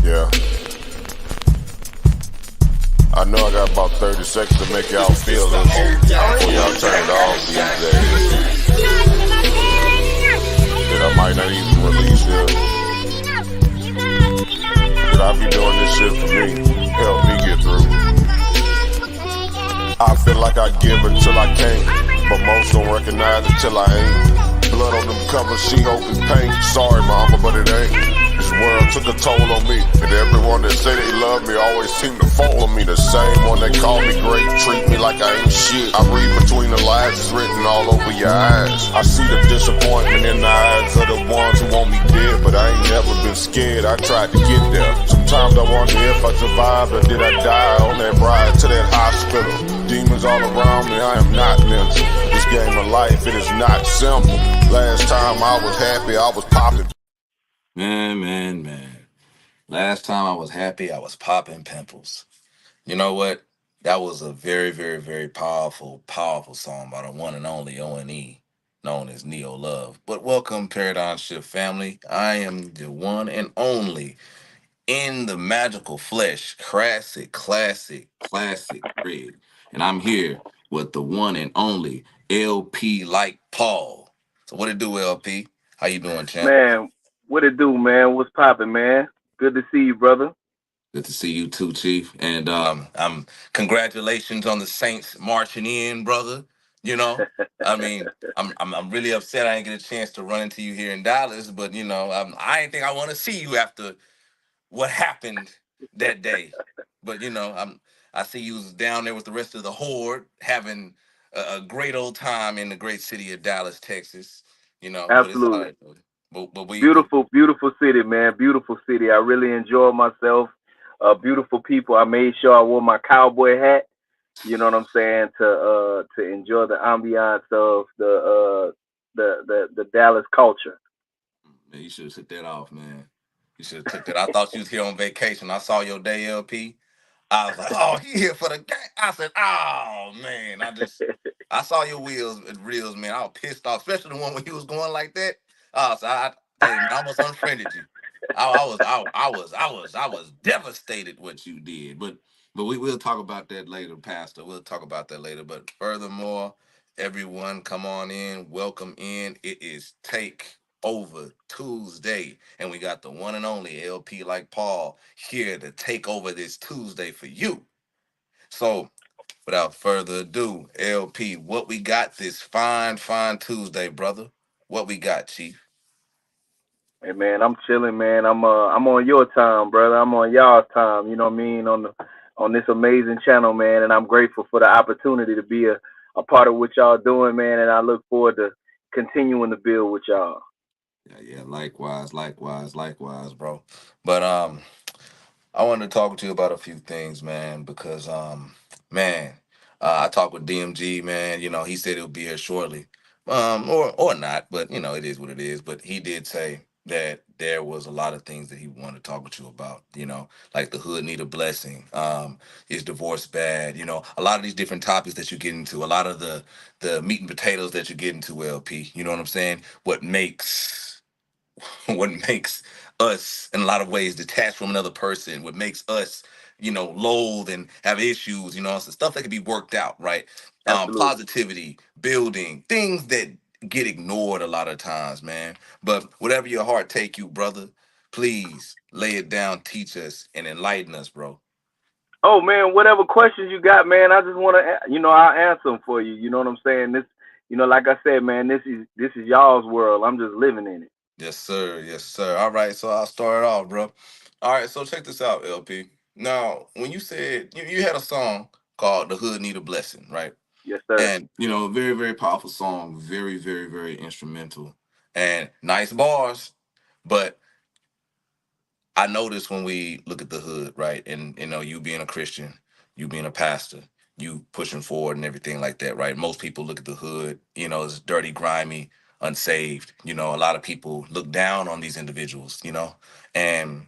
Yeah, I know I got about 30 seconds to make y'all feel this before y'all turn it off these days. That I might not even release here. But I be doing this shit for me. Help me get through. I feel like I give until I can't, but most don't recognize it till I ain't. Blood on them covers, she hoping paint. Sorry, mama, but it ain't. This world took a toll on me, and everyone that say they love me always seem to fall on me. The same one that call me great, treat me like I ain't shit. I read between the lines, it's written all over your eyes. I see the disappointment in the eyes of the ones who want me dead, but I ain't never been scared. I tried to get there. Sometimes I wonder if I survived or did I die on that ride to that hospital. Demons all around me, I am not mental. This game of life, it is not simple. Last time I was happy, I was popping. Man. Last time I was happy, I was popping pimples. You know what? That was a very powerful song by the one and only O&E, known as Neo Love. But welcome, Paradigm Shift family. I am the one and only in the magical flesh, classic Greg. And I'm here with the one and only LP like Paul. So what it do, LP? How you doing, champ? Man, what it do, man? What's poppin', man? Good to see you, brother. Good to see you too, Chief. And I'm congratulations on the Saints marching in, brother. You know, I mean, I'm really upset I didn't get a chance to run into you here in Dallas, but I ain't think I want to see you after what happened that day. But I see you was down there with the rest of the horde having a great old time in the great city of Dallas, Texas. But it's all Absolutely. right. But Beautiful city, man. Beautiful city. I really enjoyed myself. Beautiful people. I made sure I wore my cowboy hat. You know what I'm saying? To enjoy the ambiance of the Dallas culture. man, you should have took that off, man. You should have took that. I thought you was here on vacation. I saw your day, LP. I was like, oh, he here for the game. I said, oh man, I saw your wheels and reels, man. I was pissed off, especially the one when you was going like that. Hey man, I almost unfriended you. I was devastated what you did. But we will talk about that later, Pastor. We'll talk about that later. But furthermore, everyone, come on in, welcome in. It is Takeover Tuesday, and we got the one and only LP like Paul here to take over this Tuesday for you. So, without further ado, LP, what we got this fine Tuesday, brother? What we got, Chief? Hey man, I'm chilling, man. I'm on your time, brother. I'm on y'all's time. You know what I mean? On this amazing channel, man. And I'm grateful for the opportunity to be a part of what y'all doing, man. And I look forward to continuing to build with y'all. Yeah, likewise, bro. But I wanted to talk to you about a few things, man, because man, I talked with DMG, man. He said he'll be here shortly, or not, but it is what it is. But he did say that there was a lot of things that he wanted to talk with you about. Like the hood need a blessing. Is divorce bad? A lot of these different topics that you get into, a lot of the meat and potatoes that you get into, LP. You know what I'm saying? What makes us in a lot of ways detached from another person, what makes us loathe and have issues, so stuff that can be worked out, right? Absolutely. Positivity, building, things that get ignored a lot of times, man. But whatever your heart take you, brother, please lay it down, teach us and enlighten us, bro. Oh man, whatever questions you got, man, I just want to, I'll answer them for you. You know what I'm saying? Like I said, man, this is y'all's world. I'm just living in it. Yes sir. All right, so I'll start it off, bro. All right, so check this out, LP. Now when you said you had a song called "The Hood Need a Blessing," right? Yes, sir. And very powerful song, very instrumental, and nice bars. But I noticed when we look at the hood, right, and you being a Christian, you being a pastor, you pushing forward and everything like that, right? Most people look at the hood, as dirty, grimy, unsaved. A lot of people look down on these individuals, and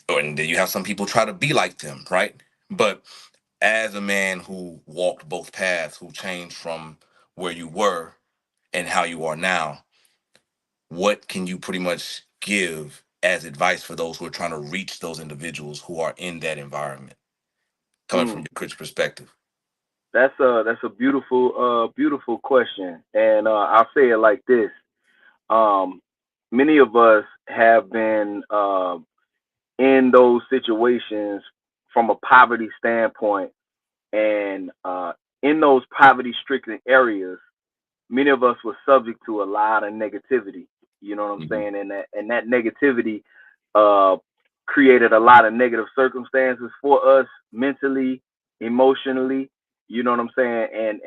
then you have some people try to be like them, right? But as a man who walked both paths, who changed from where you were and how you are now, what can you pretty much give as advice for those who are trying to reach those individuals who are in that environment, coming from your Christian perspective? That's a beautiful question, and I'll say it like this: many of us have been in those situations from a poverty standpoint, and in those poverty-stricken areas, many of us were subject to a lot of negativity. You know what I'm Hmm. saying? And that negativity uh, created a lot of negative circumstances for us mentally, emotionally. You know what I'm saying?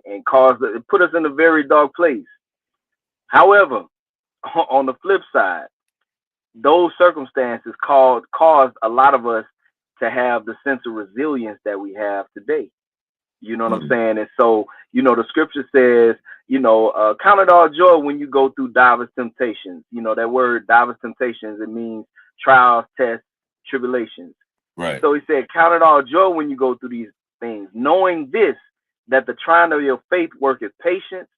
And caused it put us in a very dark place. However, on the flip side, those circumstances caused a lot of us to have the sense of resilience that we have today. You know what I'm Hmm. saying? And so, the scripture says, count it all joy when you go through diverse temptations. That word diverse temptations, it means trials, tests, tribulations. And Right. so he said, count it all joy when you go through these things, knowing this, that the trying of your faith worketh patience,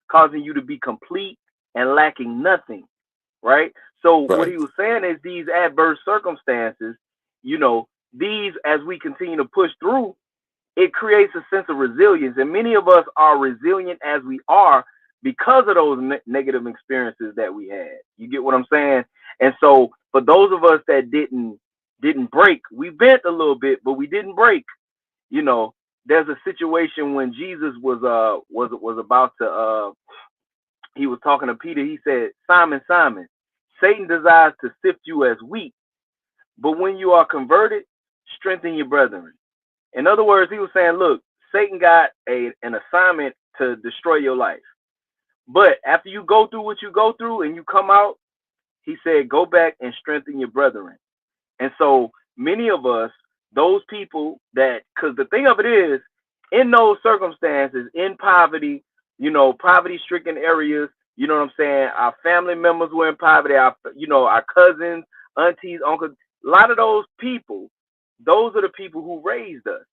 causing you to be complete and lacking nothing. Right? So what Right. he was saying is these adverse circumstances, these as we continue to push through, it creates a sense of resilience. And many of us are resilient as we are because of those negative experiences that we had. You get what I'm saying? And so for those of us that didn't break, we bent a little bit, but we didn't break. You know, there's a situation when Jesus was about to he was talking to Peter. He said, Simon, Simon, Satan desires to sift you as wheat, but when you are converted, strengthen your brethren. In other words, he was saying, look, Satan got an assignment to destroy your life. But after you go through what you go through and you come out, he said, go back and strengthen your brethren. And so many of us, those people that, because the thing of it is, in those circumstances, in poverty, poverty stricken areas, you know what I'm saying? Our family members were in poverty, our cousins, aunties, uncles, a lot of those people, those are the people who raised us.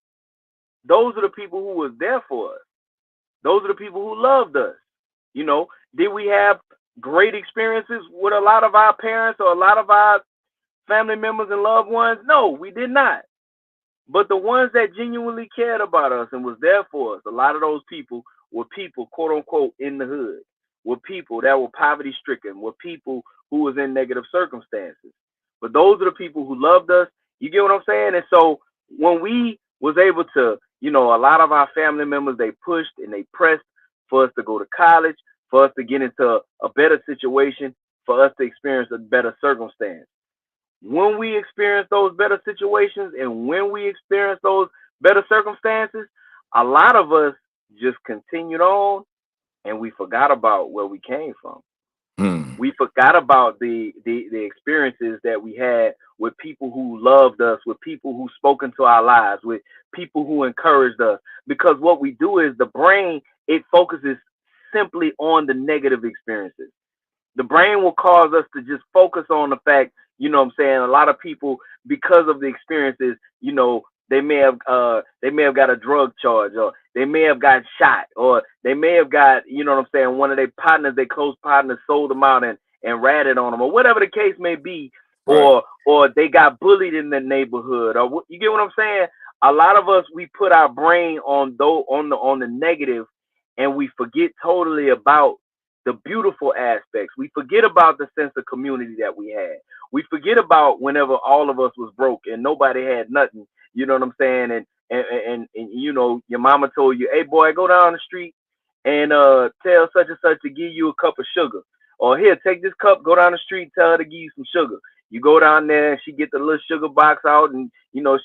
Those are the people who was there for us. Those are the people who loved us. You know, did we have great experiences with a lot of our parents or a lot of our family members and loved ones? No, we did not. But the ones that genuinely cared about us and was there for us, a lot of those people were people, quote unquote, in the hood, were people that were poverty stricken, were people who was in negative circumstances. But those are the people who loved us. You get what I'm saying? And so when we was able to, a lot of our family members, they pushed and they pressed for us to go to college, for us to get into a better situation, for us to experience a better circumstance. When we experience those better situations and when we experience those better circumstances, a lot of us just continued on and we forgot about where we came from. Hmm. We forgot about the experiences that we had with people who loved us, with people who spoke into our lives, with people who encouraged us. Because what we do is the brain, it focuses simply on the negative experiences. The brain will cause us to just focus on the fact, what I'm saying, a lot of people, because of the experiences, they may have got a drug charge, or they may have got shot, or they may have got, what I'm saying, one of their partners, their close partners, sold them out and ratted on them, or whatever the case may be, Right. or they got bullied in the neighborhood, or you get what I'm saying. A lot of us, we put our brain on the negative, and we forget totally about the beautiful aspects. We forget about the sense of community that we had. We forget about whenever all of us was broke and nobody had nothing. You know what I'm saying? And your mama told you, hey boy, go down the street and tell such and such to give you a cup of sugar. Or here, take this cup, go down the street, tell her to give you some sugar. You go down there and she get the little sugar box out and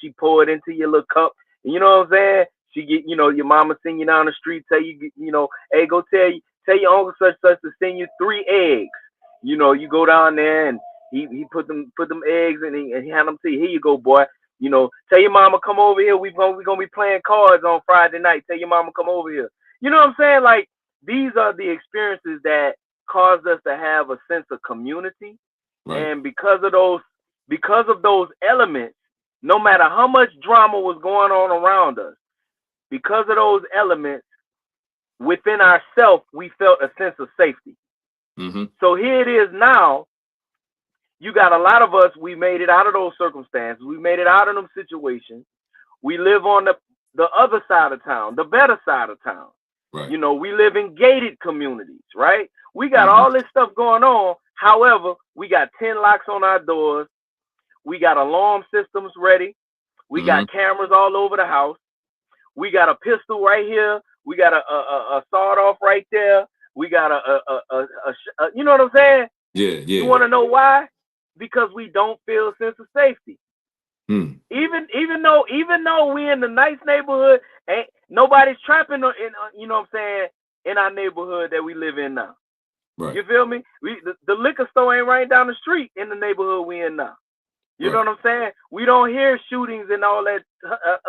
she pour it into your little cup. And you know what I'm saying? She get, your mama send you down the street, tell you, hey, go tell your uncle such to send you 3 eggs. You go down there and he put them eggs and he hand them to you. Here you go, boy. Tell your mama come over here. We gonna be playing cards on Friday night. Tell your mama come over here. You know what I'm saying? Like these are the experiences that caused us to have a sense of community. Right. And because of those elements, no matter how much drama was going on around us, because of those elements, within ourselves, we felt a sense of safety. Mm-hmm. So here it is now, you got a lot of us, we made it out of those circumstances. We made it out of them situations. We live on the other side of town, the better side of town. Right. You know, we live in gated communities, right? We got Mm-hmm. all this stuff going on. However, we got 10 locks on our doors. We got alarm systems ready. We Mm-hmm. got cameras all over the house. We got a pistol right here. We got a sawed off right there. We got you know what I'm saying? Yeah, You yeah. want to know why? Because we don't feel a sense of safety. Hmm. Even though we in the nice neighborhood, ain't nobody's trapping in you know what I'm saying, in our neighborhood that we live in now. Right. You feel me? The liquor store ain't right down the street in the neighborhood we in now. You know Right. what I'm saying? We don't hear shootings and all that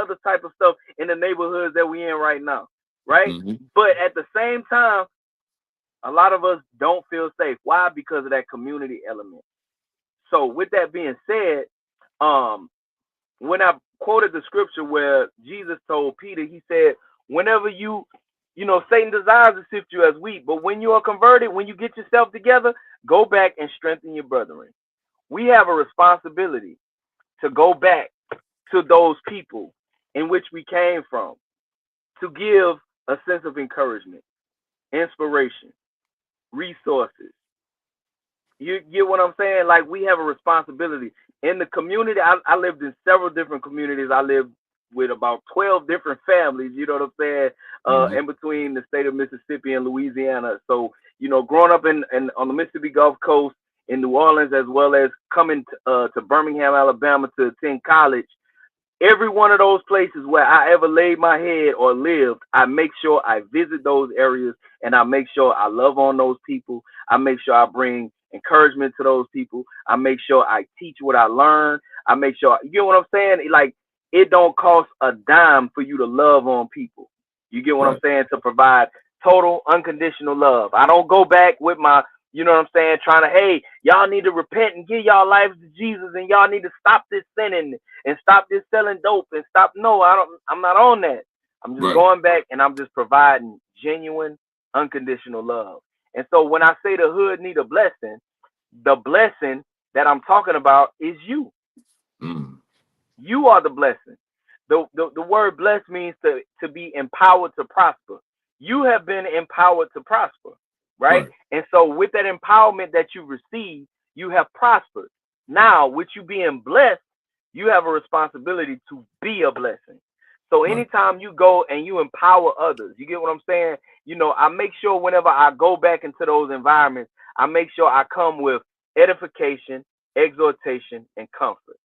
other type of stuff in the neighborhoods that we in right now, right? Mm-hmm. But at the same time, a lot of us don't feel safe. Why? Because of that community element. So with that being said, when I quoted the scripture where Jesus told Peter, he said, whenever Satan desires to sift you as wheat, but when you are converted, when you get yourself together, go back and strengthen your brethren. We have a responsibility to go back to those people in which we came from, to give a sense of encouragement, inspiration, resources. You get what I'm saying? Like, we have a responsibility. In the community, I lived in several different communities. I lived with about 12 different families, you know what I'm saying, Mm-hmm. in between the state of Mississippi and Louisiana. So, growing up in on the Mississippi Gulf Coast, in New Orleans, as well as coming to Birmingham, Alabama to attend college, every one of those places where I ever laid my head or lived, I make sure I visit those areas, and I make sure I love on those people. I make sure I bring encouragement to those people. I make sure I teach what I learn. I make sure, you get what I'm saying? Like, it don't cost a dime for you to love on people. You get what I'm Right. saying? To provide total unconditional love. I don't go back with my, you know what I'm saying, trying to, hey, y'all need to repent and give y'all lives to Jesus, and y'all need to stop this sinning and stop this selling dope and stop. No, I'm not on that. I'm just Right. going back, and I'm just providing genuine, unconditional love. And so when I say the hood need a blessing, the blessing that I'm talking about is you. Mm. You are the blessing. The word blessed means to be empowered to prosper. You have been empowered to prosper, right? Right. And so with that empowerment that you receive, you have prospered. Now, with you being blessed, you have a responsibility to be a blessing. So Right. anytime you go and you empower others, you get what I'm saying? I make sure whenever I go back into those environments, I make sure I come with edification, exhortation, and comfort.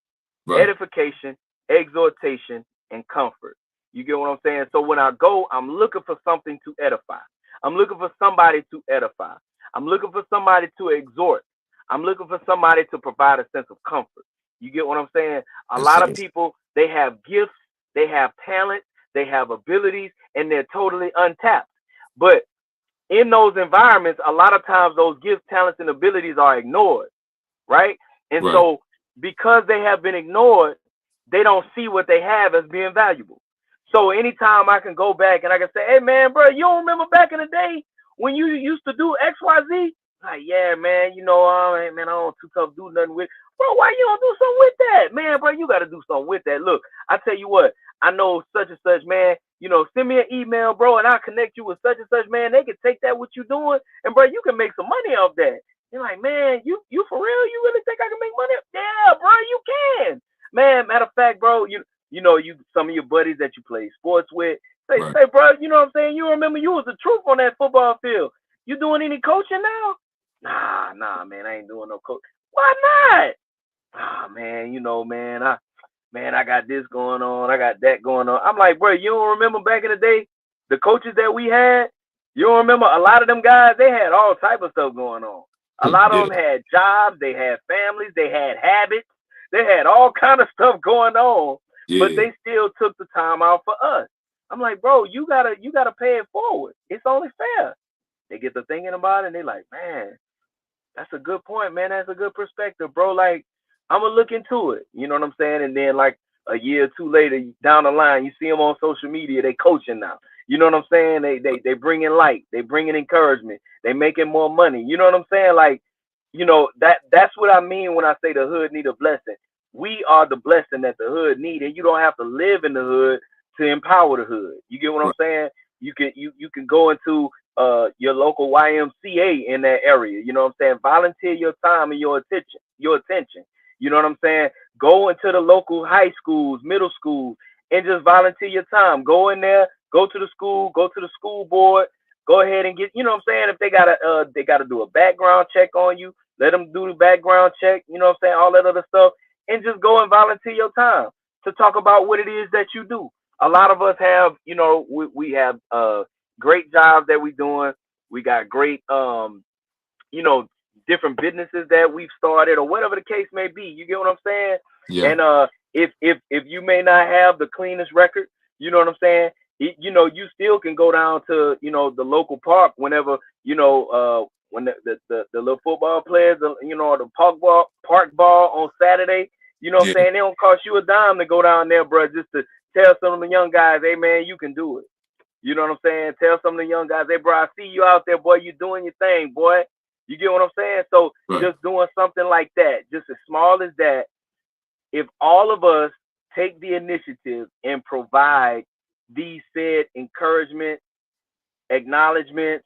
Right. Edification, exhortation, and comfort. You get what I'm saying? So when I go, I'm looking for something to edify. I'm looking for somebody to edify. I'm looking for somebody to exhort. I'm looking for somebody to provide a sense of comfort. You get what I'm saying? A Yes, lot sir. of people, they have gifts, they have talent, they have abilities, and they're totally untapped. But in those environments, a lot of times those gifts, talents, and abilities are ignored, right? And Right. so because they have been ignored, they don't see what they have as being valuable. So anytime I can go back and I can say, hey man, bro, you don't remember back in the day when you used to do XYZ? Like, yeah, man, hey, man, I don't too tough do nothing with. Bro, why you don't do something with that? Man, bro, you gotta do something with that. Look, I tell you what, I know such and such, man. Send me an email, bro, and I'll connect you with such and such, man. They can take that what you're doing, and bro, you can make some money off that. You're like, man, you for real? You really think I can make money? Yeah, bro, you can. Man, matter of fact, bro, you some of your buddies that you play sports with, Right. say, bro, you know what I'm saying? You remember you was the truth on that football field. You doing any coaching now? Nah, man, I ain't doing no coach. Why not? Ah, man, I got this going on, I got that going on. I'm like, bro, you don't remember back in the day, the coaches that we had? You don't remember a lot of them guys? They had all type of stuff going on. A lot of Yeah. them had jobs, they had families, they had habits, they had all kind of stuff going on, but Yeah. they still took the time out for us. I'm like, bro, you gotta pay it forward. It's only fair. They get to thinking about it and they like, man, that's a good point, man. That's a good perspective, bro. Like, I'm gonna look into it. You know what I'm saying? And then like a year or two later, down the line, you see them on social media. They coaching now. You know what I'm saying? They bringing light. They bringing encouragement. They making more money. You know what I'm saying? Like, that's what I mean when I say the hood need a blessing. We are the blessing that the hood need, and you don't have to live in the hood to empower the hood. You get what I'm Right. saying? You can go into your local YMCA in that area. You know what I'm saying? Volunteer your time and your attention. You know what I'm saying? Go into the local high schools, middle schools, and just volunteer your time. Go in there, go to the school, go to the school board, go ahead and get, you know what I'm saying? If they gotta do a background check on you, let them do the background check, you know what I'm saying? All that other stuff. And just go and volunteer your time to talk about what it is that you do. A lot of us have, we have great jobs that we doing. We got great you know, different businesses that we've started or whatever the case may be. You get what I'm saying? Yeah. And if you may not have the cleanest record, you know what I'm saying? You still can go down to the local park whenever when the little football players, the park ball on Saturday. You know what I'm Yeah. saying? They don't cost you a dime to go down there, bro, just to tell some of the young guys, hey man, you can do it. You know what I'm saying? Tell some of the young guys, hey bro, I see you out there, boy. You doing your thing, boy. You get what I'm saying? So Right. just doing something like that, just as small as that, if all of us take the initiative and provide these said encouragement, acknowledgement,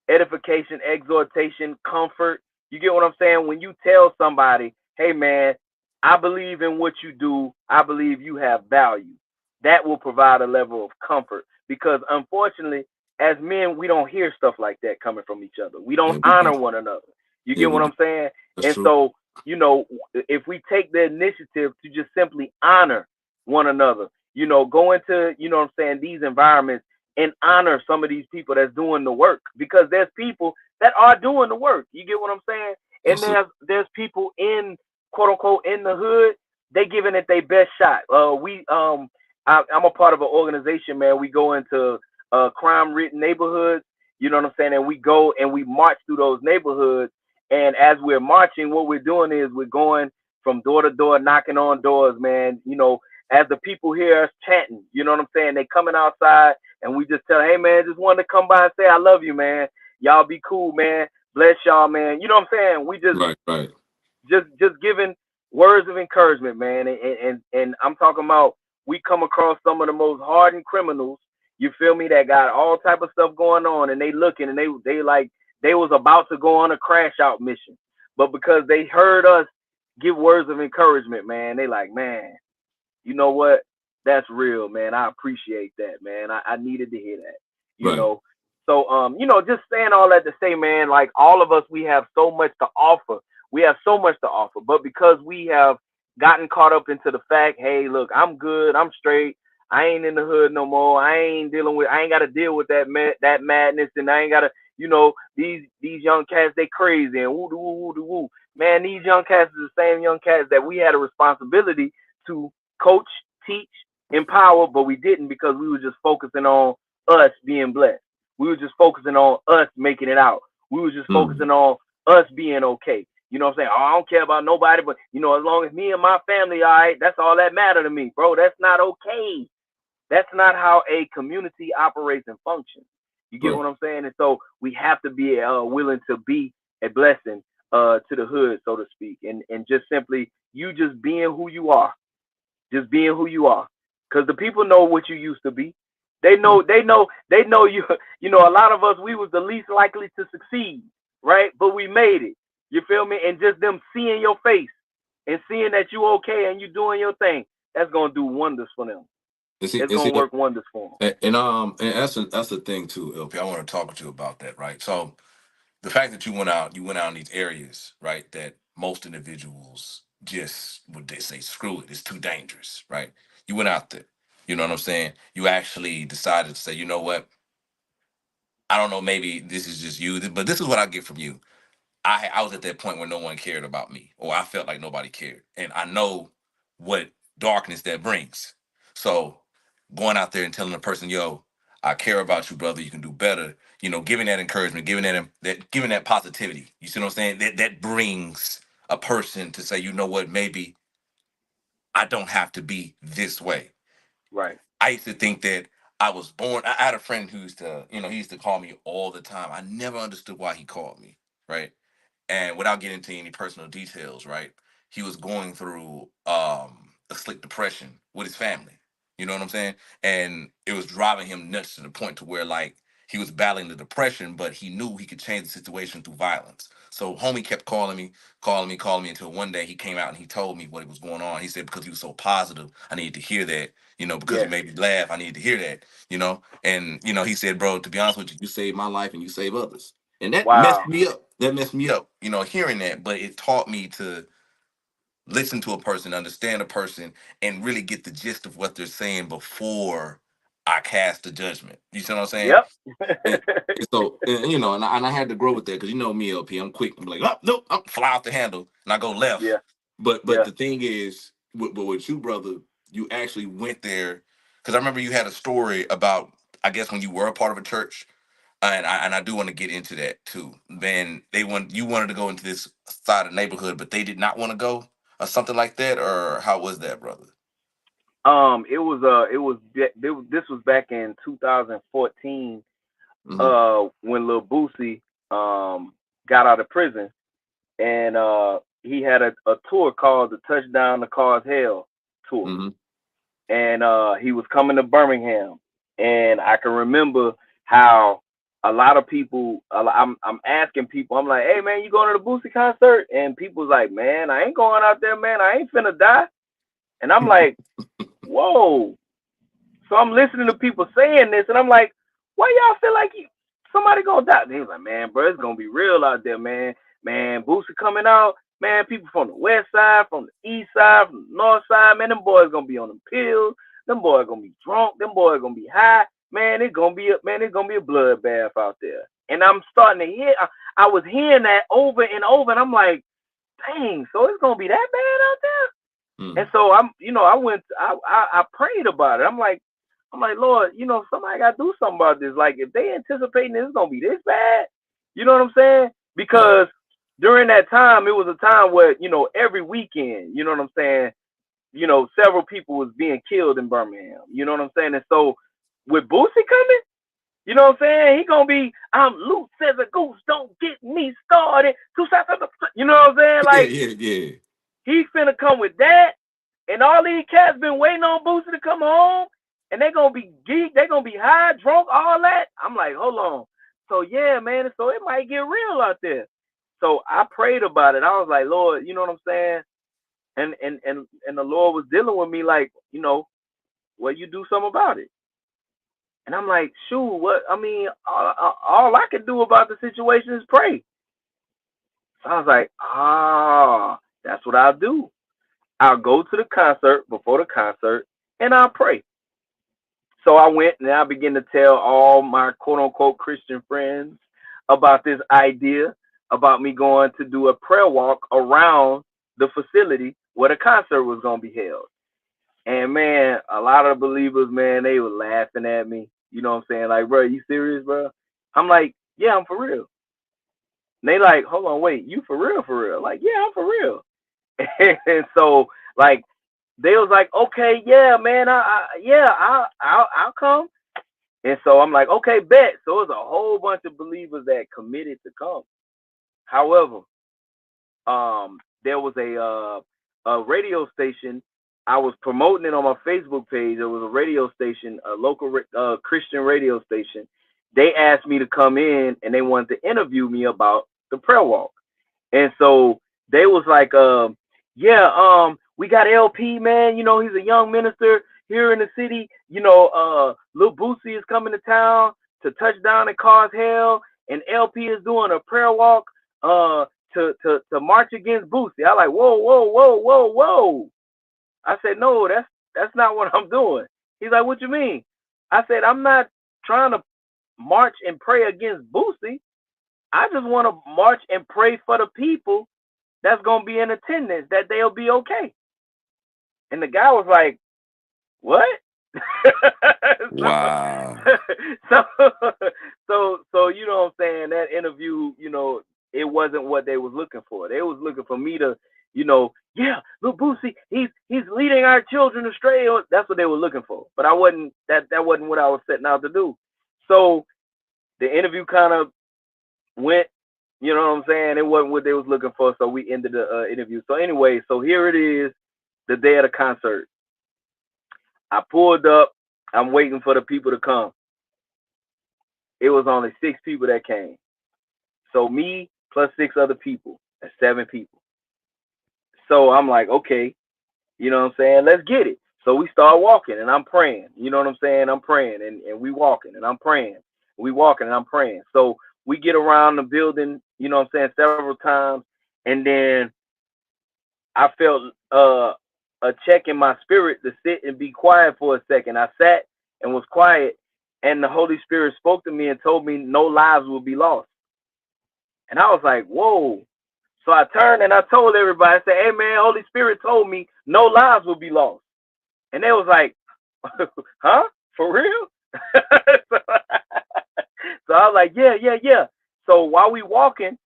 edification, exhortation, comfort. You get what I'm saying? When you tell somebody, hey man, I believe in what you do, I believe you have value, that will provide a level of comfort. Because unfortunately, as men, we don't hear stuff like that coming from each other. We don't Yeah, we honor don't. one another. You Yeah, get we what don't. I'm saying? That's And true. so, if we take the initiative to just simply honor one another, go into, what I'm saying, these environments and honor some of these people that's doing the work, because there's people that are doing the work. You get what I'm saying? And Yes, sir. there's people in, quote unquote, in the hood. They giving it their best shot. I'm a part of an organization, man. We go into crime ridden neighborhoods. You know what I'm saying? And we go and we march through those neighborhoods. And as we're marching, what we're doing is we're going from door to door, knocking on doors, man. As the people hear us chanting, you know what I'm saying? They coming outside and we just tell, hey man, just wanted to come by and say I love you, man. Y'all be cool, man. Bless y'all, man. You know what I'm saying? We just Right. Right. just giving words of encouragement, man. And I'm talking about, we come across some of the most hardened criminals. You feel me? That got all type of stuff going on, and they looking and they like they was about to go on a crash out mission, but because they heard us give words of encouragement, man, they like, man, you know what? That's real, man. I appreciate that, man. I needed to hear that, you Right. know. So, just saying all that to say, man, like all of us, we have so much to offer. We have so much to offer, but because we have gotten caught up into the fact, hey, look, I'm good, I'm straight. I ain't in the hood no more. I ain't got to deal with that madness, and I ain't got to, these young cats, they crazy and woo woo woo woo. Man, these young cats is the same young cats that we had a responsibility to coach, teach, empower, but we didn't, because we were just focusing on us being blessed. We were just focusing on us making it out. We were just Mm. focusing on us being okay. You know what I'm saying? Oh, I don't care about nobody, but as long as me and my family, all right, that's all that matter to me, bro. That's not okay. That's not how a community operates and functions. You get Right. what I'm saying? And so we have to be willing to be a blessing to the hood, so to speak, and just simply you just being who you are, just being who you are, because the people know what you used to be. They Right. know, they know you. A lot of us, we was the least likely to succeed, right? But we made it. You feel me? And just them seeing your face and seeing that you okay and you doing your thing, that's gonna do wonders for them. It's, It's it's, gonna work wonders for them. and that's the thing too, LP. I want to talk to you about that, right? So the fact that you went out in these areas, right, that most individuals just would they say, screw it, it's too dangerous, right? You went out there, you know what I'm saying? You actually decided to say, you know what? I don't know, maybe this is just you, but this is what I get from you. I was at that point where no one cared about me, or I felt like nobody cared, and I know what darkness that brings. So going out there and telling a person, "Yo, I care about you, brother. You can do better." Giving that encouragement, giving that positivity. You see what I'm saying? That brings a person to say, you know what, maybe I don't have to be this way. Right. I used to think that I was born. I had a friend who used to, he used to call me all the time. I never understood why he called me, right? and without getting into any personal details, right? He was going through a slick depression with his family. You know what I'm saying? And it was driving him nuts to the point to where like he was battling the depression, but he knew he could change the situation through violence. So homie kept calling me until one day he came out and he told me what was going on. He said because he was so positive, I needed to hear that. You know, because you Yes. made me laugh, I needed to hear that. You know, and you know, he said, bro, to be honest with you, you saved my life and you save others. And that messed Wow. me up. That messed me up, you know, hearing that. But it taught me to listen to a person, understand a person, and really get the gist of what they're saying before I cast a judgment. You see what I'm saying? Yep. And so, you know, and I had to grow with that because you know me, LP. I'm quick. I'm like, oh, nope, I'm fly off the handle and I go left. Yeah. But Yeah. the thing is, with you, brother, you actually went there because I remember you had a story about, I guess, when you were a part of a church and I do want to get into that too. Then you wanted to go into this side of the neighborhood, but they did not want to go, or something like that, or how was that, brother? This was back in 2014, Mm-hmm. when Lil Boosie got out of prison, and he had a tour called the Touchdown to Cause Hell tour, Mm-hmm. and he was coming to Birmingham, and I can remember how a lot of people, I'm asking people, I'm like, hey man, you going to the Boosie concert? And people's like, man, I ain't going out there, man, I ain't finna die. And I'm like, whoa. So I'm listening to people saying this, and I'm like, why y'all feel like somebody gonna die? And he was like, man, bro, it's gonna be real out there, man. Man, Boosie coming out, man. People from the west side, from the east side, from the north side, man. Them boys gonna be on them pills. Them boys gonna be drunk. Them boys gonna be high. Man, it's gonna be a bloodbath out there. And I'm starting to hear. I was hearing that over and over, and I'm like, dang. So it's gonna be that bad out there? And Mm. so I prayed about it. I'm like, Lord, somebody got to do something about this. Like, if they anticipating this is gonna be this bad, you know what I'm saying? Right. Because during that time, it was a time where every weekend, you know what I'm saying? Several people was being killed in Birmingham. You know what I'm saying? And so with Boosie coming, you know what I'm saying? He gonna be, I'm loose as a goose. Don't get me started. You know what I'm saying? Yeah, Like, yeah, yeah. he finna come with that, and all these cats been waiting on Boosie to come home, and they gonna be geek, they gonna be high, drunk, all that. I'm like, hold on. So yeah, man. So it might get real out there. So I prayed about it. I was like, Lord, you know what I'm saying? And the Lord was dealing with me like, well, you do something about it. And I'm like, shoot, what? I mean, all I can do about the situation is pray. So I was like, that's what I'll do. I'll go to the concert before the concert and I'll pray. So I went and I began to tell all my quote unquote Christian friends about this idea about me going to do a prayer walk around the facility where the concert was going to be held. And man, a lot of the believers, man, they were laughing at me. You know what I'm saying? Like, bro, you serious, bro? I'm like, yeah, I'm for real. And they like, hold on, wait, you for real, for real? Like, yeah, I'm for real. And so, like, they was like, okay, yeah, man, I'll come. And so I'm like, okay, bet. So it was a whole bunch of believers that committed to come. However, there was a radio station. I was promoting it on my Facebook page. There was a radio station, a local Christian radio station. They asked me to come in and they wanted to interview me about the prayer walk. And so they was like, yeah, we got LP, man. He's a young minister here in the city. Lil Boosie is coming to town to touch down and cause hell, and LP is doing a prayer walk to march against Boosie. I like, whoa, whoa, whoa, whoa, whoa. I said, no, that's not what I'm doing. He's like, what you mean? I said, I'm not trying to march and pray against Boosie. I just want to march and pray for the people that's gonna be in attendance, that they'll be okay. And the guy was like, what? so, Wow. so so you know what I'm saying, that interview, it wasn't what they was looking for. They was looking for me to, yeah, look, Boosie, he's leading our children astray. That's what they were looking for. But I wasn't, that wasn't what I was setting out to do. So the interview kind of went You know what I'm saying? It wasn't what they was looking for, so we ended the interview. So anyway, so here it is, the day of the concert. I pulled up. I'm waiting for the people to come. It was only 6 people that came. So me plus 6 other people, that's 7 people. So I'm like, okay, you know what I'm saying? Let's get it. So we start walking and I'm praying. You know what I'm saying? I'm praying and we walking and I'm praying. We walking and I'm praying. So we get around the building, you know what I'm saying, several times. And then I felt a check in my spirit to sit and be quiet for a second. I sat and was quiet, and the Holy Spirit spoke to me and told me no lives will be lost. And I was like, whoa. So I turned and I told everybody, I said, hey man, Holy Spirit told me no lives will be lost. And they was like, huh? For real? so, so I was like, yeah, yeah, yeah. So while we walking,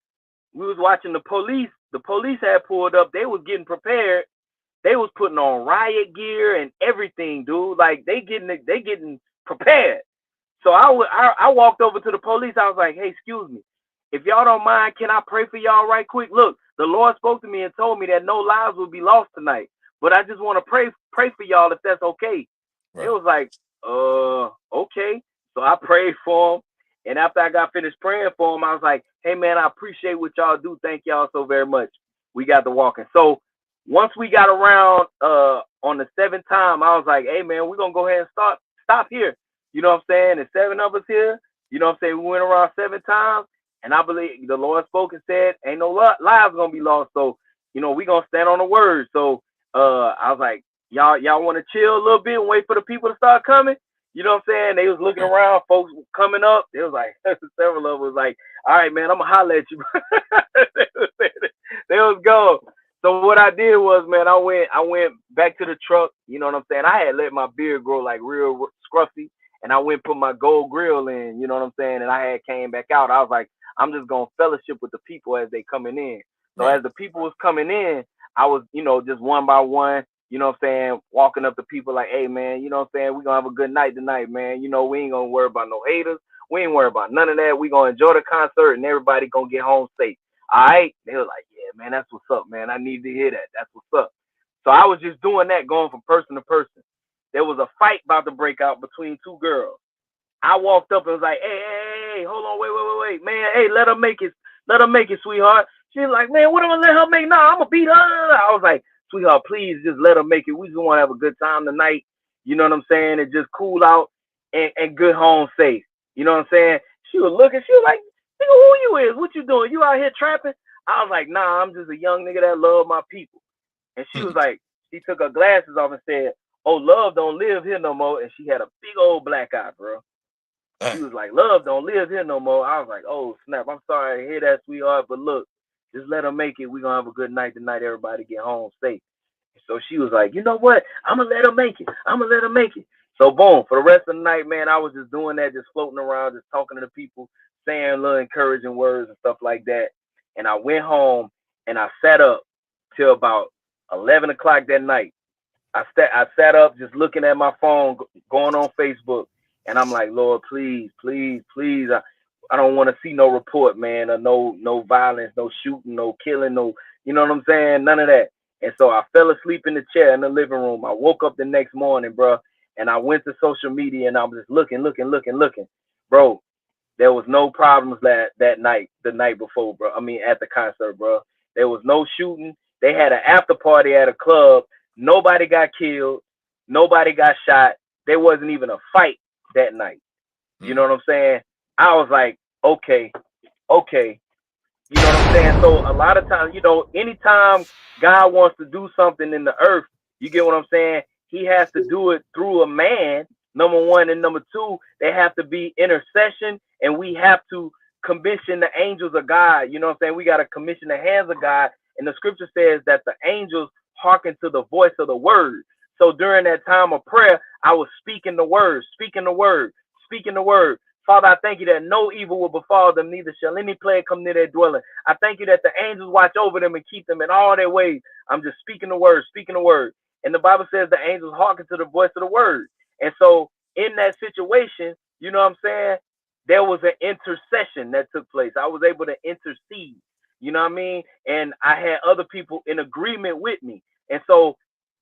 we was watching the police. The police had pulled up. They was getting prepared. They was putting on riot gear and everything, dude. Like they getting prepared. So I walked over to the police. I was like, hey, excuse me. If y'all don't mind, can I pray for y'all right quick? Look, the Lord spoke to me and told me that no lives will be lost tonight. But I just want to pray for y'all if that's okay. It Right. was like, okay. So I prayed for him. And after I got finished praying for him, I was like, hey man, I appreciate what y'all do. Thank y'all so very much. We got to walking. So once we got around on the 7th time, I was like, hey man, we're gonna go ahead and stop here. You know what I'm saying? There's 7 of us here. You know what I'm saying? We went around 7 times, and I believe the Lord spoke and said, ain't no lives gonna be lost. So, you know, we gonna stand on the word. So I was like, y'all wanna chill a little bit and wait for the people to start coming? You know what I'm saying? They was looking around, folks coming up. It was like several of them was like, all right, man, I'm gonna holler at you. they was gone. So what I did was, man, I went back to the truck. You know what I'm saying? I had let my beard grow like real scruffy, and I went and put my gold grill in. You know what I'm saying? And I had came back out. I was like, I'm just gonna fellowship with the people as they coming in. So Right. as the people was coming in, I was, you know, just one by one. You know what I'm saying? Walking up to people like, hey man, you know what I'm saying? We gonna have a good night tonight, man. You know, we ain't gonna worry about no haters. We ain't worry about none of that. We gonna enjoy the concert and everybody gonna get home safe. All right? They were like, yeah, man, that's what's up, man. I need to hear that. That's what's up. So I was just doing that, going from person to person. There was a fight about to break out between 2 girls. I walked up and was like, hey, hold on, wait, man, hey, let her make it, sweetheart. She's like, man, what am I gonna let her make? Nah, I'm gonna beat her. I was like, sweetheart, please just let her make it. We just want to have a good time tonight. You know what I'm saying? And just cool out and good home safe. You know what I'm saying? She was looking, she was like, nigga, who you is? What you doing? You out here trapping? I was like, nah, I'm just a young nigga that love my people. And she was like, she took her glasses off and said, oh, love don't live here no more. And she had a big old black eye, bro. She Dang. was like, love don't live here no more. I was like, oh, snap. I'm sorry to hear that, sweetheart. But look, just let her make it. We're going to have a good night tonight. Everybody get home safe. So she was like, you know what? I'm going to let her make it. I'm going to let her make it. So, boom, for the rest of the night, man, I was just doing that, just floating around, just talking to the people, saying little encouraging words and stuff like that. And I went home and I sat up till about 11 o'clock that night. I sat up just looking at my phone, going on Facebook, and I'm like, Lord, please, please, please, I don't want to see no report, man, or no violence, no shooting, no killing, no, you know what I'm saying, none of that. And so I fell asleep in the chair in the living room. I woke up the next morning, bro, and I went to social media and I was just looking, bro. There was no problems that night, the night before, bro. I mean, at the concert, bro. There was no shooting. They had an after party at a club. Nobody got killed. Nobody got shot. There wasn't even a fight that night. You know Mm. what I'm saying? I was like, okay, okay. You know what I'm saying? So a lot of times, anytime God wants to do something in the earth, you get what I'm saying? He has to do it through a man, number one. And number two, they have to be intercession, and we have to commission the angels of God. You know what I'm saying? We got to commission the hands of God. And the scripture says that the angels hearken to the voice of the word. So during that time of prayer, I was speaking the word, speaking the word, speaking the word. Father, I thank you that no evil will befall them, neither shall any plague come near their dwelling. I thank you that the angels watch over them and keep them in all their ways. I'm just speaking the word, speaking the word. And the Bible says the angels hearken to the voice of the word. And so in that situation, you know what I'm saying? there was an intercession that took place. I was able to intercede. You know what I mean? And I had other people in agreement with me. And so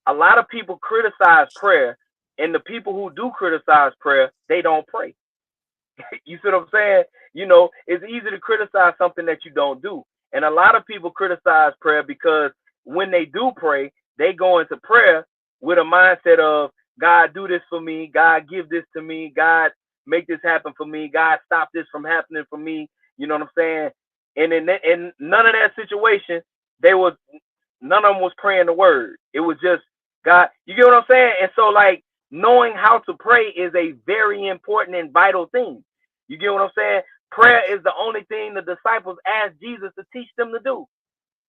a lot of people criticize prayer, and the people who do criticize prayer, they don't pray. You see what I'm saying? You know, it's easy to criticize something that you don't do. And a lot of people criticize prayer because when they do pray, they go into prayer with a mindset of, God, do this for me. God, give this to me. God, make this happen for me. God, stop this from happening for me. You know what I'm saying? And in none of that situation, they was none of them was praying the word. It was just God. You get what I'm saying? And so, like, knowing how to pray is a very important and vital thing. You get what I'm saying? Prayer is the only thing the disciples asked Jesus to teach them to do.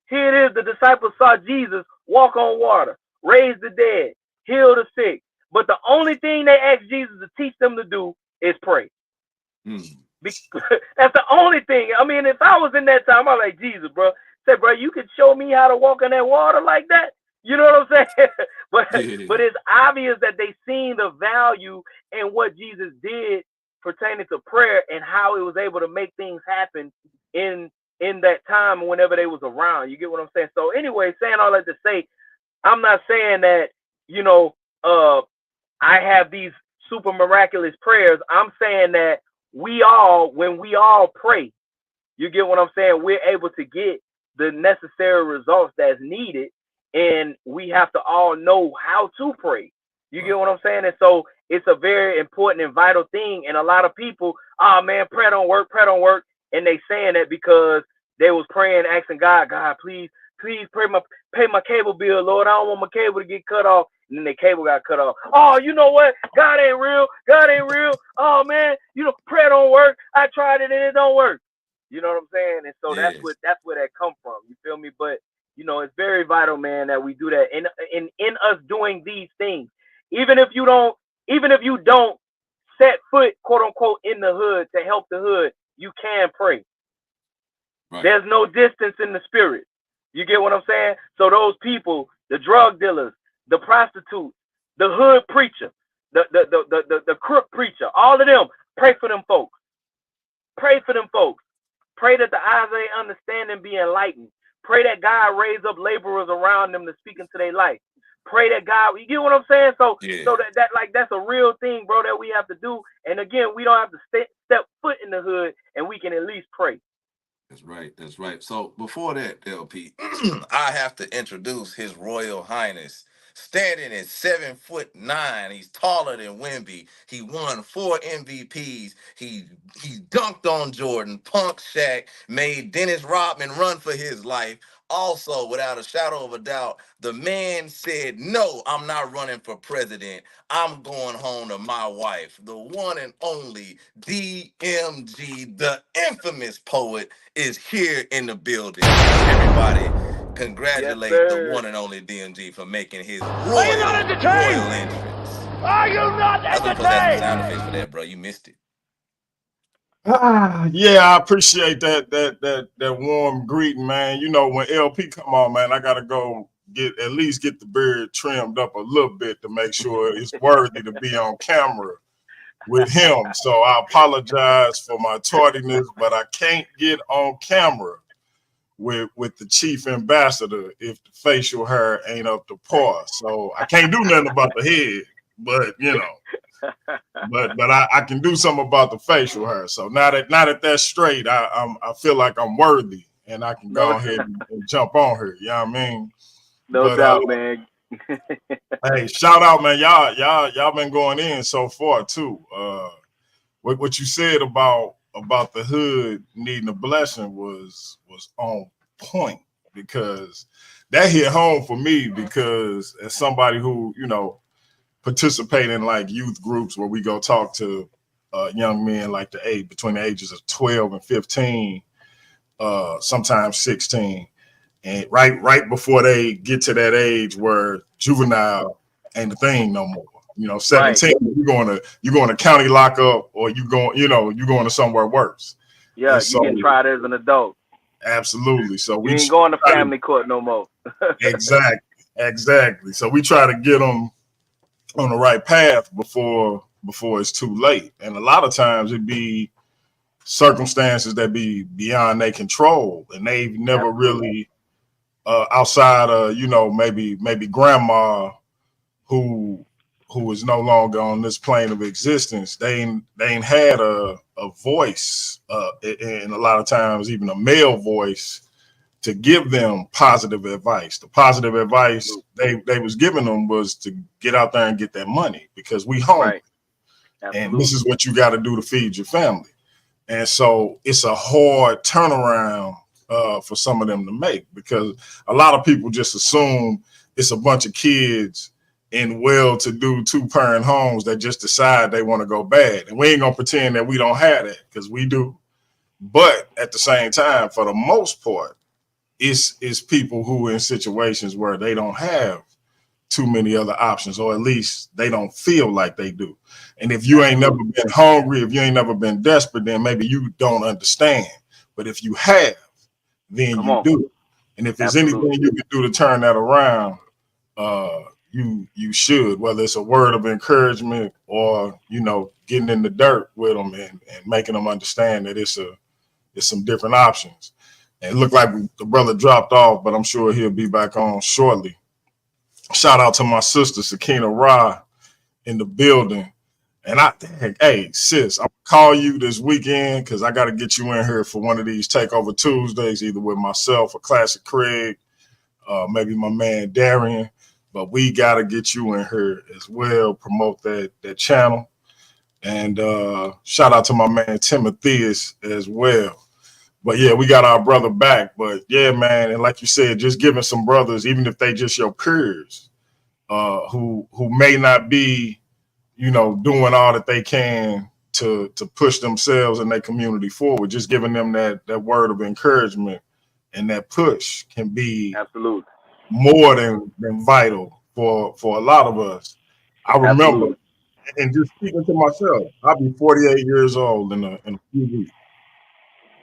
Here it is, the disciples saw Jesus walk on water, raise the dead, heal the sick. But the only thing they asked Jesus to teach them to do is pray. That's the only thing. I mean, if I was in that time, I'm like, Jesus, bro. Say, bro, you could show me how to walk on that water like that. You know what I'm saying? But it's obvious that they seen the value in what Jesus did pertaining to prayer and how it was able to make things happen in that time whenever they was around. You get what I'm saying? So anyway, saying all that to say, I'm not saying that, you know, I have these super miraculous prayers. I'm saying that when we all pray, you get what I'm saying? We're able to get the necessary results that's needed, and we have to all know how to pray. You get what I'm saying? And so it's a very important and vital thing. And a lot of people, oh man, prayer don't work, and they saying that because they was praying, asking God, please pay my cable bill, Lord. I don't want my cable to get cut off. And then the cable got cut off. Oh, you know what? God ain't real. Oh man, you know, prayer don't work. I tried it and it don't work. You know what I'm saying? And so that's where that come from. You feel me? But you know, it's very vital, man, that we do that. And in us doing these things, even if you don't set foot, quote unquote, in the hood to help the hood, you can pray. Right. There's no distance in the spirit. You get what I'm saying? So those people, the drug dealers, the prostitutes, the hood preacher, the crook preacher, all of them, pray for them folks. Pray for them folks. Pray that the eyes of their understanding be enlightened. Pray that God raise up laborers around them to speak into their life. Pray that God, you get what I'm saying? So that's a real thing, bro, that we have to do. And again, we don't have to step foot in the hood, and we can at least pray. That's right. That's right. So before that, LP, I have to introduce His Royal Highness. Standing at 7'9", he's taller than Wemby. He won 4 MVPs. He dunked on Jordan, punked Shaq, made Dennis Rodman run for his life. Also, without a shadow of a doubt, the man said, "No, I'm not running for president. I'm going home to my wife." The one and only DMG, the infamous poet, is here in the building. Everybody, congratulate the one and only DMG for making his royal entrance. Are you not I was supposed to have some sound effects for that, bro. You missed it. Yeah, I appreciate that warm greeting, man. You know, when LP come on, man, I gotta go at least get the beard trimmed up a little bit to make sure it's worthy to be on camera with him. So I apologize for my tardiness, but I can't get on camera with the chief ambassador if the facial hair ain't up to par. So I can't do nothing about the head, but you know. But I can do something about the facial hair. So now that that's straight, I feel like I'm worthy and I can go ahead and jump on here. You know what I mean? No doubt, man. Hey, shout out, man. Y'all been going in so far too. What you said about the hood needing a blessing was on point, because that hit home for me, because as somebody who, you know, participate in like youth groups where we go talk to young men like between the ages of 12 and 15, sometimes 16, and right before they get to that age where juvenile ain't the thing no more. You know, 17, right. you're going to county lockup, or you're going to somewhere worse. Yeah, so, you get tried as an adult. Absolutely. So we ain't going to family court no more. Exactly. So we try to get them on the right path before it's too late. And a lot of times it'd be circumstances that be beyond their control, and they've never Absolutely. really outside of maybe grandma who is no longer on this plane of existence. They ain't had a voice, and a lot of times even a male voice to give them positive advice. The positive advice they was giving them was to get out there and get that money because we hungry, Right. and this Absolutely. is what you got to do to feed your family. And so it's a hard turnaround for some of them to make because a lot of people just assume it's a bunch of kids in well-to-do two-parent homes that just decide they want to go bad. And we ain't gonna pretend that we don't have that because we do. But at the same time, for the most part, it's people who are in situations where they don't have too many other options, or at least they don't feel like they do. And if you ain't never been hungry, if you ain't never been desperate, then maybe you don't understand. But if you have, then Come you on. do. And if there's anything Absolutely. you can do to turn that around, you should, whether it's a word of encouragement or getting in the dirt with them and making them understand that it's some different options. And it looked like the brother dropped off, but I'm sure he'll be back on shortly. Shout out to my sister Sakina Ra in the building. And hey sis, I'll call you this weekend because I got to get you in here for one of these Takeover Tuesdays, either with myself or Classic Craig, maybe my man Darian. But we got to get you in here as well, promote that channel. And shout out to my man Timotheus as well. But yeah, we got our brother back. But yeah, man, and like you said, just giving some brothers, even if they just your peers, who may not be, doing all that they can to push themselves and their community forward, just giving them that word of encouragement and that push can be Absolutely. more than vital for a lot of us. I remember, Absolutely. and just speaking to myself, I'll be 48 years old in a few weeks.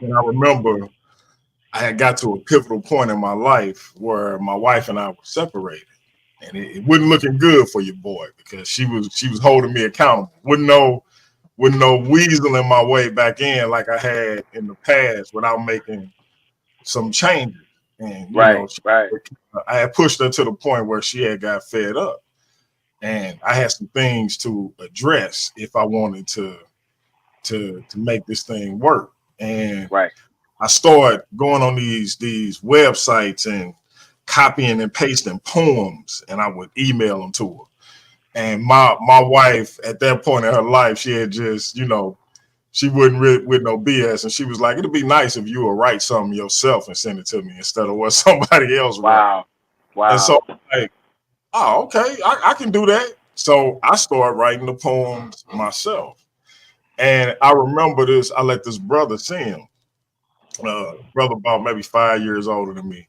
And I remember I had got to a pivotal point in my life where my wife and I were separated. And it wasn't looking good for your boy because she was holding me accountable. Wouldn't no weaseling my way back in like I had in the past without making some changes. And Right. Right. I had pushed her to the point where she had got fed up, and I had some things to address if I wanted to make this thing work. And Right. I started going on these websites and copying and pasting poems, and I would email them to her. And my wife at that point in her life, she had just, she wouldn't with no BS, and she was like, "It'd be nice if you would write something yourself and send it to me instead of what somebody else wrote." Wow. And so, Wow. like, oh, okay, I can do that. So I started writing the poems myself, and I remember this. I let this brother see him, brother about maybe 5 years older than me.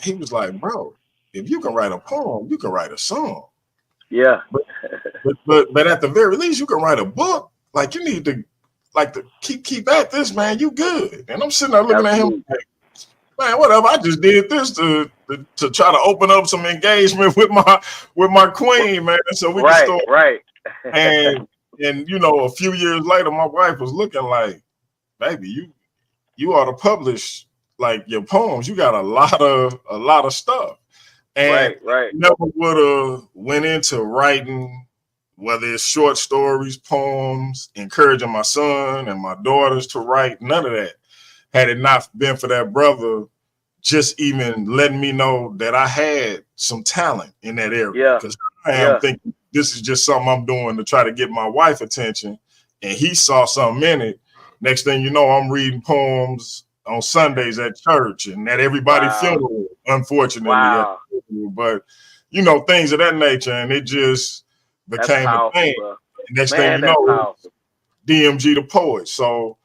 He was like, "Bro, if you can write a poem, you can write a song. Yeah. But at the very least, you can write a book. Like you need to keep at this, man. You good." And I'm sitting there looking at him Absolutely. like, man, whatever. I just did this to try to open up some engagement with my queen, man, so we can Right. start. Right. And a few years later, my wife was looking like, baby, you ought to publish like your poems. You got a lot of stuff. And Right. Right. never would have went into writing, whether it's short stories, poems, encouraging my son and my daughters to write, none of that. Had it not been for that brother just even letting me know that I had some talent in that area. Yeah. Because I am Yeah. thinking this is just something I'm doing to try to get my wife attention. And he saw something in it. Next thing you know, I'm reading poems on Sundays at church and at everybody's Wow. funeral, unfortunately. Wow. But, things of that nature. And it just That's became a powerful, thing. bro. And next thing Man, you that's know, powerful. DMG the poet. So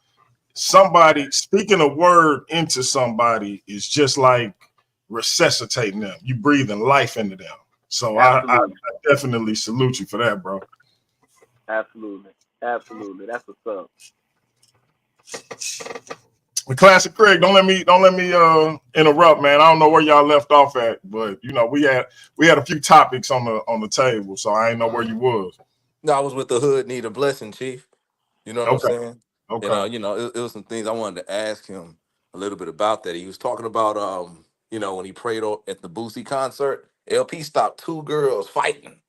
somebody speaking a word into somebody is just like resuscitating them. You breathing life into them. So I Absolutely. definitely salute you for that, bro. Absolutely. Absolutely. That's what's up. The Classic Craig, don't let me interrupt, man. I don't know where y'all left off at, but we had a few topics on the table, so I ain't know where you was. No, I was with the hood need a blessing, Chief. You know what I'm Okay. saying? And Okay. it was some things I wanted to ask him a little bit about that. He was talking about when he prayed at the Boosie concert, LP stopped two girls fighting.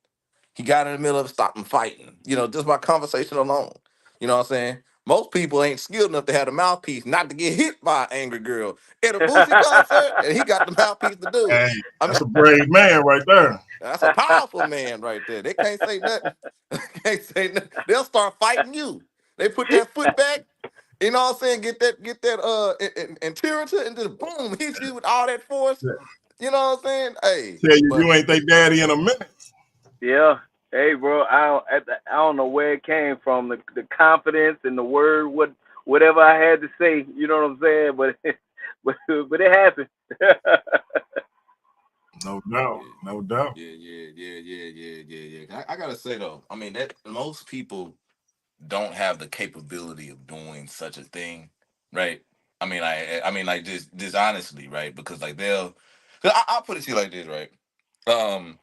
He got in the middle of it, stopped them fighting. Just by conversation alone. You know what I'm saying? Most people ain't skilled enough to have the mouthpiece not to get hit by an angry girl at a Boosie concert, and he got the mouthpiece to do it. Hey, I mean, that's a brave man right there. that's a powerful man right there. They can't say nothing. Can't say nothing. They'll start fighting you. They put that foot back. You know what I'm saying? Get that interior and just boom, hit you with all that force. You know what I'm saying? Hey, Tell you, but you ain't their daddy in a minute. Yeah. Hey, bro. I don't know where it came from. The confidence and the word, whatever I had to say. You know what I'm saying? But but it happened. No doubt. yeah, No doubt. yeah. I gotta say though, I mean that most people don't have the capability of doing such a thing, right? I mean, like just honestly, right? Because like I'll put it to you like this, right? Um,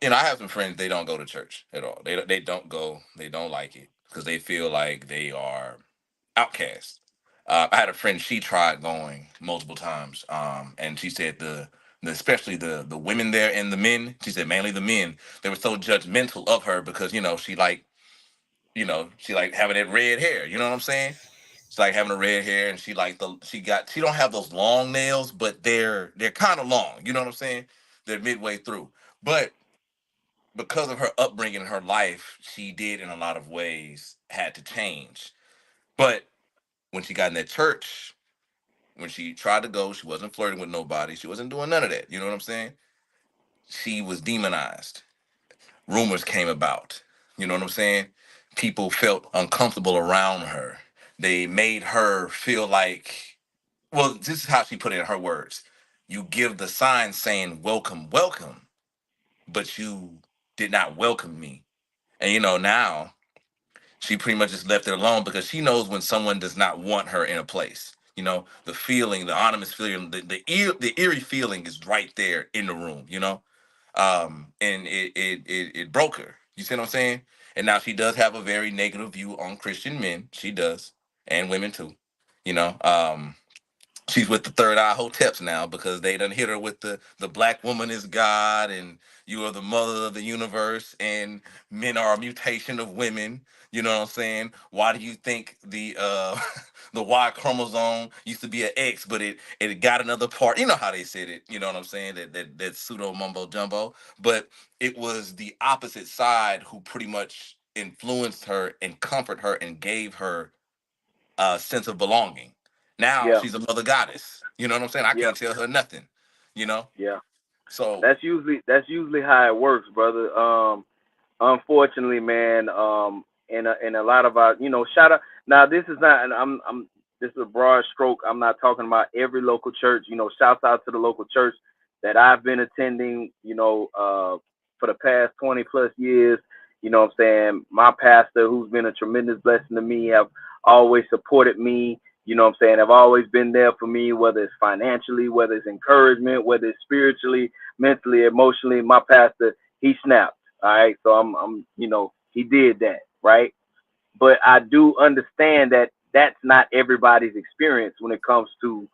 I have some friends. They don't go to church at all. They don't go. They don't like it because they feel like they are outcast. I had a friend. She tried going multiple times, and she said especially the women there and the men. She said mainly the men. They were so judgmental of her because she like having that red hair. You know what I'm saying? It's like having a red hair, and she don't have those long nails, but they're kind of long. You know what I'm saying? They're midway through, but because of her upbringing in her life, she did in a lot of ways had to change. But when she got in that church, when she tried to go, she wasn't flirting with nobody. She wasn't doing none of that. You know what I'm saying? She was demonized. Rumors came about. You know what I'm saying? People felt uncomfortable around her. They made her feel like, well, this is how she put it in her words. You give the sign saying, welcome, welcome, but you did not welcome me. And now she pretty much just left it alone because she knows when someone does not want her in a place. The feeling, the ominous feeling, the eerie feeling is right there in the room. And it broke her. You see what I'm saying? And now she does have a very negative view on Christian men. She does, and women too. She's with the Third Eye Hoteps now because they done hit her with the black woman is God and you are the mother of the universe and men are a mutation of women. You know what I'm saying? Why do you think the the Y chromosome used to be an X, but it got another part? You know how they said it. You know what I'm saying? That pseudo mumbo jumbo. But it was the opposite side who pretty much influenced her and comfort her and gave her sense of belonging. Now Yeah. she's a mother goddess. You know what I'm saying? I Yeah. can't tell her nothing. You know. Yeah. So That's usually how it works, brother. Unfortunately, man, in a lot of our, shout out. Now, this is not, and this is a broad stroke. I'm not talking about every local church. Shouts out to the local church that I've been attending. For the past 20 plus years. You know what I'm saying? My pastor, who's been a tremendous blessing to me, have always supported me. You know what I'm saying? Have always been there for me, whether it's financially, whether it's encouragement, whether it's spiritually, mentally, emotionally. My pastor, he snapped. All right. So he did that. Right. But I do understand that that's not everybody's experience when it comes to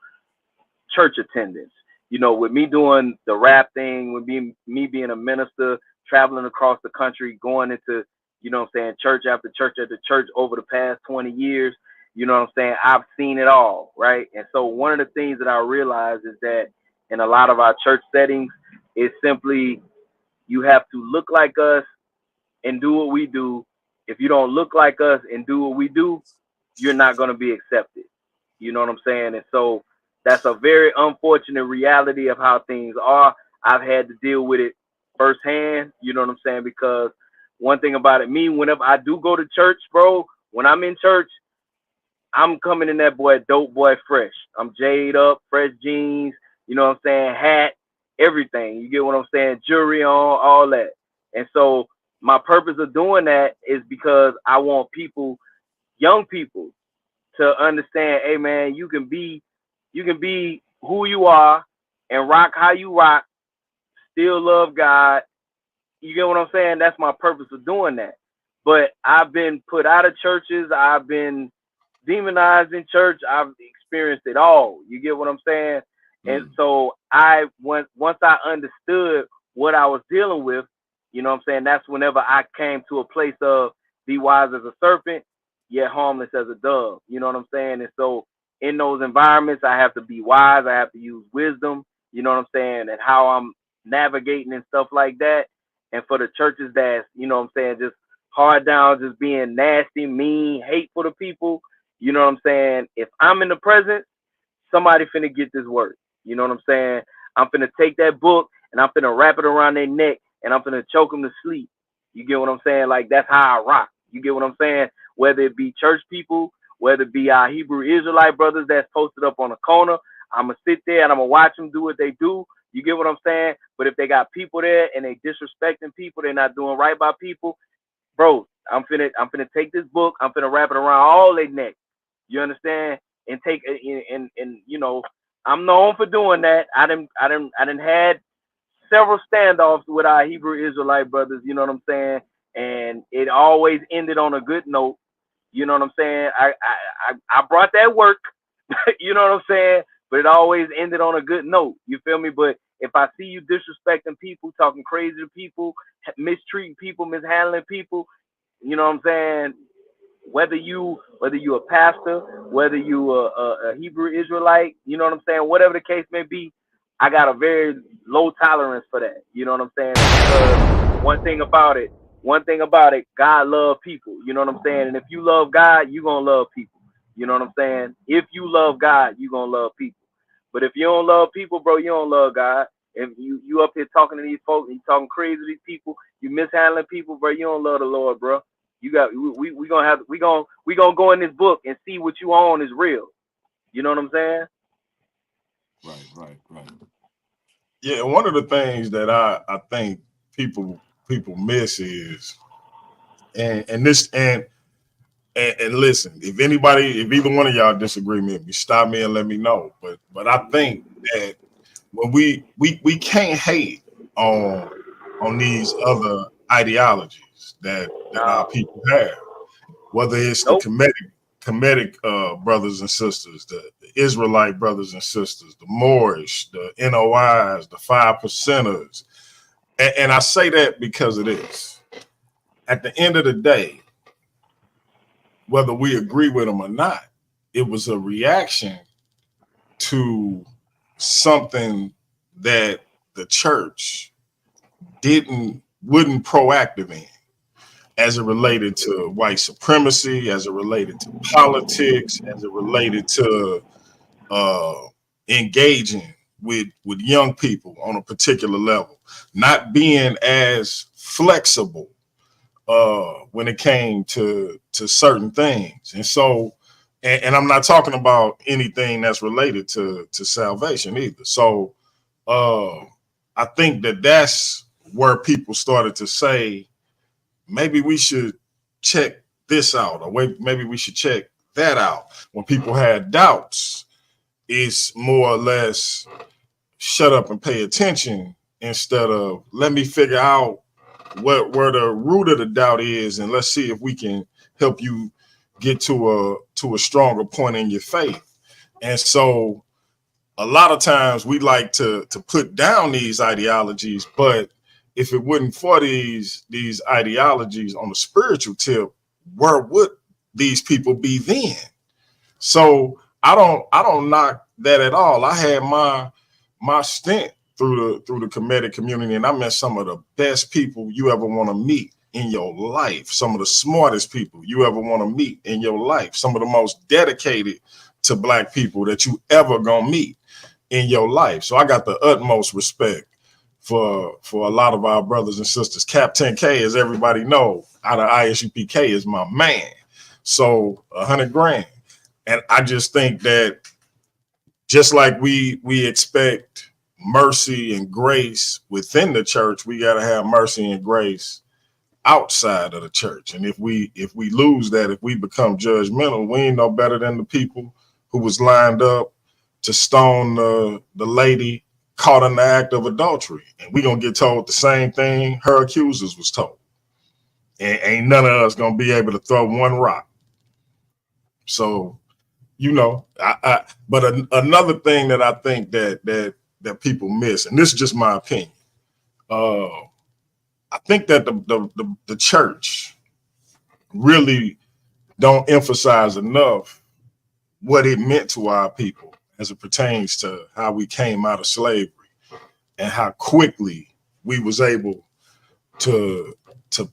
church attendance. With me doing the rap thing, with me being a minister, traveling across the country, going into, church after church after church over the past 20 years, you know what I'm saying? I've seen it all, right? And so one of the things that I realize is that in a lot of our church settings, it's simply you have to look like us and do what we do. If you don't look like us and do what we do, you're not going to be accepted. You know what I'm saying? And so that's a very unfortunate reality of how things are. I've had to deal with it firsthand. You know what I'm saying? Because one thing about it, me, whenever I do go to church, bro, when I'm in church, I'm coming in that boy, dope boy, fresh. I'm jade up, fresh jeans, you know what I'm saying? Hat, everything. You get what I'm saying? Jewelry on, all that. And so my purpose of doing that is because I want people, young people, to understand, hey man, you can be who you are and rock how you rock, still love God. You get what I'm saying? That's my purpose of doing that. But I've been put out of churches. I've been demonized in church. I've experienced it all. You get what I'm saying? And Mm. so once I understood what I was dealing with, you know what I'm saying, that's whenever I came to a place of be wise as a serpent, yet harmless as a dove. You know what I'm saying? And so in those environments, I have to be wise. I have to use wisdom, you know what I'm saying, and how I'm navigating and stuff like that. And for the churches that's, you know what I'm saying, just hard down, just being nasty, mean, hateful to people, you know what I'm saying? If I'm in the presence, somebody finna get this work. You know what I'm saying? I'm finna take that book and I'm finna wrap it around their neck and I'm finna choke them to sleep. You get what I'm saying? Like, that's how I rock. You get what I'm saying? Whether it be church people, whether it be our Hebrew Israelite brothers that's posted up on the corner, I'm gonna sit there and I'm gonna watch them do what they do. You get what I'm saying? But if they got people there and they disrespecting people, they're not doing right by people, bro, I'm finna take this book, I'm finna wrap it around all their neck. You understand? And take and you know, I'm known for doing that. I done had several standoffs with our Hebrew Israelite brothers, you know what I'm saying? And it always ended on a good note. You know what I'm saying? I brought that work, you know what I'm saying? But it always ended on a good note. You feel me? But if I see you disrespecting people, talking crazy to people, mistreating people, mishandling people, you know what I'm saying? Whether you a pastor, whether you a Hebrew Israelite, you know what I'm saying? Whatever the case may be, I got a very low tolerance for that. You know what I'm saying? Because one thing about it, God love people. You know what I'm saying? And if you love God, you gonna love people. You know what I'm saying? If you love God, you gonna love people. But if you don't love people, bro, you don't love God. If you up here talking to these folks, and you talking crazy to these people, you mishandling people, bro, you don't love the Lord, bro. You got we gonna have we gonna go in this book and see what you own is real. You know what I'm saying? Right. Yeah, one of the things that I think people miss is and this and listen, if either one of y'all disagree with me, stop me and let me know. But I think that when we can't hate on these other ideologies that our No. people have, whether it's the Nope. Kemetic brothers and sisters, the Israelite brothers and sisters, the Moorish, the NOIs, the 5%ers. And I say that because of this. At the end of the day, whether we agree with them or not, it was a reaction to something that the church wouldn't proactive in, as it related to white supremacy, as it related to politics, as it related to uh, engaging with young people on a particular level, not being as flexible when it came to certain things. And so, and I'm not talking about anything that's related to salvation either. So I think that's where people started to say, maybe we should check this out, or wait, maybe we should check that out. When people had doubts, it's more or less shut up and pay attention instead of let me figure out where the root of the doubt is, and let's see if we can help you get to a stronger point in your faith. And so a lot of times we like to put down these ideologies, but if it wasn't for these ideologies on the spiritual tip, where would these people be then? So I don't knock that at all. I had my stint through the Kemetic community, and I met some of the best people you ever want to meet in your life, some of the smartest people you ever want to meet in your life, some of the most dedicated to Black people that you ever gonna meet in your life. So I got the utmost respect for a lot of our brothers and sisters. Cap 10K, as everybody know, out of ISUPK, is my man. So 100 grand. And I just think that just like we expect mercy and grace within the church, we got to have mercy and grace outside of the church. And if we lose that, if we become judgmental, we ain't no better than the people who was lined up to stone the lady caught in the act of adultery. And we gonna get told the same thing her accusers was told. And ain't none of us gonna be able to throw one rock. So, but another thing that I think that people miss, and this is just my opinion, I think that the church really don't emphasize enough what it meant to our people as it pertains to how we came out of slavery and how quickly we was able to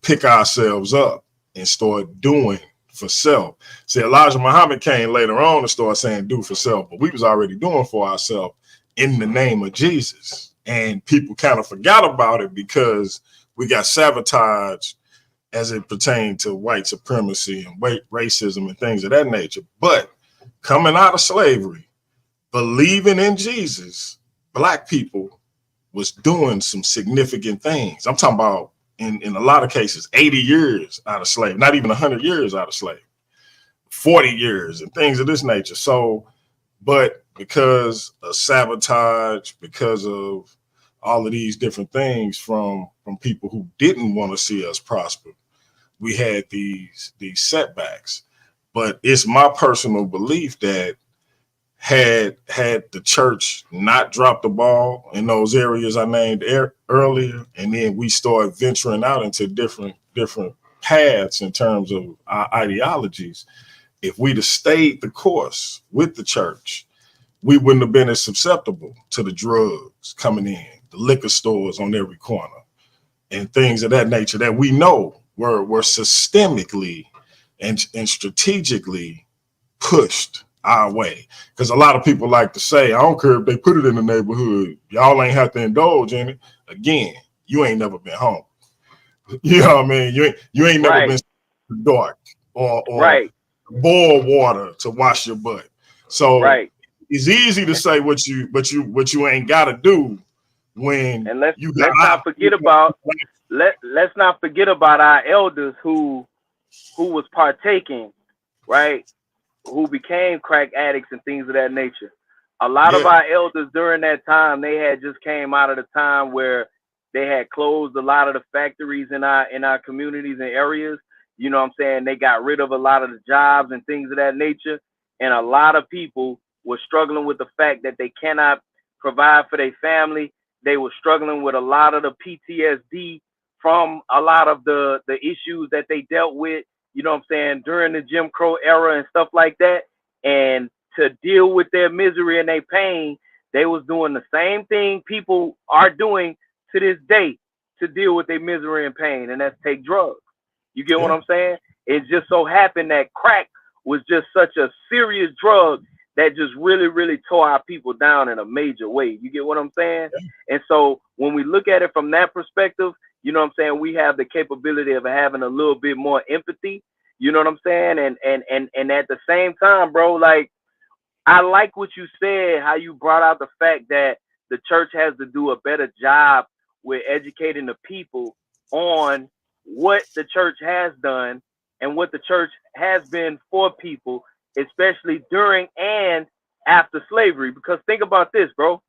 pick ourselves up and start doing for self. See, Elijah Muhammad came later on to start saying do for self, but we was already doing for ourselves in the name of Jesus. And people kind of forgot about it because we got sabotaged as it pertained to white supremacy and racism and things of that nature. But coming out of slavery, believing in Jesus, Black people was doing some significant things. I'm talking about in a lot of cases, 80 years out of slavery, not even 100 years out of slavery, 40 years and things of this nature. So, but because of sabotage, because of all of these different things from people who didn't want to see us prosper, we had these setbacks. But it's my personal belief that had the church not dropped the ball in those areas I named earlier, and then we started venturing out into different paths in terms of our ideologies, if we'd have stayed the course with the church, we wouldn't have been as susceptible to the drugs coming in, the liquor stores on every corner, and things of that nature that we know were systemically and strategically pushed our way. Because a lot of people like to say, I don't care if they put it in the neighborhood, y'all ain't have to indulge in it. Again, you ain't never been home. You know what I mean? You ain't never been dark or boil water to wash your butt. So it's easy to say what you ain't got to do when and let's you not forget about let's not forget about our elders who was partaking, right? Who became crack addicts and things of that nature. A lot of our elders during that time, they had just came out of the time where they had closed a lot of the factories in our communities and areas. You know what I'm saying? They got rid of a lot of the jobs and things of that nature. And a lot of people were struggling with the fact that they cannot provide for their family. They were struggling with a lot of the PTSD from a lot of the issues that they dealt with, you know what I'm saying, during the Jim Crow era and stuff like that. And to deal with their misery and their pain, they was doing the same thing people are doing to this day to deal with their misery and pain, and that's take drugs. You get what I'm saying? It just so happened that crack was just such a serious drug that just really, really tore our people down in a major way. You get what I'm saying? And so when we look at it from that perspective, you know what I'm saying, we have the capability of having a little bit more empathy. You know what I'm saying? And at the same time, bro, like, I like what you said, how you brought out the fact that the church has to do a better job with educating the people on what the church has done and what the church has been for people, especially during and after slavery. Because think about this, bro.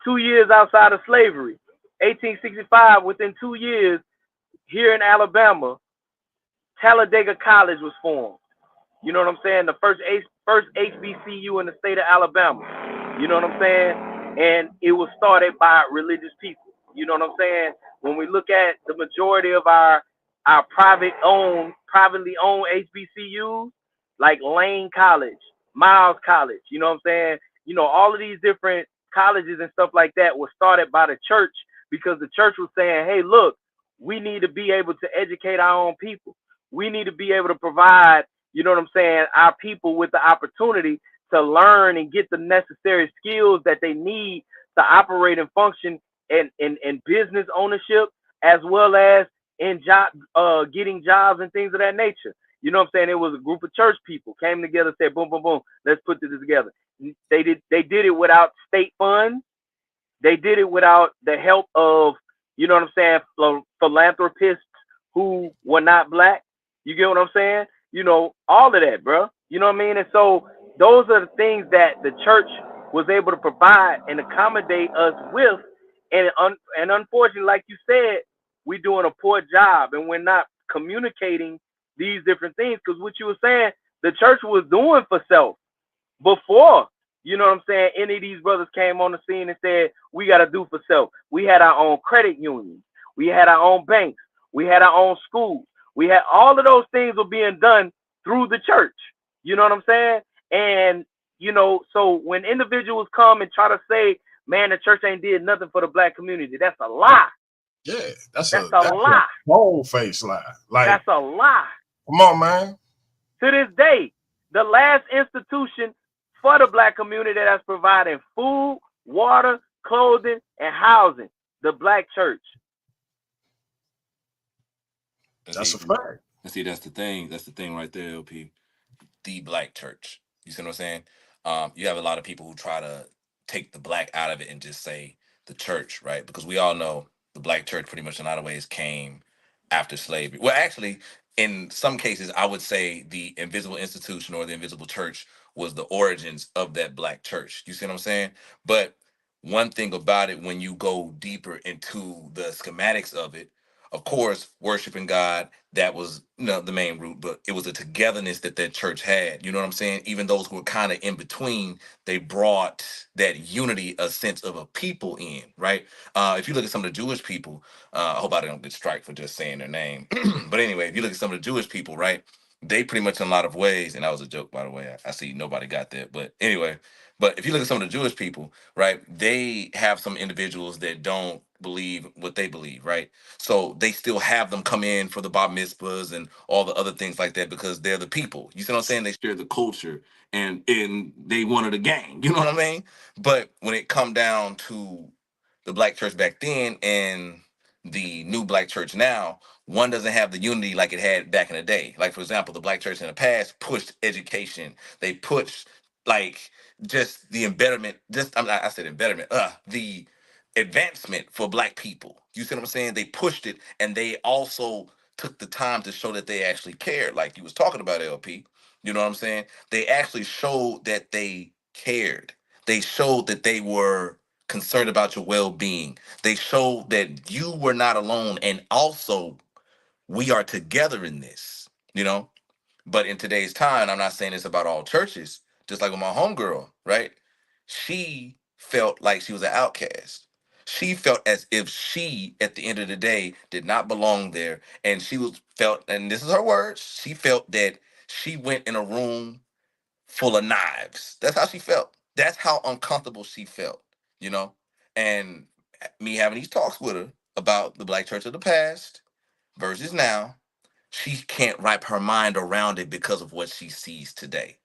2 years outside of slavery, 1865, within 2 years, here in Alabama, Talladega College was formed. You know what I'm saying? The first HBCU in the state of Alabama. You know what I'm saying? And it was started by religious people. You know what I'm saying? When we look at the majority of our privately owned HBCUs, like Lane College, Miles College, you know what I'm saying? You know, all of these different colleges and stuff like that were started by the church because the church was saying, hey, look, we need to be able to educate our own people. We need to be able to provide, you know what I'm saying, our people with the opportunity to learn and get the necessary skills that they need to operate and function in business ownership, as well as in getting jobs and things of that nature. You know what I'm saying? It was a group of church people came together, said, boom, boom, boom, let's put this together. They did it without state funds. They did it without the help of, you know what I'm saying, philanthropists who were not black. You get what I'm saying? You know, all of that, bro. You know what I mean? And so those are the things that the church was able to provide and accommodate us with. And unfortunately, like you said, we're doing a poor job and we're not communicating these different things. Because what you were saying, the church was doing for self before, you know what I'm saying, any of these brothers came on the scene and said, we got to do for self. We had our own credit unions. We had our own banks. We had our own schools. We had all of those things were being done through the church. You know what I'm saying? And, you know, so when individuals come and try to say, man, the church ain't did nothing for the black community, that's a lie. Yeah, that's That's a a lie. whole face lie. Like, That's a lie. come on, man. To this day, the last institution for the black community that's providing food, water, clothing, and housing, the black church. That's a fact. See, that's the thing. That's the thing right there, LP. The black church. You see what I'm saying? You have a lot of people who try to take the black out of it and just say the church, right? Because we all know the black church pretty much in a lot of ways came after slavery. Well, actually, in some cases, I would say the invisible institution or the invisible church was the origins of that black church. You see what I'm saying? But one thing about it, when you go deeper into the schematics of it, of course, worshiping God, that was, you know, the main root, but it was a togetherness that that church had. You know what I'm saying? Even those who were kind of in between, they brought that unity, a sense of a people in, right? If you look at some of the Jewish people, I hope I don't get strike for just saying their name. But anyway, if you look at some of the Jewish people, right, they pretty much in a lot of ways, and that was a joke, by the way. I see nobody got that. But anyway, but if you look at some of the Jewish people, right, they have some individuals that don't believe what they believe, right? So they still have them come in for the bar mitzvahs and all the other things like that because they're the people. You see what I'm saying? They share the culture and they wanted a gang. You know what I mean? But when it come down to the black church back then and the new black church now, one doesn't have the unity like it had back in the day. Like, for example, the black church in the past pushed education. They pushed like just the embetterment, just I said embetterment, the advancement for black people. You see what I'm saying? They pushed it and they also took the time to show that they actually cared, like you was talking about, LP. You know what I'm saying? They actually showed that they cared. They showed that they were concerned about your well-being. They showed that you were not alone and also we are together in this, you know? But in today's time, I'm not saying this about all churches, just like with my homegirl, right? She felt like she was an outcast. She felt as if she, at the end of the day, did not belong there. And she was felt, and this is her words, she felt that she went in a room full of knives. That's how she felt. That's how uncomfortable she felt, you know? And me having these talks with her about the black church of the past versus now, she can't wrap her mind around it because of what she sees today.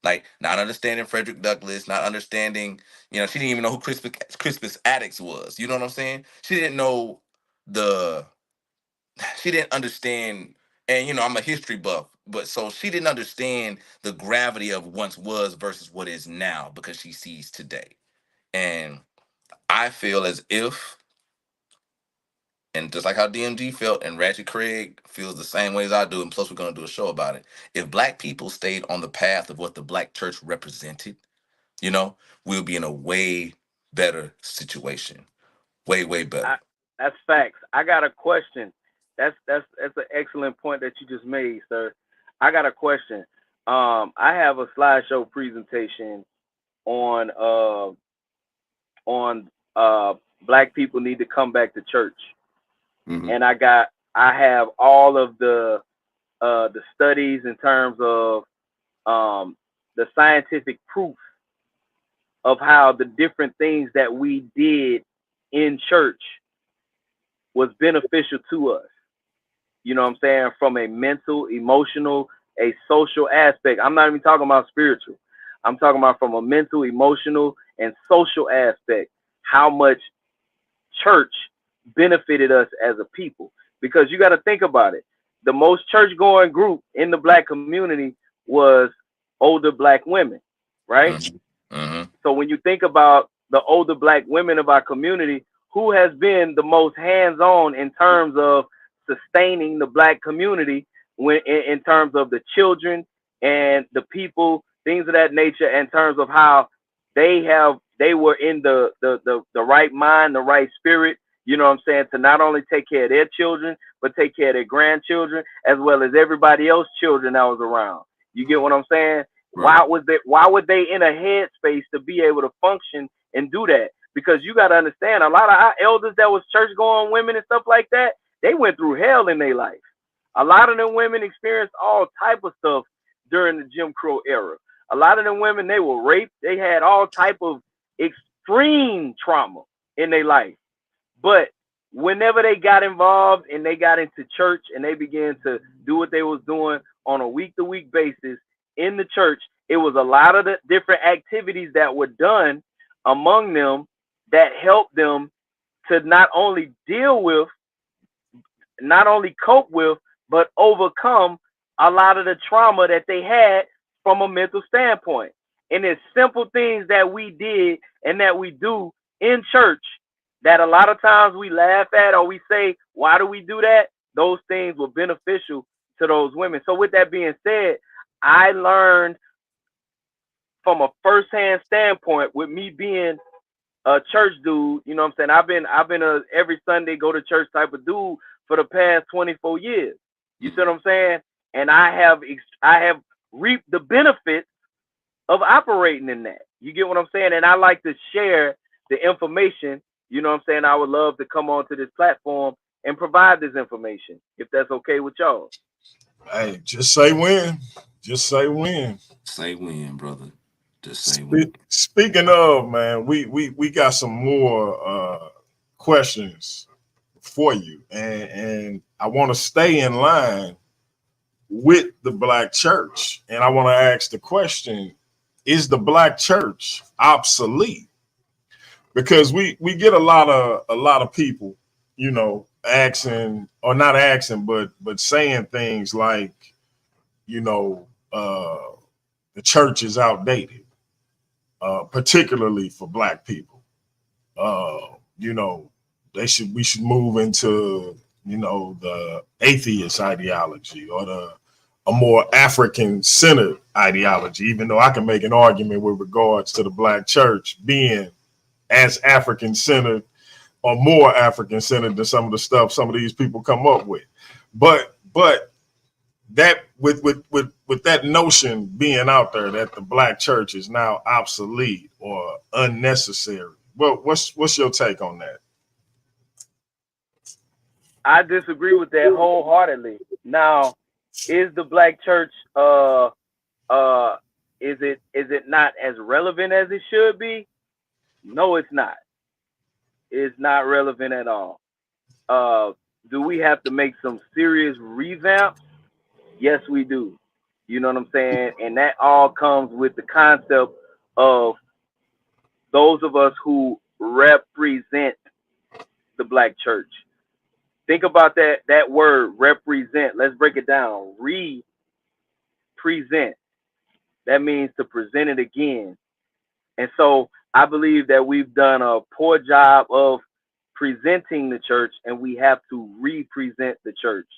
Like not understanding Frederick Douglass, not understanding, you know, she didn't even know who Crispus Attucks was. You know what I'm saying? She didn't know the, she didn't understand, and you know, I'm a history buff, but so she didn't understand the gravity of once was versus what is now because she sees today. And I feel as if, and just like how DMG felt and Ratchet Craig feels the same way as I do, and plus we're going to do a show about it. If black people stayed on the path of what the black church represented, you know, we'll be in a way better situation. Way, way better. That's facts. I got a question. That's an excellent point that you just made, sir. I got a question. I have a slideshow presentation on on black people need to come back to church, and I have all of the studies in terms of the scientific proof of how the different things that we did in church was beneficial to us. You know what I'm saying? From a mental, emotional, a social aspect. I'm not even talking about spiritual. I'm talking about from a mental, emotional, and social aspect, how much church benefited us as a people. Because you got to think about it. The most church-going group in the black community was older black women, right? So when you think about the older black women of our community, who has been the most hands-on in terms of sustaining the black community when in terms of the children and the people, things of that nature, in terms of how they were in the right mind, the right spirit, you know what I'm saying, to not only take care of their children, but take care of their grandchildren, as well as everybody else's children that was around. You get what I'm saying? Right. Why would they in a headspace to be able to function and do that? Because you got to understand, a lot of our elders that was church going women and stuff like that, they went through hell in their life. A lot of them women experienced all type of stuff during the Jim Crow era. A lot of them women, they were raped. They had all type of extreme trauma in their life. But whenever they got involved and they got into church and they began to do what they was doing on a week-to-week basis in the church, it was a lot of the different activities that were done among them that helped them to not only deal with, not only cope with, but overcome a lot of the trauma that they had from a mental standpoint. And it's simple things that we did and that we do in church that a lot of times we laugh at or we say, why do we do that? Those things were beneficial to those women. So with that being said, I learned from a firsthand standpoint with me being a church dude, you know what I'm saying? I've been a every Sunday go to church type of dude for the past 24 years. You see what I'm saying? And I have reaped the benefits of operating in that. You get what I'm saying? And I like to share the information. You know what I'm saying? I would love to come onto this platform and provide this information, if that's okay with y'all. Hey, just say when. Just say when. Say when, brother. Just say when. Speaking of, man, we got some more questions for you, and I want to stay in line with the Black church, and I want to ask the question: is the Black church obsolete? Because we get a lot of people, you know, asking or not asking, but saying things like, you know, the church is outdated, particularly for Black people. You know, we should move into, you know, the atheist ideology or a more African centered ideology, even though I can make an argument with regards to the Black church being as African centered or more African centered than some of the stuff some of these people come up with. But that with that notion being out there that the Black church is now obsolete or unnecessary. Well, what's your take on that? I disagree with that wholeheartedly. Now, is the Black church is it not as relevant as it should be? No, it's not. It's not relevant at all. Do we have to make some serious revamps? Yes, we do. You know what I'm saying? And that all comes with the concept of those of us who represent the Black church. Think about that word, represent. Let's break it down. Represent. That means to present it again. And so I believe that we've done a poor job of presenting the church, and we have to represent the church.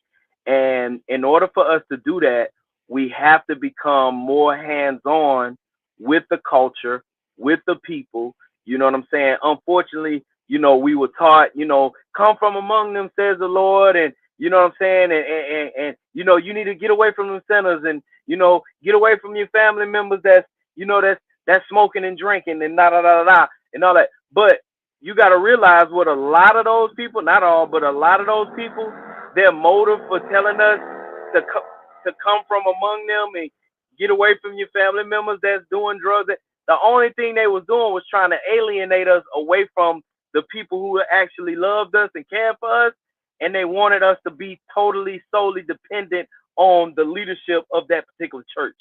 And in order for us to do that, we have to become more hands-on with the culture, with the people. You know what I'm saying? Unfortunately, you know, we were taught, you know, come from among them, says the Lord, and you know what I'm saying? And you know, you need to get away from them sinners, and you know, get away from your family members that's, you know, that's smoking and drinking and and all that. But you got to realize what a lot of those people, not all, but a lot of those people, their motive for telling us to come from among them and get away from your family members that's doing drugs. The only thing they was doing was trying to alienate us away from the people who actually loved us and cared for us, and they wanted us to be totally, solely dependent on the leadership of that particular church.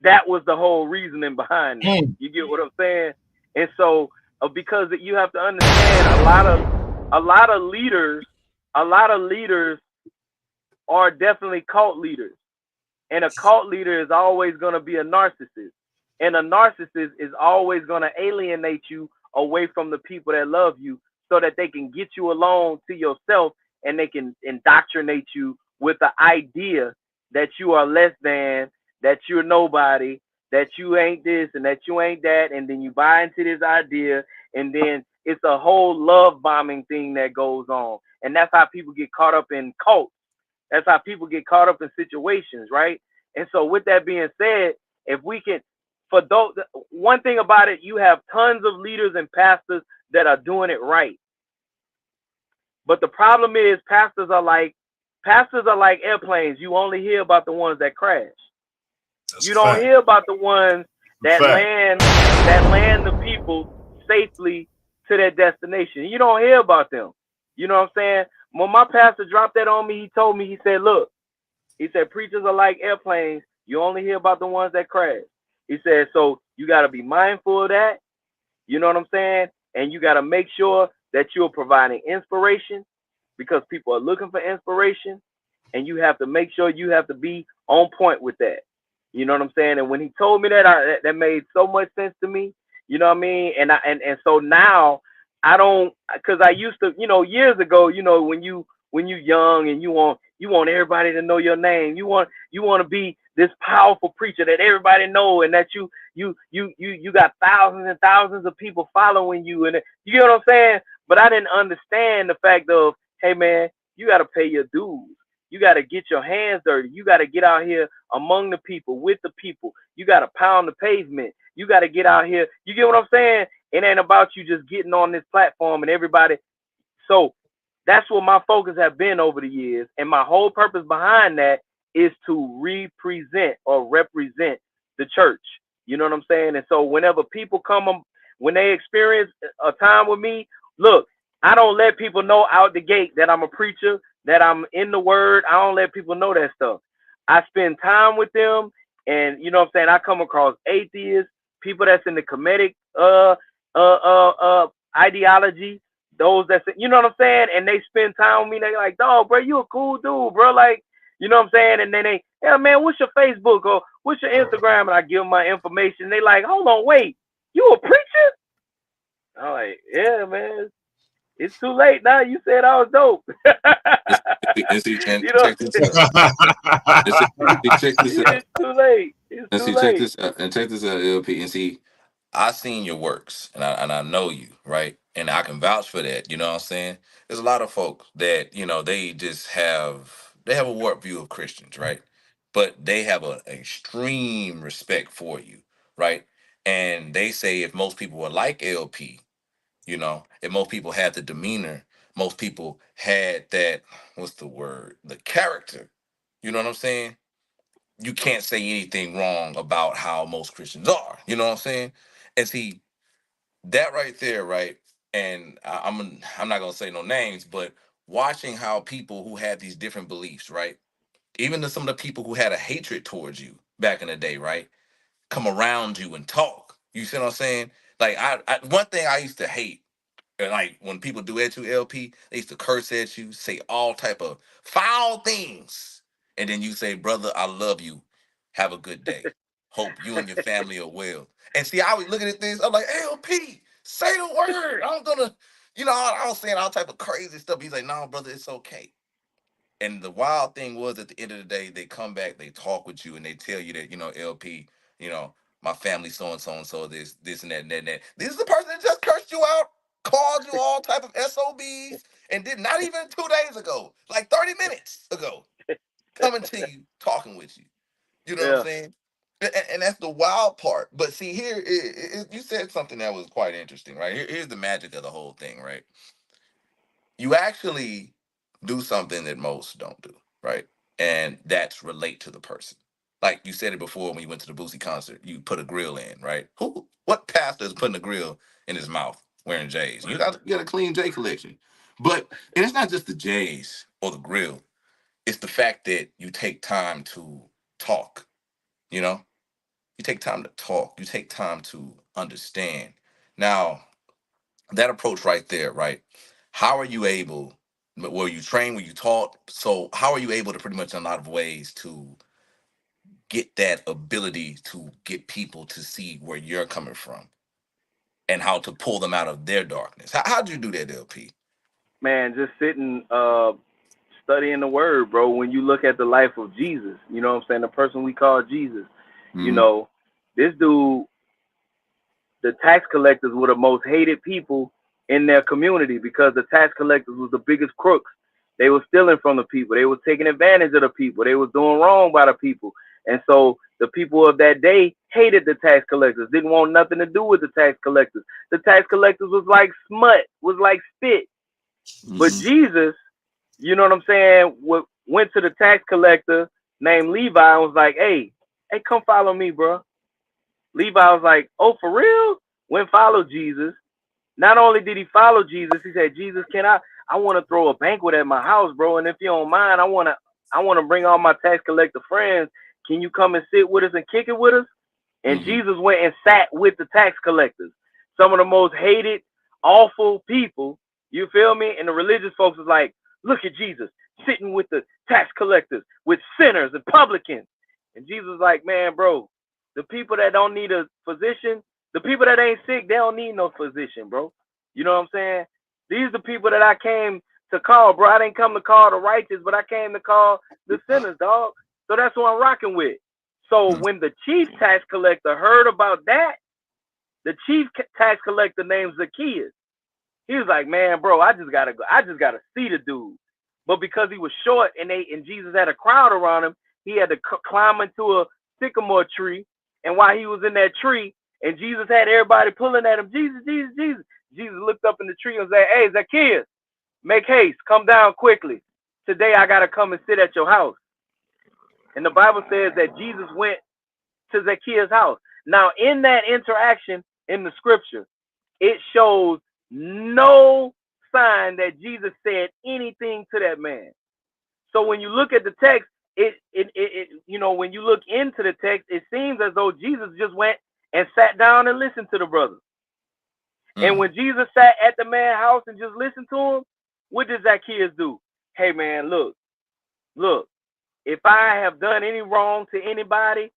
That was the whole reasoning behind it. You get what I'm saying? And so, because you have to understand, a lot of leaders are definitely cult leaders, and a cult leader is always going to be a narcissist, and a narcissist is always going to alienate you away from the people that love you, so that they can get you alone to yourself, and they can indoctrinate you with the idea that you are less than, that you're nobody, that you ain't this and that you ain't that, and then you buy into this idea, and then it's a whole love bombing thing that goes on. And that's how people get caught up in cults. That's how people get caught up in situations, right? And so with that being said, if we can, for those, one thing about it, you have tons of leaders and pastors that are doing it right. But the problem is pastors are like airplanes. You only hear about the ones that crash. That's You a don't fact. hear about the ones that Fact. land the people safely to their destination. You don't hear about them. You know what I'm saying? When my pastor dropped that on me, he told me, he said, look, he said, preachers are like airplanes. You only hear about the ones that crash. He said, so you got to be mindful of that. You know what I'm saying? And you got to make sure that you're providing inspiration, because people are looking for inspiration, and you have to make sure you have to be on point with that. You know what I'm saying? And when he told me that, that made so much sense to me. You know what I mean? And so now I don't, because I used to, years ago, when you young and you want everybody to know your name. You want to be this powerful preacher that everybody know, and that you got thousands and thousands of people following you, and you get what I'm saying? But I didn't understand the fact of, hey man, you got to pay your dues. You got to get your hands dirty. You got to get out here among the people, with the people. You got to pound the pavement. You got to get out here. You get what I'm saying? It ain't about you just getting on this platform and everybody. So that's what my focus have been over the years. And my whole purpose behind that is to represent or represent the church. You know what I'm saying? And so whenever people come, when they experience a time with me, look, I don't let people know out the gate that I'm a preacher, that I'm in the word. I don't let people know that stuff. I spend time with them, and you know what I'm saying? I come across atheists, people that's in the Kemetic ideology, those that's, you know what I'm saying? And they spend time with me. They like, dog, bro, you a cool dude, bro. Like, you know what I'm saying? And then they, yeah, man, what's your Facebook or what's your Instagram? And I give them my information. They like, hold on, wait, you a preacher? I'm like, yeah, man. It's too late now. You said I was dope. And see, and You know, check this out. And check this out. it's too late. It's And too see, check late. this out. And check this out, LP. And see, I seen your works, and I know you, right? And I can vouch for that. You know what I'm saying? There's a lot of folks that they just have a warped view of Christians, right? But they have an extreme respect for you, right? And they say if most people were like LP, if most people had the demeanor, most people had that, what's the word, the character. You know what I'm saying? You can't say anything wrong about how most Christians are. You know what I'm saying? And see, that right there, right? And I'm not gonna say no names, but watching how people who had these different beliefs, right? Even to some of the people who had a hatred towards you back in the day, right? Come around you and talk. You see what I'm saying? Like I one thing I used to hate, and like when people do that to LP, they used to curse at you, say all type of foul things, and then you say, "Brother, I love you. Have a good day. Hope you and your family are well." And see, I was looking at this. I'm like, "LP, say the word. I'm gonna, I was saying all type of crazy stuff." He's like, "No, brother, it's okay." And the wild thing was, at the end of the day, they come back, they talk with you, and they tell you that, LP, my family so and so, this and that and that and that. This is the person that just cursed you out, called you all type of SOBs, and did not even 2 days ago, like 30 minutes ago, coming to you, talking with you. You know what I'm Yeah, saying? And that's the wild part. But see, here, you said something that was quite interesting, right? Here's the magic of the whole thing, right? You actually do something that most don't do, right? And that's relate to the person. Like you said it before when you went to the Boosie concert, you put a grill in, right? What pastor is putting a grill in his mouth wearing J's? You got a clean J collection. And it's not just the J's or the grill. It's the fact that you take time to talk, you know? You take time to talk. You take time to understand. Now, that approach right there, right? How are you able, were you trained, were you taught? So how are you able to pretty much in a lot of ways to get that ability to get people to see where you're coming from and how to pull them out of their darkness? How'd you do that, LP? man, just sitting, studying the word, bro. When you look at the life of Jesus, you know what I'm saying? The person we call Jesus, you Mm-hmm. know, this dude, the tax collectors were the most hated people in their community, because the tax collectors was the biggest crooks. They were stealing from the people. They were taking advantage of the people. They was doing wrong by the people. And so the people of that day hated the tax collectors, didn't want nothing to do with the tax collectors. The tax collectors was like smut, was like spit. But Jesus, you know what I'm saying, went to the tax collector named Levi and was like, hey, come follow me, bro. Levi was like, oh, for real? Went follow Jesus. Not only did he follow Jesus, he said, Jesus, I want to throw a banquet at my house, bro. And if you don't mind, I want to bring all my tax collector friends. Can you come and sit with us and kick it with us? And Jesus went and sat with the tax collectors, some of the most hated, awful people. You feel me? And the religious folks was like, look at Jesus sitting with the tax collectors, with sinners and publicans. And Jesus was like, man, bro, the people that don't need a physician, the people that ain't sick, they don't need no physician, bro. You know what I'm saying? These are the people that I came to call, bro. I didn't come to call the righteous, but I came to call the sinners, dog. So that's what I'm rocking with. So when the chief tax collector heard about that, the chief tax collector named Zacchaeus, he was like, man, bro, I just gotta see the dude. But because he was short and Jesus had a crowd around him, he had to climb into a sycamore tree. And while he was in that tree, and Jesus had everybody pulling at him, Jesus, Jesus, Jesus. Jesus looked up in the tree and said, hey, Zacchaeus, make haste, come down quickly. Today I gotta come and sit at your house. And the Bible says that Jesus went to Zacchaeus' house. Now, in that interaction in the scripture, it shows no sign that Jesus said anything to that man. So when you look at the text, when you look into the text, it seems as though Jesus just went and sat down and listened to the brother. And when Jesus sat at the man's house and just listened to him, what did Zacchaeus do? Hey man, look, if I have done any wrong to anybody,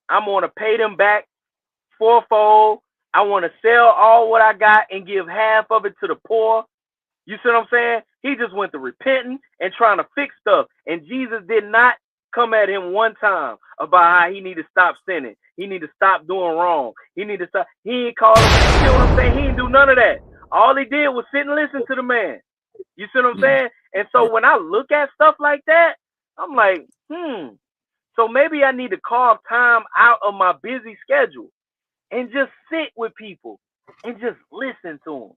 I'm going to pay them back fourfold. I want to sell all what I got and give half of it to the poor. You see what I'm saying? He just went to repenting and trying to fix stuff. And Jesus did not come at him one time about how he need to stop sinning. He need to stop doing wrong. He need to stop. He ain't called him. You know what I'm saying? He didn't do none of that. All he did was sit and listen to the man. You see what I'm saying? And so when I look at stuff like that, I'm like, so maybe I need to carve time out of my busy schedule and just sit with people and just listen to them.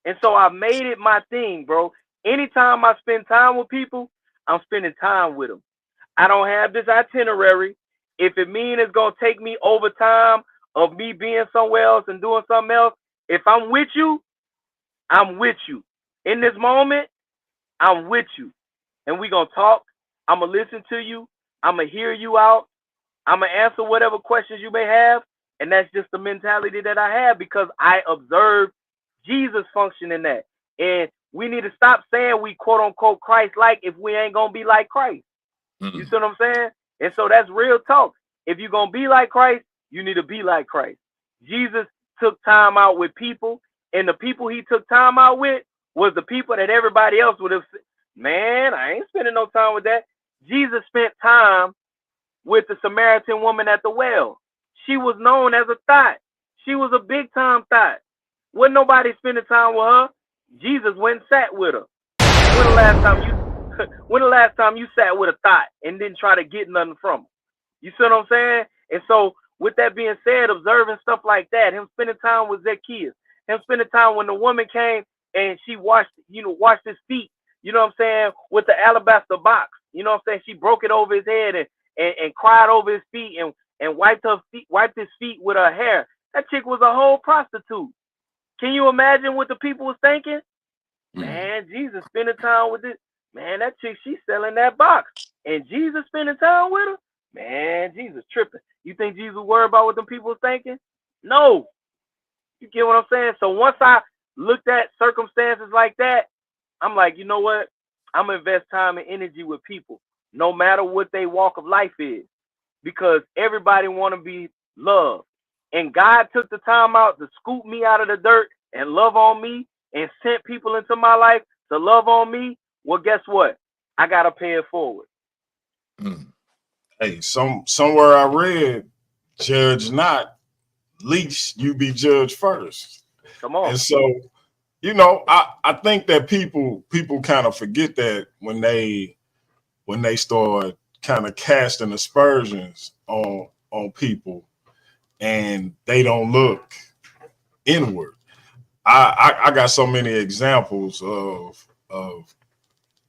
And so I made it my thing, bro. Anytime I spend time with people, I'm spending time with them. I don't have this itinerary. If it means it's going to take me over time of me being somewhere else and doing something else, if I'm with you, I'm with you. In this moment, I'm with you. And we're going to talk. I'm going to listen to you. I'm going to hear you out. I'm going to answer whatever questions you may have. And that's just the mentality that I have because I observed Jesus function in that. And we need to stop saying we quote unquote Christ-like if we ain't going to be like Christ. You see what I'm saying? And so that's real talk. If you're going to be like Christ, you need to be like Christ. Jesus took time out with people, and the people he took time out with was the people that everybody else would have said, man, I ain't spending no time with that. Jesus spent time with the Samaritan woman at the well. She was known as a thought. She was a big time thought. Wasn't nobody spending time with her. Jesus went and sat with her. When the last time you sat with a thought and didn't try to get nothing from her? You see what I'm saying? And so with that being said, observing stuff like that, him spending time with Zacchaeus, him spending time when the woman came and she washed his feet, you know what I'm saying, with the alabaster box. You know what I'm saying? She broke it over his head and cried over his feet and wiped his feet with her hair. That chick was a whole prostitute. Can you imagine what the people was thinking? Man, Jesus spending time with this. Man, that chick, she's selling that box. And Jesus spending time with her? Man, Jesus tripping. You think Jesus worried about what them people was thinking? No. You get what I'm saying? So once I looked at circumstances like that, I'm like, you know what? I'm going to invest time and energy with people, no matter what their walk of life is, because everybody want to be loved. And God took the time out to scoop me out of the dirt and love on me and sent people into my life to love on me. Well, guess what? I got to pay it forward. Hey, somewhere I read, judge not, least you be judged first. Come on. And so, you know, I think that people kind of forget that when they start kind of casting aspersions on people, and they don't look inward. I got so many examples of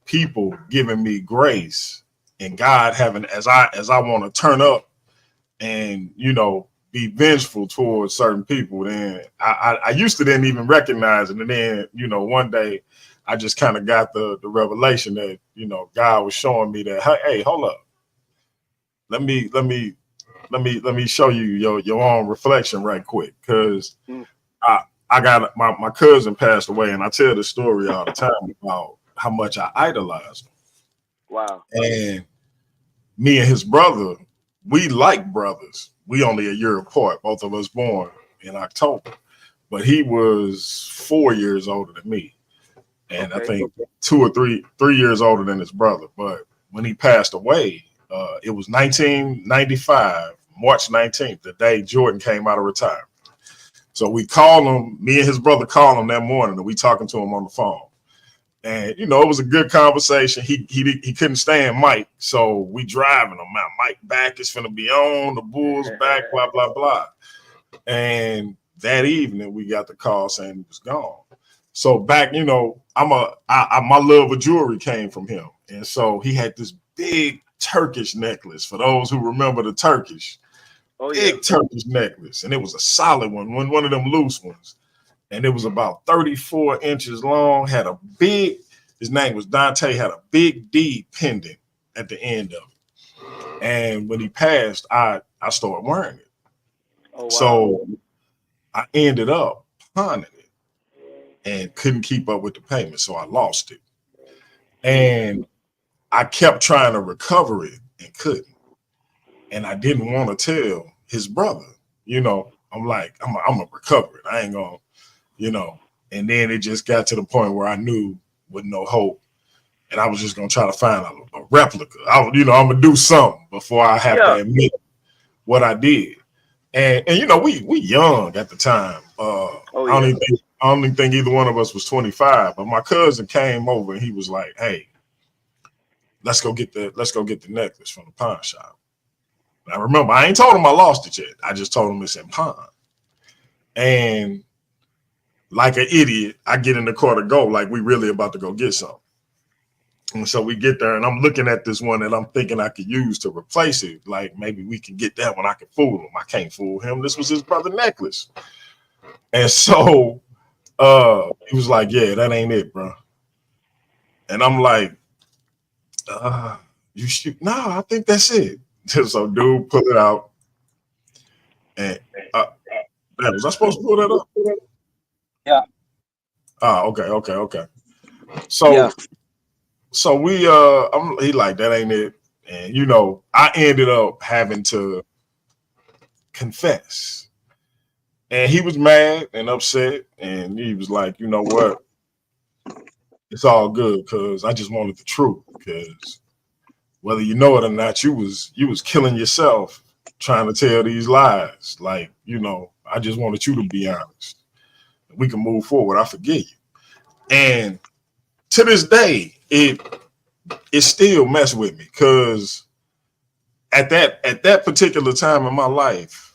people giving me grace, and God having, as I want to turn up and be vengeful towards certain people. Then I used to didn't even recognize it, and then one day I just kind of got the revelation that God was showing me that, hey, hold up, let me show you your own reflection right quick, because I got my cousin passed away, and I tell the story all the time about how much I idolized him. Wow. And me and his brother, we like brothers. We only a year apart, both of us born in October. But he was 4 years older than me. And I think 2 or 3 years older than his brother. But when he passed away, it was 1995, March 19th, the day Jordan came out of retirement. So we called him, me and his brother called him that morning, and we talking to him on the phone. And it was a good conversation. He couldn't stand Mike, so we driving him out. Mike back is finna be on, the Bulls back, blah blah blah. And that evening we got the call saying he was gone. So back, my love of jewelry came from him, and so he had this big Turkish necklace. For those who remember the Turkish, big Turkish necklace, and it was a solid one of them loose ones. And it was about 34 inches long, had a big, his name was Dante, had a big D pendant at the end of it. And when he passed, I started wearing it. Oh, wow. So I ended up pawning it and couldn't keep up with the payment, so I lost it. And I kept trying to recover it and couldn't. And I didn't want to tell his brother, I'm like, I'm gonna recover it. I ain't gonna, and then it just got to the point where I knew with no hope, and I was just gonna try to find a replica. I'm gonna do something before I have to admit what I did. And we young at the time. I don't even think either one of us was 25. But my cousin came over and he was like, "Hey, let's go get the necklace from the pawn shop." And I remember I ain't told him I lost it yet. I just told him it's in pawn. And like an idiot, I get in the car to go, like we really about to go get something. And so we get there, and I'm looking at this one that I'm thinking I could use to replace it. Like maybe we can get that one. I can fool him. I can't fool him. This was his brother's necklace. And so he was like, "Yeah, that ain't it, bro." And I'm like, "You shoot? No, I think that's it." So dude, pull it out. And was I supposed to pull that up? Yeah. Okay. So we he like, that ain't it. And I ended up having to confess. And he was mad and upset, and he was like, "You know what? It's all good, because I just wanted the truth. Because whether you know it or not, you was killing yourself trying to tell these lies. Like, I just wanted you to be honest. We can move forward. I forgive you." And to this day, it still messed with me, because at that particular time in my life,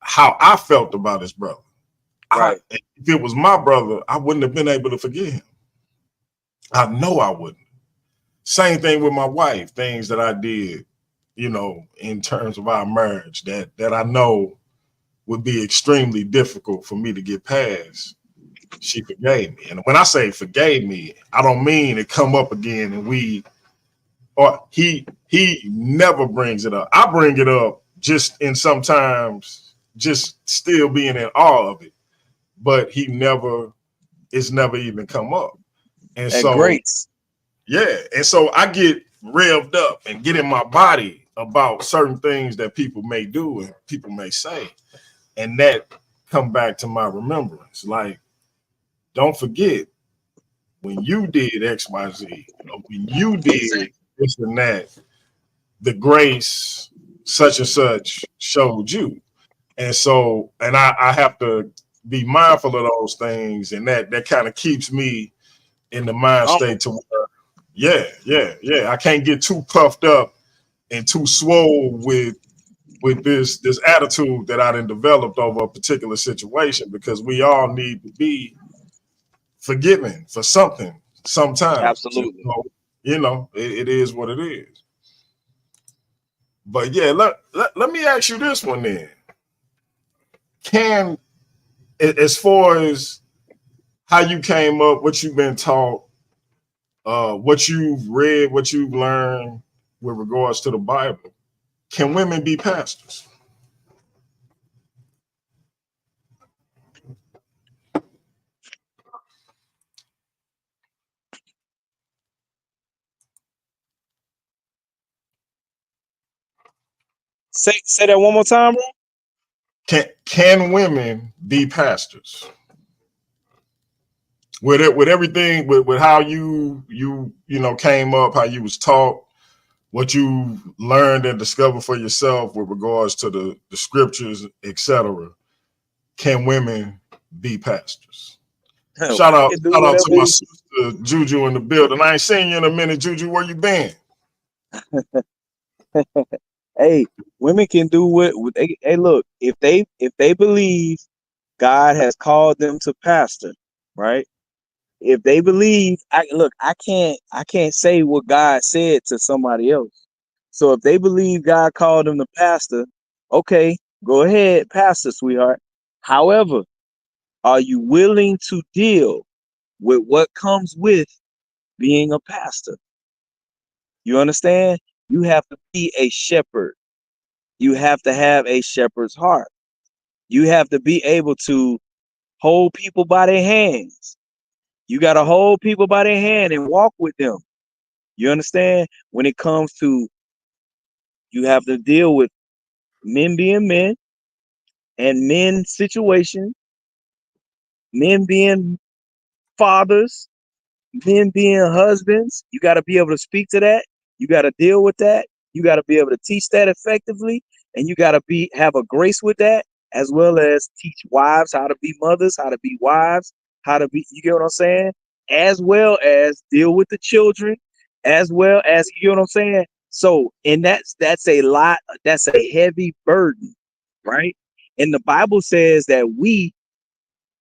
how I felt about his brother. Right. If it was my brother, I wouldn't have been able to forgive him. I know I wouldn't. Same thing with my wife, things that I did, in terms of our marriage that I know would be extremely difficult for me to get past. She forgave me. And when I say forgave me, I don't mean it come up again and he never brings it up. I bring it up just in sometimes just still being in awe of it, but it's never even come up. And so grace. Yeah. And so I get revved up and get in my body about certain things that people may do and people may say. And that come back to my remembrance. Like, don't forget when you did X, Y, Z, when you did this and that, the grace such and such showed you. And so, and I have to be mindful of those things, and that kind of keeps me in the mind state to where Yeah. I can't get too puffed up and too swole with this attitude that I done developed over a particular situation, because we all need to be forgiving for something sometimes. Absolutely. It is what it is. But yeah, let me ask you this one then. As far as how you came up, what you've been taught, what you've read, what you've learned with regards to the Bible, can women be pastors? Say that one more time, bro. Can women be pastors? With everything, with how you came up, how you was taught, what you learned and discovered for yourself with regards to the scriptures, etc. Can women be pastors? Shout Women out, can do shout out to whatever. my sister Juju in the building. I ain't seen you in a minute, Juju. Where you been? Hey, women can do hey, look, if they believe God has called them to pastor, right? If they believe, I can't say what God said to somebody else. So if they believe God called them to pastor, okay, go ahead, pastor, sweetheart. However, are you willing to deal with what comes with being a pastor? You understand? You have to be a shepherd. You have to have a shepherd's heart. You have to be able to hold people by their hands. You got to hold people by their hand and walk with them. You understand? When it comes to, you have to deal with men being men and men situations, men being fathers, men being husbands. You got to be able to speak to that. You got to deal with that. You got to be able to teach that effectively, and you got to have a grace with that, as well as teach wives how to be mothers, how to be wives, how to be. You get what I'm saying? As well as deal with the children, as well as, you get what I'm saying. So, and that's a lot. That's a heavy burden, right? And the Bible says that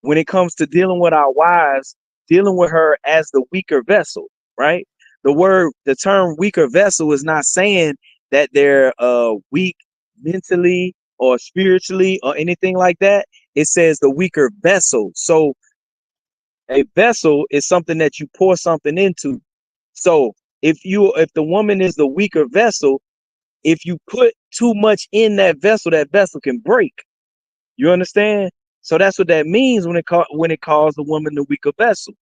when it comes to dealing with our wives, dealing with her as the weaker vessel, right? The term weaker vessel is not saying that they're weak mentally or spiritually or anything like that. It says the weaker vessel. So a vessel is something that you pour something into. So if the woman is the weaker vessel, if you put too much in that vessel can break. You understand? So that's what that means when it calls the woman the weaker vessel.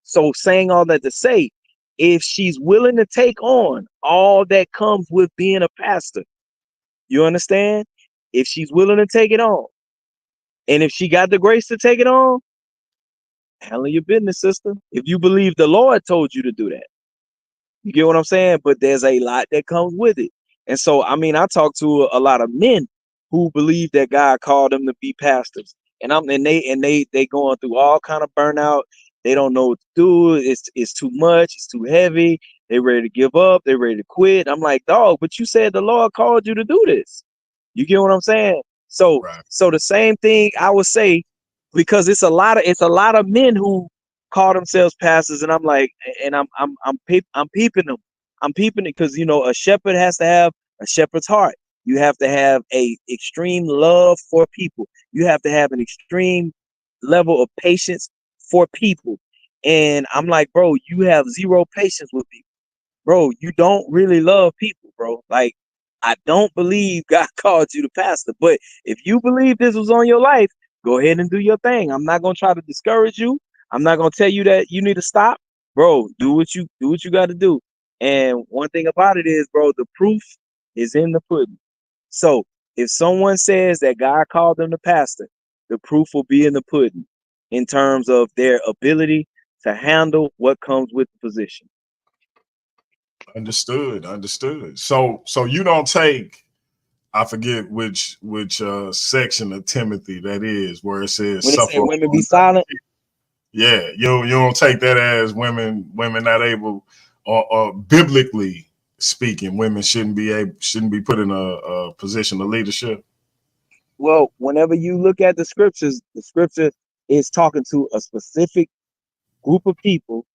So saying all that to say, if she's willing to take on all that comes with being a pastor, you understand? If she's willing to take it on, and if she got the grace to take it on, handle your business, sister. If you believe the Lord told you to do that. You get what I'm saying? But there's a lot that comes with it. And so, I mean, I talk to a lot of men who believe that God called them to be pastors. And they going through all kind of burnout. They don't know what to do. It's too much. It's too heavy. They ready to give up. They ready to quit. I'm like, dog, but you said the Lord called you to do this. You get what I'm saying? So, Right. so the same thing I would say, because it's a lot of men who call themselves pastors, and I'm like, and I'm peeping them. I'm peeping it because a shepherd has to have a shepherd's heart. You have to have a extreme love for people. You have to have an extreme level of patience for people. And I'm like, bro, you have zero patience with people. Bro, you don't really love people, bro. Like, I don't believe God called you to pastor. But if you believe this was on your life, go ahead and do your thing. I'm not gonna try to discourage you. I'm not gonna tell you that you need to stop. Bro, do what you got to do. And one thing about it is, bro, the proof is in the pudding. So if someone says that God called them to pastor, the proof will be in the pudding in terms of their ability to handle what comes with the position. Understood. So you don't take, I forget which section of Timothy that is, where it says When it say suffer. women be silent, Yeah, you don't take that as women not able or biblically speaking, women shouldn't be put in a position of leadership? Well, whenever you look at the scripture is talking to a specific group of people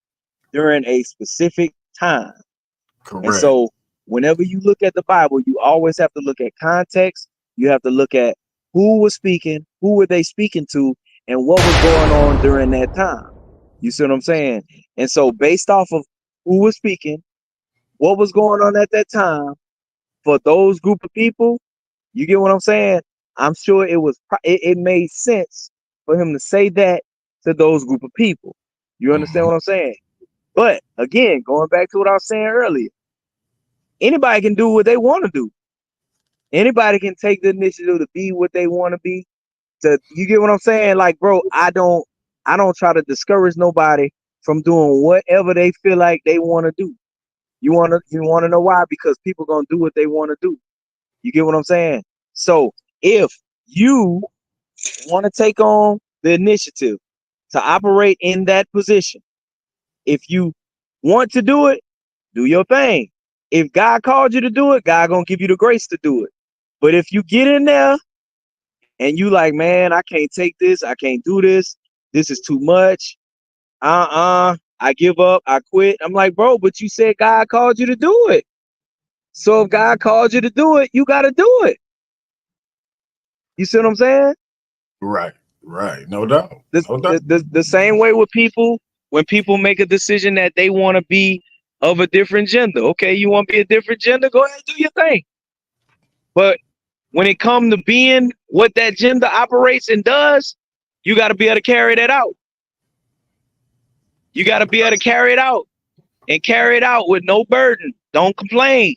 during a specific time. And Correct. so whenever you look at the Bible, you always have to look at context. You have to look at who was speaking, who were they speaking to, and what was going on during that time. You see what I'm saying? And so based off of who was speaking, what was going on at that time for those group of people, you get what I'm saying? I'm sure it made sense for him to say that to those group of people. You understand Mhm. what I'm saying? But again, going back to what I was saying earlier, anybody can do what they want to do. Anybody can take the initiative to be what they want to be. You get what I'm saying? Like, bro, I don't try to discourage nobody from doing whatever they feel like they want to do. You wanna know why? Because people gonna do what they want to do. You get what I'm saying? So if you want to take on the initiative to operate in that position, if you want to do your thing. If God called you to do it, God gonna give you the grace to do it. But if you get in there and you like, man, I can't take this, I can't do this, this is too much. I give up, I quit. I'm like, bro, but you said God called you to do it. So if God called you to do it, you gotta do it. You see what I'm saying? Right. Right. No doubt. The, No doubt. the same way with people, when people make a decision that they want to be of a different gender. Okay, you want to be a different gender, go ahead and do your thing. But when it comes to being what that gender operates and does, you got to be able to carry that out. You got to be able to carry it out and carry it out with no burden. Don't complain.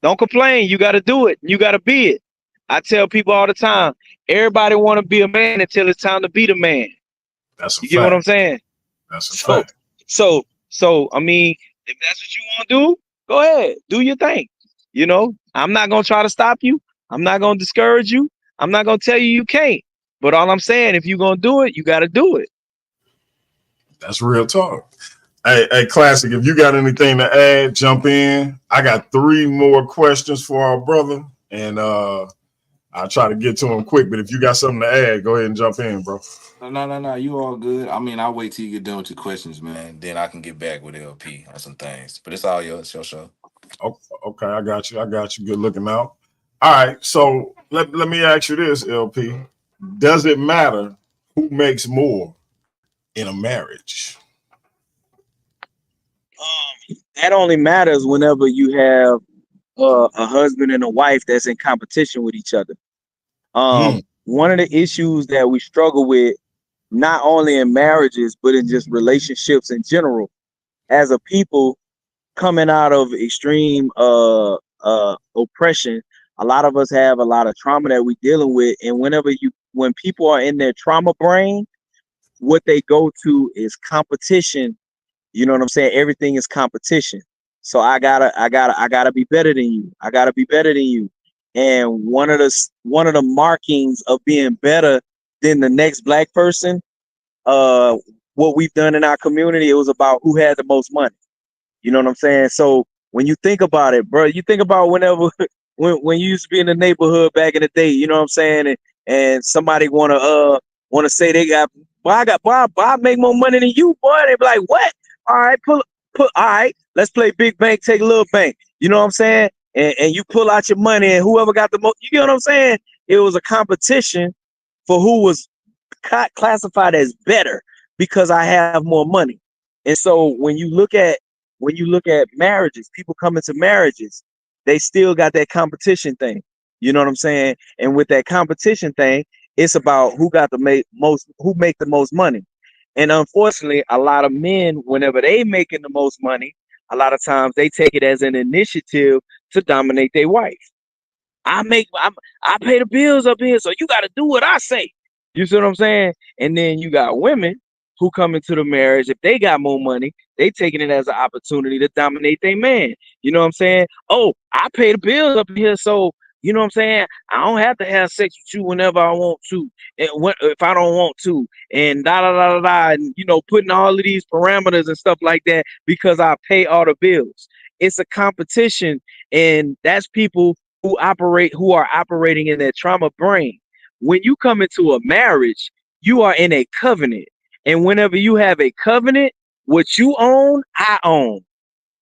Don't complain. You got to do it. You got to be it. I tell people all the time, everybody want to be a man until it's time to be the man. That's a You get what I'm fact. saying? That's a So, fact. so, I mean, if that's what you want to do, go ahead, do your thing. I'm not going to try to stop you. I'm not going to discourage you. I'm not going to tell you you can't. But all I'm saying, if you're going to do it, you got to do it. That's real talk. Hey, Classic, if you got anything to add, jump in. I got 3 more questions for our brother, and I'll try to get to him quick. But if you got something to add, go ahead and jump in, bro. No. You all good. I mean, I'll wait till you get done with your questions, man. Then I can get back with LP on some things. But it's all yours. It's your show. Okay, I got you. I got you. Good looking out. All right, so let me ask you this, LP. Does it matter who makes more in a marriage? That only matters whenever you have a husband and a wife that's in competition with each other. Hmm. One of the issues that we struggle with, not only in marriages, but in just relationships in general, as a people coming out of extreme oppression, a lot of us have a lot of trauma that we're dealing with. And when people are in their trauma brain, what they go to is competition. You know what I'm saying? Everything is competition. So I gotta be better than you. I gotta be better than you. And one of the markings of being better than the next black person, uh, what we've done in our community, it was about who had the most money. You know what I'm saying? So when you think about it, bro, you think about whenever when you used to be in the neighborhood back in the day, you know what I'm saying? And somebody wanna say they got, boy, I make more money than you, boy. They be like, what? All right, all right, let's play big bank, take little bank. You know what I'm saying? And you pull out your money and whoever got the most, you get what I'm saying? It was a competition for who was classified as better because I have more money. And so when you look at marriages, people come into marriages, they still got that competition thing. You know what I'm saying? And with that competition thing, it's about who make the most money. And unfortunately, a lot of men, whenever they making the most money, a lot of times they take it as an initiative to dominate their wife. I pay the bills up here, so you got to do what I say. You see what I'm saying? And then you got women who come into the marriage. If they got more money, they taking it as an opportunity to dominate their man. You know what I'm saying? Oh, I pay the bills up here, so You know what I'm saying? I don't have to have sex with you whenever I want to, and if I don't want to, and da da da da da, and putting all of these parameters and stuff like that because I pay all the bills. It's a competition, and that's people who are operating in their trauma brain. When you come into a marriage, you are in a covenant, and whenever you have a covenant, what you own, I own.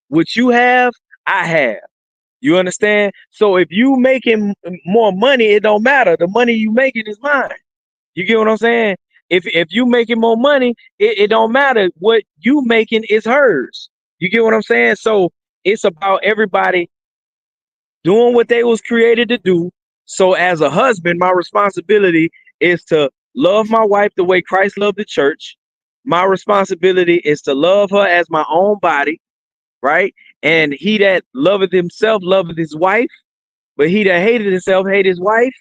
What you have, I have. You understand? So if you making more money, it don't matter. The money you making is mine. You get what I'm saying? If you making more money, it don't matter. What you making is hers. You get what I'm saying? So it's about everybody doing what they was created to do. So as a husband, my responsibility is to love my wife the way Christ loved the church. My responsibility is to love her as my own body, right? And he that loveth himself loveth his wife. But he that hated himself hate his wife.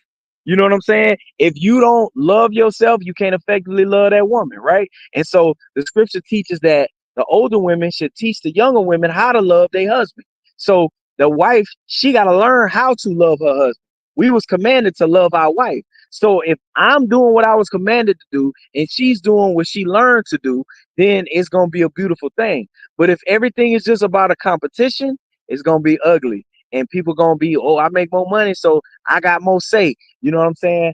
You know what I'm saying? If you don't love yourself, you can't effectively love that woman, right? And so the scripture teaches that the older women should teach the younger women how to love their husband. So the wife, she got to learn how to love her husband. We was commanded to love our wife. So if I'm doing what I was commanded to do and she's doing what she learned to do, then it's going to be a beautiful thing. But if everything is just about a competition, it's going to be ugly. And people gonna be, oh, I make more money, so I got more say. You know what I'm saying?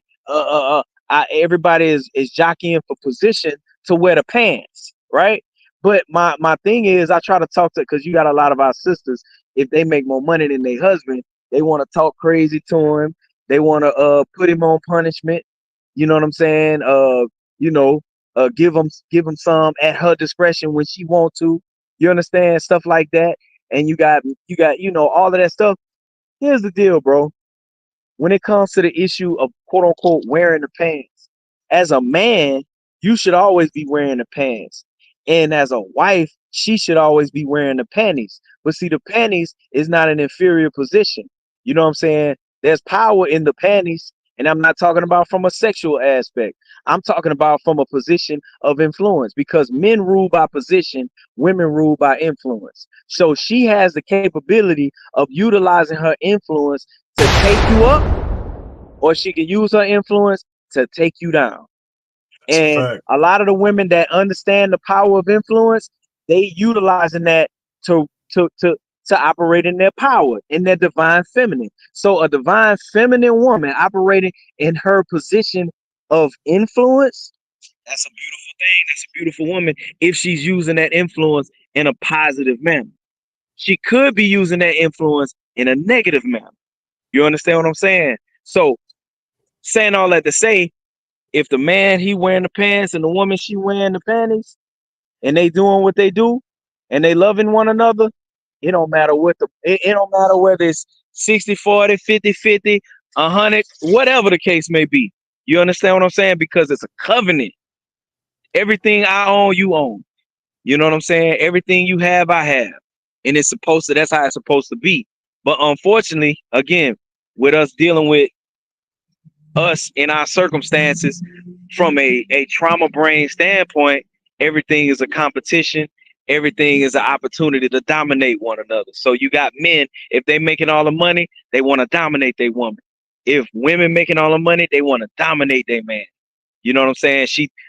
Everybody is jockeying for position to wear the pants, right? But my thing is, I try to talk to, because you got a lot of our sisters. If they make more money than their husband, they want to talk crazy to him. They want to put him on punishment. You know what I'm saying? Give him some at her discretion when she want to. You understand? Stuff like that. And you got all of that stuff. Here's the deal, bro. When it comes to the issue of quote unquote wearing the pants, as a man, you should always be wearing the pants. And as a wife, she should always be wearing the panties. But see, the panties is not an inferior position. You know what I'm saying? There's power in the panties. And I'm not talking about from a sexual aspect. I'm talking about from a position of influence, because men rule by position, women rule by influence. So she has the capability of utilizing her influence to take you up, or she can use her influence to take you down. That's a And fact. a lot of the women that understand the power of influence, they utilizing that to to to to operate in their power, in their divine feminine. So a divine feminine woman operating in her position of influence, that's a beautiful thing. That's a beautiful woman if she's using that influence in a positive manner. She could be using that influence in a negative manner. You understand what I'm saying? So saying all that to say, if the man he wearing the pants and the woman she wearing the panties, and they doing what they do, and they loving one another, it don't matter it don't matter whether it's 60-40, 50-50, 100, whatever the case may be. You understand what I'm saying? Because it's a covenant. Everything I own, you own. You know what I'm saying? Everything you have, I have. And that's how it's supposed to be. But unfortunately, again, with us dealing with us in our circumstances from a trauma brain standpoint, everything is a competition. Everything is an opportunity to dominate one another. So you got men, if they making all the money, they want to dominate their woman. If women making all the money, they want to dominate their man. You know what I'm saying?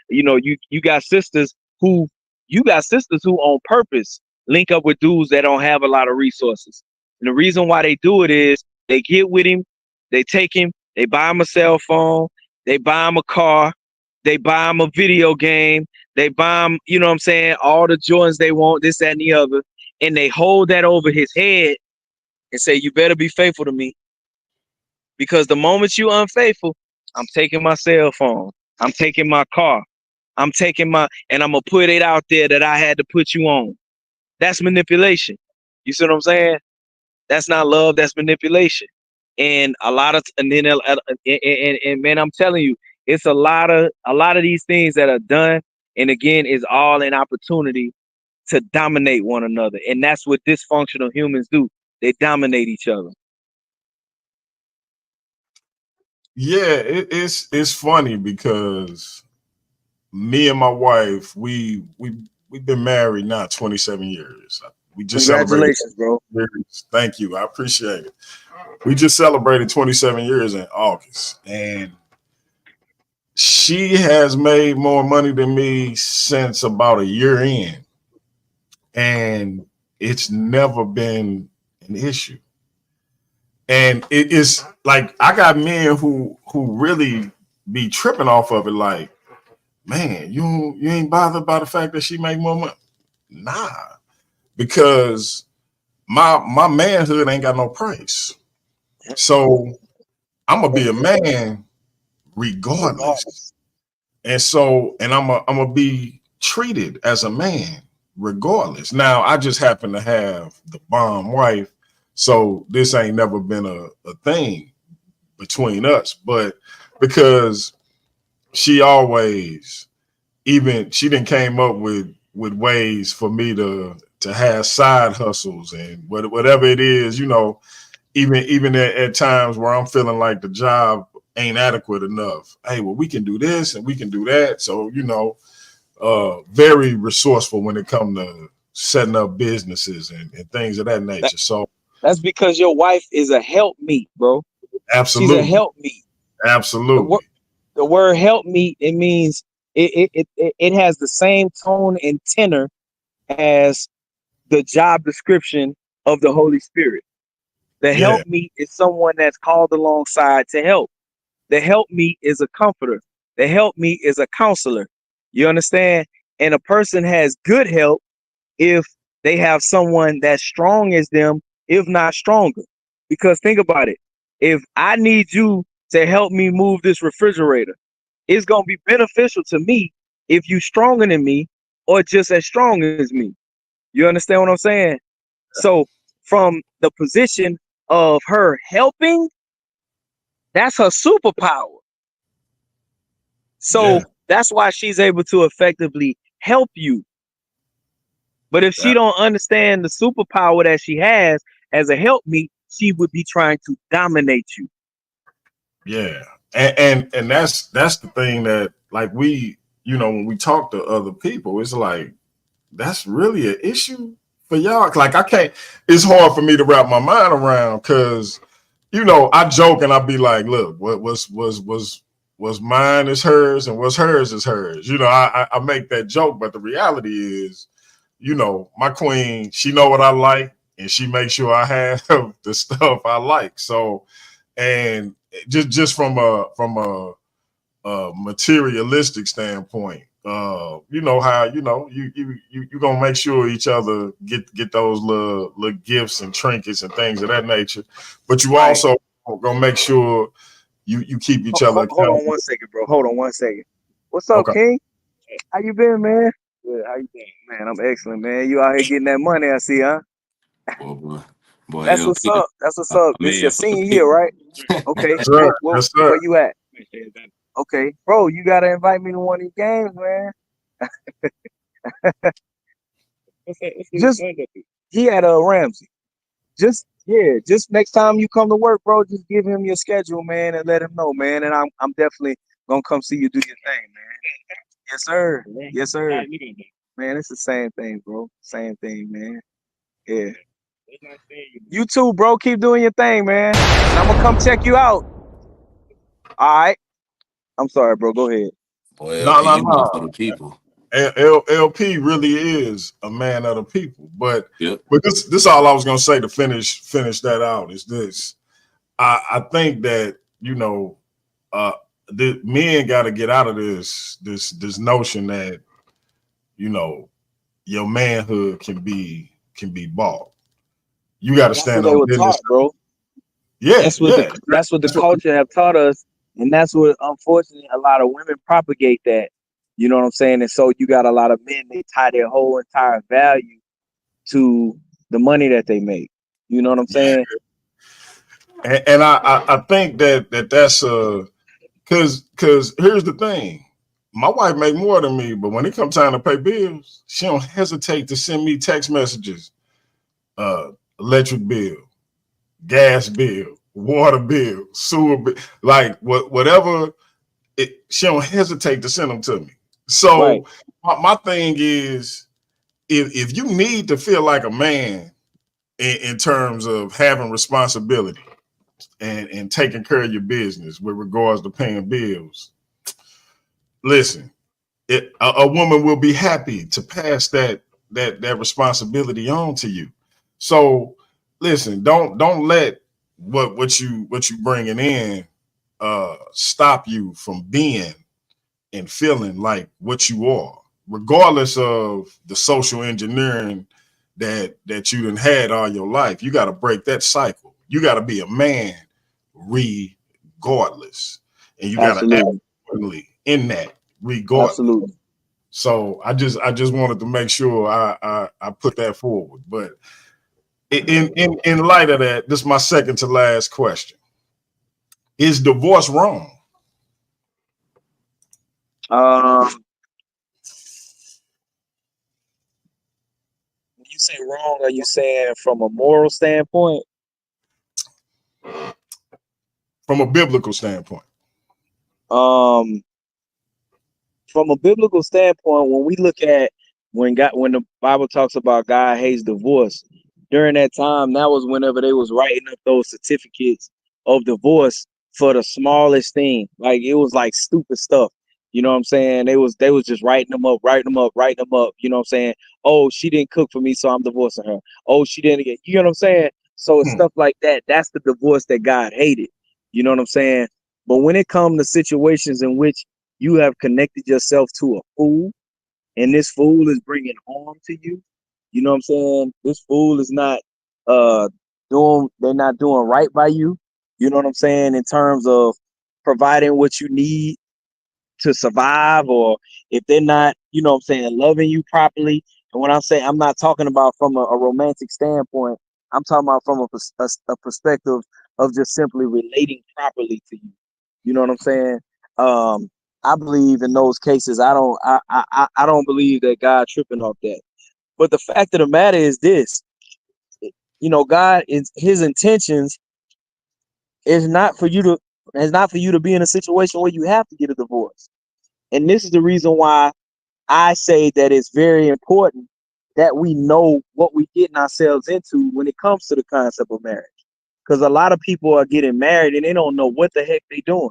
You got sisters who on purpose link up with dudes that don't have a lot of resources. And the reason why they do it is they get with him, they take him, they buy him a cell phone, they buy him a car, they buy him a video game, they buy him, you know what I'm saying, all the Jordans they want, this, that, and the other, and they hold that over his head and say, you better be faithful to me. Because the moment you unfaithful, I'm taking my cell phone, I'm taking my car, and I'm gonna put it out there that I had to put you on. That's manipulation. You see what I'm saying? That's not love. That's manipulation. And man, I'm telling you, it's a lot of these things that are done. And again, is all an opportunity to dominate one another. And that's what dysfunctional humans do. They dominate each other. Yeah, it's funny because me and my wife, we've been married now 27 years. We just celebrated. Congratulations, bro. Thank you. I appreciate it. We just celebrated 27 years in August, and she has made more money than me since about a year in, and it's never been an issue. And it is like I got men who really be tripping off of it, like, man, you ain't bothered by the fact that she make more money. Nah, because my manhood ain't got no price. So I'm gonna be a man regardless. And so, and I'm gonna be treated as a man regardless. Now, I just happen to have the bomb wife, so this ain't never been a thing between us. But because she always, even she didn't came up with ways for me to have side hustles and whatever it is, you know, even at times where I'm feeling like the job ain't adequate enough. Hey, well, we can do this and we can do that. So, you know, very resourceful when it comes to setting up businesses and things of that nature. So that's because your wife is a helpmeet, bro. absolutely. She's a helpmeet. Absolutely. The word helpmeet, it means it has the same tone and tenor as the job description of the Holy Spirit. The helpmeet is someone that's called alongside to help. The helpmeet is a comforter. The helpmeet is a counselor. You understand? And a person has good help if they have someone that's strong as them, if not stronger. Because think about it. If I need you to help me move this refrigerator, it's going to be beneficial to me if you stronger than me or just as strong as me. You understand what I'm saying? So from the position of her helping, that's her superpower. So that's why she's able to effectively help you. But if she don't understand the superpower that she has as a helpmeet, she would be trying to dominate you. Yeah. And that's the thing that, like, we, you know, when we talk to other people, it's like that's really an issue for y'all. Like, I can't, it's hard for me to wrap my mind around, because, you know, I joke and I be like, look, what was mine is hers and what's hers is hers. You know, I make that joke, but the reality is, you know, my queen, she know what I like and she makes sure I have the stuff I like. So, and just from a materialistic standpoint, you know how, you know, you gonna make sure each other get those little gifts and trinkets and things of that nature, but you also gonna make sure you keep each other accountable. Hold on one second, bro. Hold on one second. What's up, Okay. King? How you been, man? Good. How you been? Man, I'm excellent, man. You out here getting that money, I see, huh? Boy, That's what's up. That's what's up. This your senior year, right? Okay. That's right. Yes, sir. Where you at? Okay, bro, you gotta invite me to one of these games, man. Just he at Ramsey. Just next time you come to work, bro, just give him your schedule, man, and let him know, man. And I'm definitely gonna come see you do your thing, man. Yes, sir. Yes, sir. Man, it's the same thing, bro. Same thing, man. Yeah. You too, bro. Keep doing your thing, man. And I'm gonna come check you out. All right. I'm sorry, bro. Go ahead. Boy, LP, you one for the people. LP really is a man of the people. But this all I was gonna say to finish that out is this. I think that, you know, the men got to get out of this notion that, you know, your manhood can be bought. You got to stand on business, bro. Yeah, that's what the culture have taught us, and that's what, unfortunately, a lot of women propagate that. You know what I'm saying? And so you got a lot of men, they tie their whole entire value to the money that they make. You know what I'm saying? And I think that's because here's the thing. My wife make more than me, but when it comes time to pay bills, she don't hesitate to send me text messages, electric bill, gas bill, water bill, sewer bill, like whatever. She don't hesitate to send them to me. So my thing is, if you need to feel like a man in terms of having responsibility, and taking care of your business with regards to paying bills. Listen, a woman will be happy to pass that responsibility on to you. So listen, don't let what you bringing in stop you from being and feeling like what you are, regardless of the social engineering that you done had all your life. You got to break that cycle. You got to be a man regardless, and you got to act Absolutely. accordingly in that regardless. Absolutely. So I just wanted to make sure I put that forward. But in light of that, this is my second to last question: is divorce wrong? Um, when you say wrong, are you saying from a moral standpoint? From a biblical standpoint? Um, from a biblical standpoint, when we look at when the Bible talks about God hates divorce, during that time, that was whenever they was writing up those certificates of divorce for the smallest thing. Like it was like stupid stuff. You know what I'm saying? They was just writing them up, writing them up, writing them up. You know what I'm saying? Oh, she didn't cook for me, so I'm divorcing her. Oh, she didn't get, you know what I'm saying? So it's stuff like that. That's the divorce that God hated. You know what I'm saying? But when it comes to situations in which you have connected yourself to a fool, and this fool is bringing harm to you. You know what I'm saying? This fool is not they're not doing right by you. You know what I'm saying? In terms of providing what you need to survive, or if they're not, you know what I'm saying, loving you properly. And when I say, I'm not talking about from a romantic standpoint, I'm talking about from a perspective of just simply relating properly to you. You know what I'm saying? I believe in those cases. I don't believe that God tripping off that. But the fact of the matter is this: God is His intentions is not for you to be in a situation where you have to get a divorce. And this is the reason why I say that it's very important that we know what we're getting ourselves into when it comes to the concept of marriage. Because a lot of people are getting married and they don't know what the heck they're doing.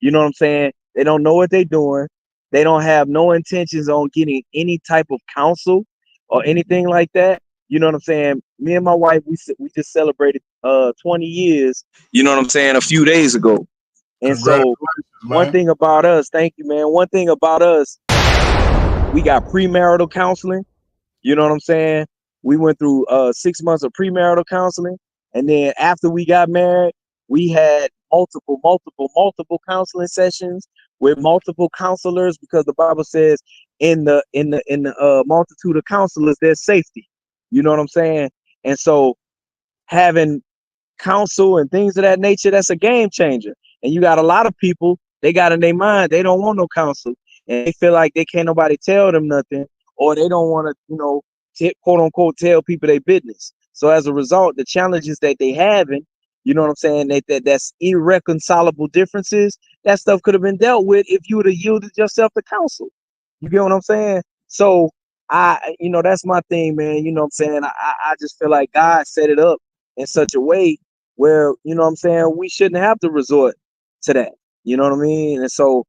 You know what I'm saying? They don't know what they're doing. They don't have no intentions on getting any type of counsel or anything like that. You know what I'm saying? Me and my wife, we just celebrated 20 years, you know what I'm saying, a few days ago. And so Congratulations, one man. thing about us, thank you, man. One thing about us, we got premarital counseling. You know what I'm saying? We went through 6 months of premarital counseling. And then after we got married, we had multiple counseling sessions with multiple counselors, because the Bible says in the multitude of counselors, there's safety. You know what I'm saying? And so having counsel and things of that nature, that's a game changer. And you got a lot of people, they got in their mind, they don't want no counsel. And they feel like they can't nobody tell them nothing, or they don't want to, quote unquote, tell people their business. So as a result, the challenges that they having, you know what I'm saying, that's irreconcilable differences, that stuff could have been dealt with if you would have yielded yourself to counsel. You get what I'm saying? So that's my thing, man. You know what I'm saying? I just feel like God set it up in such a way where, you know what I'm saying, we shouldn't have to resort to that. You know what I mean? And so,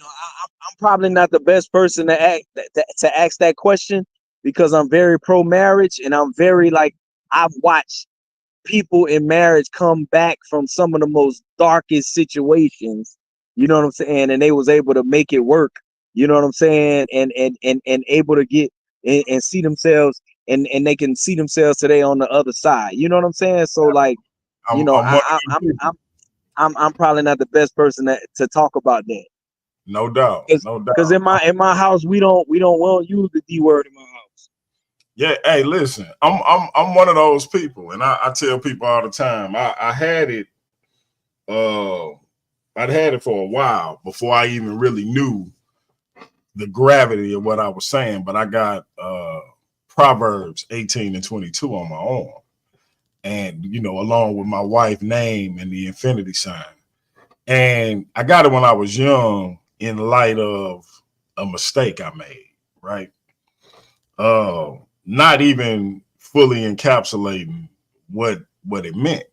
I'm probably not the best person to ask that question, because I'm very pro marriage, and I'm very like, I've watched people in marriage come back from some of the most darkest situations, you know what I'm saying, and they was able to make it work, you know what I'm saying, and able to get and see themselves, and they can see themselves today on the other side, you know what I'm saying. So like, I'm one of them people. I'm probably not the best person to talk about that. No doubt, no Because doubt. in my house, we don't use the D word in my house. Yeah, hey, listen, I'm one of those people, and I tell people all the time, I had it, I'd had it for a while before I even really knew the gravity of what I was saying, but I got Proverbs 18 and 22 on my arm, and along with my wife's name and the infinity sign. And I got it when I was young in light of a mistake I made, right? Not even fully encapsulating what it meant.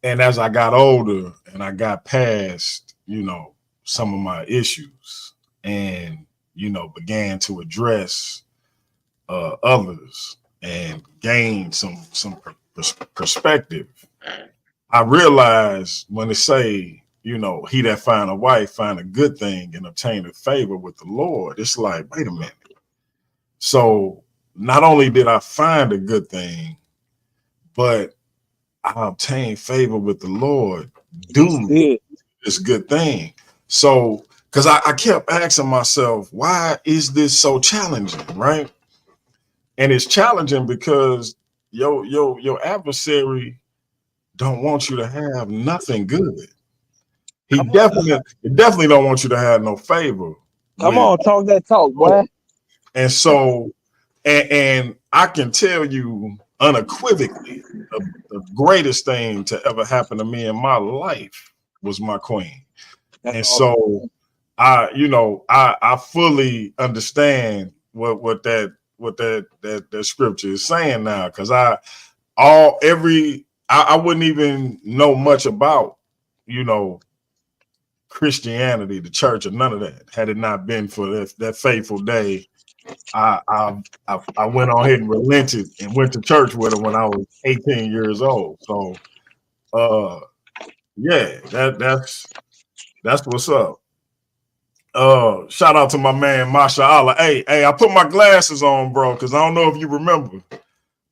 And as I got older and I got past, you know, some of my issues and, you know, began to address others and gain some perspective, I realized when they say, you know, he that find a wife find a good thing and obtain a favor with the Lord. It's like, wait a minute. So not only did I find a good thing, but I obtained favor with the Lord due to this good thing. So, because I kept asking myself, why is this so challenging, right? And it's challenging because your adversary don't want you to have nothing good. He definitely don't want you to have no favor. Come on, talk that talk, boy. And so, and I can tell you unequivocally, the greatest thing to ever happen to me in my life was my queen. That's And awesome. so I fully understand what that scripture is saying now, because I wouldn't even know much about, you know, Christianity, the church, or none of that had it not been for that fateful day. I went on ahead and relented and went to church with her when I was 18 years old. So yeah, that's what's up. Shout out to my man Masha Allah. Hey, I put my glasses on, bro, because I don't know if you remember.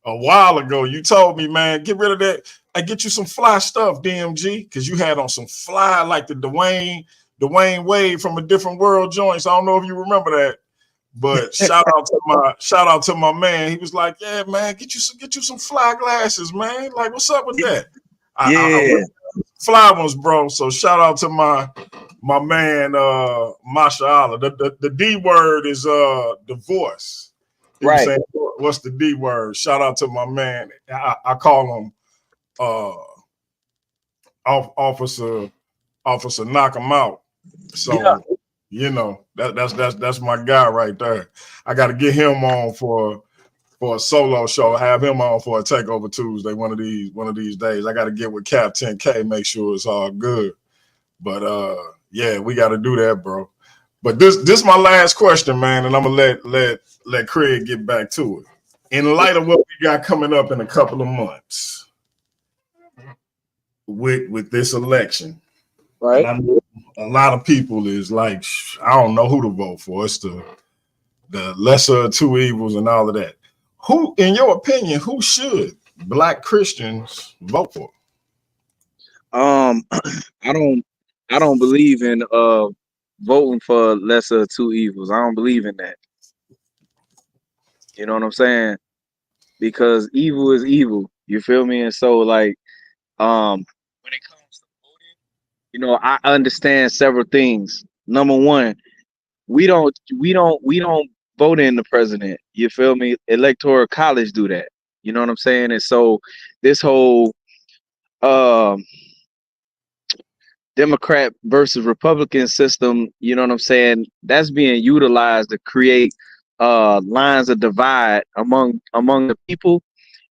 A while ago, you told me, man, get rid of that. I get you some fly stuff, DMG, because you had on some fly like the Dwayne Wade from a different world joints. I don't know if you remember that, but shout out to my man. He was like, yeah, man, get you some fly glasses, man. Like, what's up with that? I went fly ones, bro. So shout out to my man, Masha Allah. The D word is divorce. People say, what's the D word? Shout out to my man. I call him Officer Knock him out. So you know that's my guy right there. I got to get him on for a solo show. Have him on for a Takeover Tuesday one of these days. I got to get with Cap 10K, make sure it's all good. But yeah, we got to do that, bro. But this is my last question, man, and I'm gonna let Craig get back to it. In light of what we got coming up in a couple of months with this election, right? And I know a lot of people is like, I don't know who to vote for. It's the lesser of two evils and all of that. Who, in your opinion, who should Black Christians vote for? I don't believe in voting for lesser of two evils. I don't believe in that. You know what I'm saying? Because evil is evil. You feel me? And so like when it comes to voting, you know, I understand several things. Number one, we don't vote in the president. You feel me? Electoral college do that. You know what I'm saying? And so this whole um Democrat versus Republican system, you know what I'm saying? That's being utilized to create lines of divide among the people.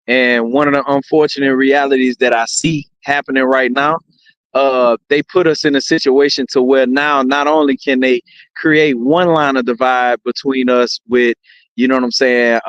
And one of the unfortunate realities that I see happening right now, they put us in a situation to where now not only can they create one line of divide between us with, you know what I'm saying,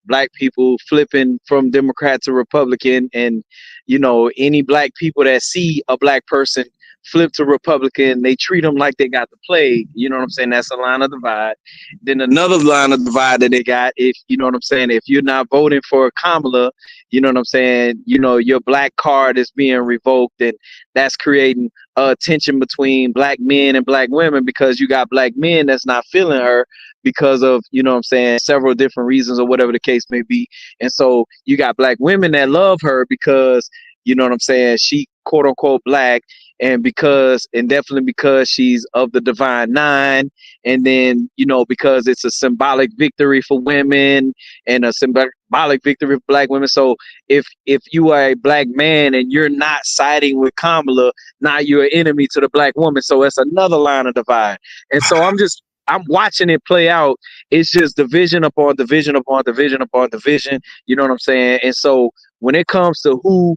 black people flipping from Democrat to Republican, and you know any black people that see a black person flip to Republican, they treat them like they got the plague. You know what I'm saying? That's a line of divide. Then another line of divide that they got, if you know what I'm saying, if you're not voting for Kamala, you know what I'm saying, you know your black card is being revoked, and that's creating tension between black men and black women, because you got black men that's not feeling her because of, you know what I'm saying, several different reasons or whatever the case may be. And so you got black women that love her because, you know what I'm saying, she quote unquote black, and definitely because she's of the divine nine, and then, you know, because it's a symbolic victory for women and a symbolic victory for black women. So if you are a black man and you're not siding with Kamala, now you're an enemy to the black woman. So it's another line of divide. And so I'm watching it play out. It's just division upon division upon division upon division. You know what I'm saying? And so when it comes to who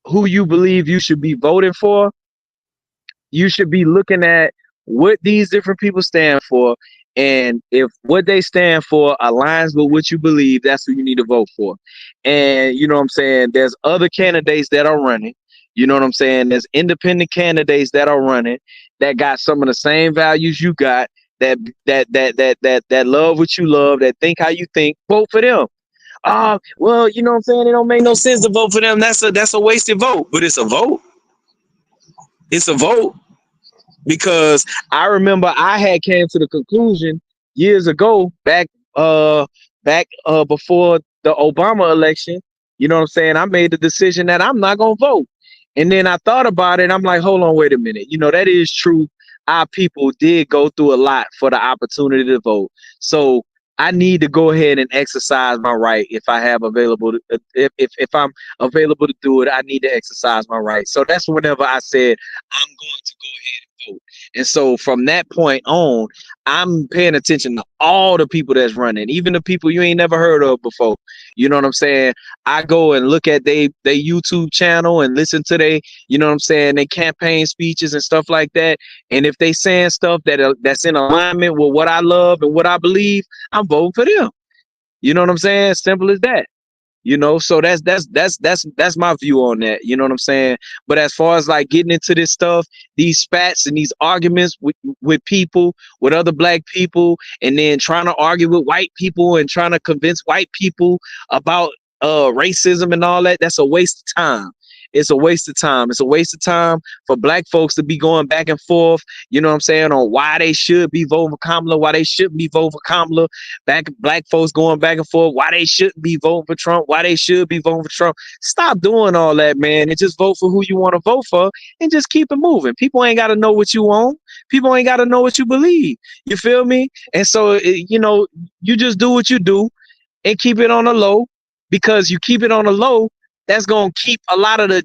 who you believe you should be voting for, you should be looking at what these different people stand for. And if what they stand for aligns with what you believe, that's who you need to vote for. And you know what I'm saying? There's other candidates that are running. You know what I'm saying? There's independent candidates that are running that got some of the same values you got, that love what you love, that think how you think. Vote for them. Well, you know what I'm saying? It don't make no sense to vote for them. That's a wasted vote. But it's a vote. It's a vote. Because I remember I had came to the conclusion years ago, before the Obama election, you know what I'm saying? I made the decision that I'm not gonna vote. And then I thought about it, I'm like, hold on, wait a minute. You know, that is true. Our people did go through a lot for the opportunity to vote. So I need to go ahead and exercise my right if I have available if I'm available to do it, I need to exercise my right. So that's whenever I said I'm going to go ahead and vote. And so from that point on, I'm paying attention to all the people that's running, even the people you ain't never heard of before. You know what I'm saying? I go and look at they YouTube channel and listen to you know what I'm saying, they campaign speeches and stuff like that. And if they saying stuff that's in alignment with what I love and what I believe, I'm voting for them. You know what I'm saying? Simple as that. You know, so that's my view on that. You know what I'm saying? But as far as like getting into this stuff, these spats and these arguments with people, with other black people, and then trying to argue with white people and trying to convince white people about racism and all that, that's a waste of time. It's a waste of time. It's a waste of time for black folks to be going back and forth, you know what I'm saying, on why they should be voting for Kamala, why they shouldn't be voting for Kamala. Black folks going back and forth, why they shouldn't be voting for Trump, why they should be voting for Trump. Stop doing all that, man, and just vote for who you want to vote for and just keep it moving. People ain't got to know what you want. People ain't got to know what you believe. You feel me? And so, you know, you just do what you do and keep it on the low, because you keep it on the low, that's going to keep a lot of the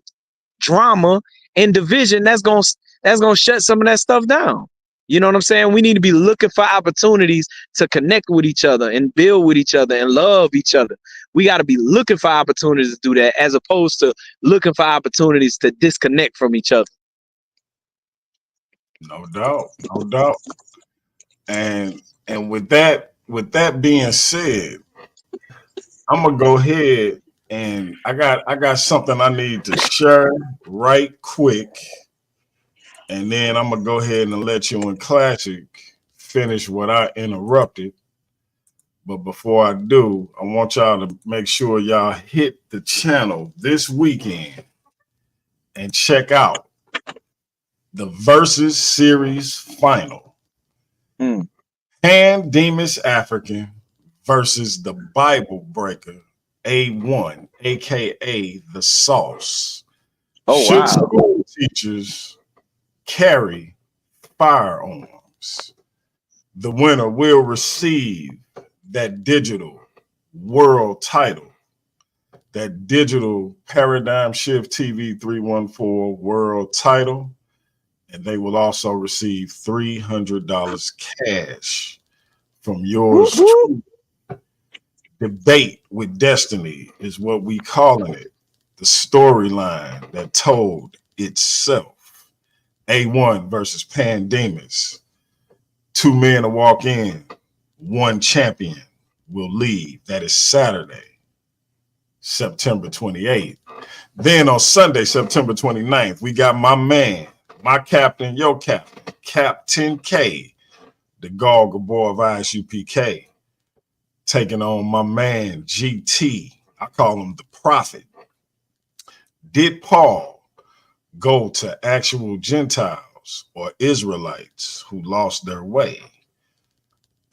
drama and division. That's going to shut some of that stuff down. You know what I'm saying? We need to be looking for opportunities to connect with each other and build with each other and love each other. We got to be looking for opportunities to do that, as opposed to looking for opportunities to disconnect from each other. No doubt, no doubt. And with that being said, I'm gonna go ahead and I got something I need to share right quick, and then I'm gonna go ahead and let you in Classic finish what I interrupted. But before I do, I want y'all to make sure y'all hit the channel this weekend and check out the Versus Series Final. Pan Demas African versus the Bible Breaker A1, aka the Sauce. Oh, Should wow. school teachers carry firearms? The winner will receive that digital world title, that digital Paradigm Shift TV 314 world title, and they will also receive $300 cash from yours truly. Debate with Destiny is what we calling it. The storyline that told itself. A1 versus Pandemus. 2 men to walk in, 1 champion will leave. That is Saturday, September 28th. Then on Sunday, September 29th, we got my man, my captain, your captain, Captain K, the Goggle Boy of ISUPK, taking on my man, GT. I call him the Prophet. Did Paul go to actual Gentiles or Israelites who lost their way?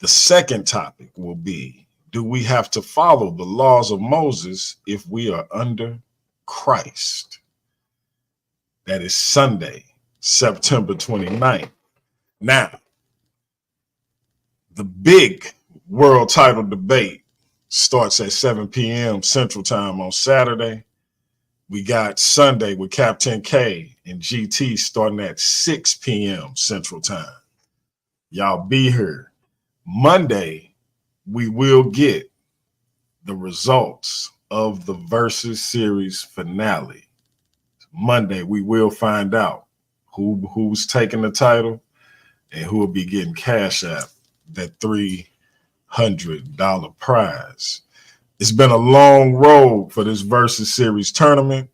The second topic will be, do we have to follow the laws of Moses if we are under Christ? That is Sunday, September 29th. Now, the big world title debate starts at 7 p.m. Central Time on Saturday. We got Sunday with Captain K and GT starting at 6 p.m. Central Time. Y'all be here. Monday, we will get the results of the Versus Series finale. Monday, we will find out who's taking the title and who will be getting cash app that $300 prize. It's been a long road for this Versus Series tournament,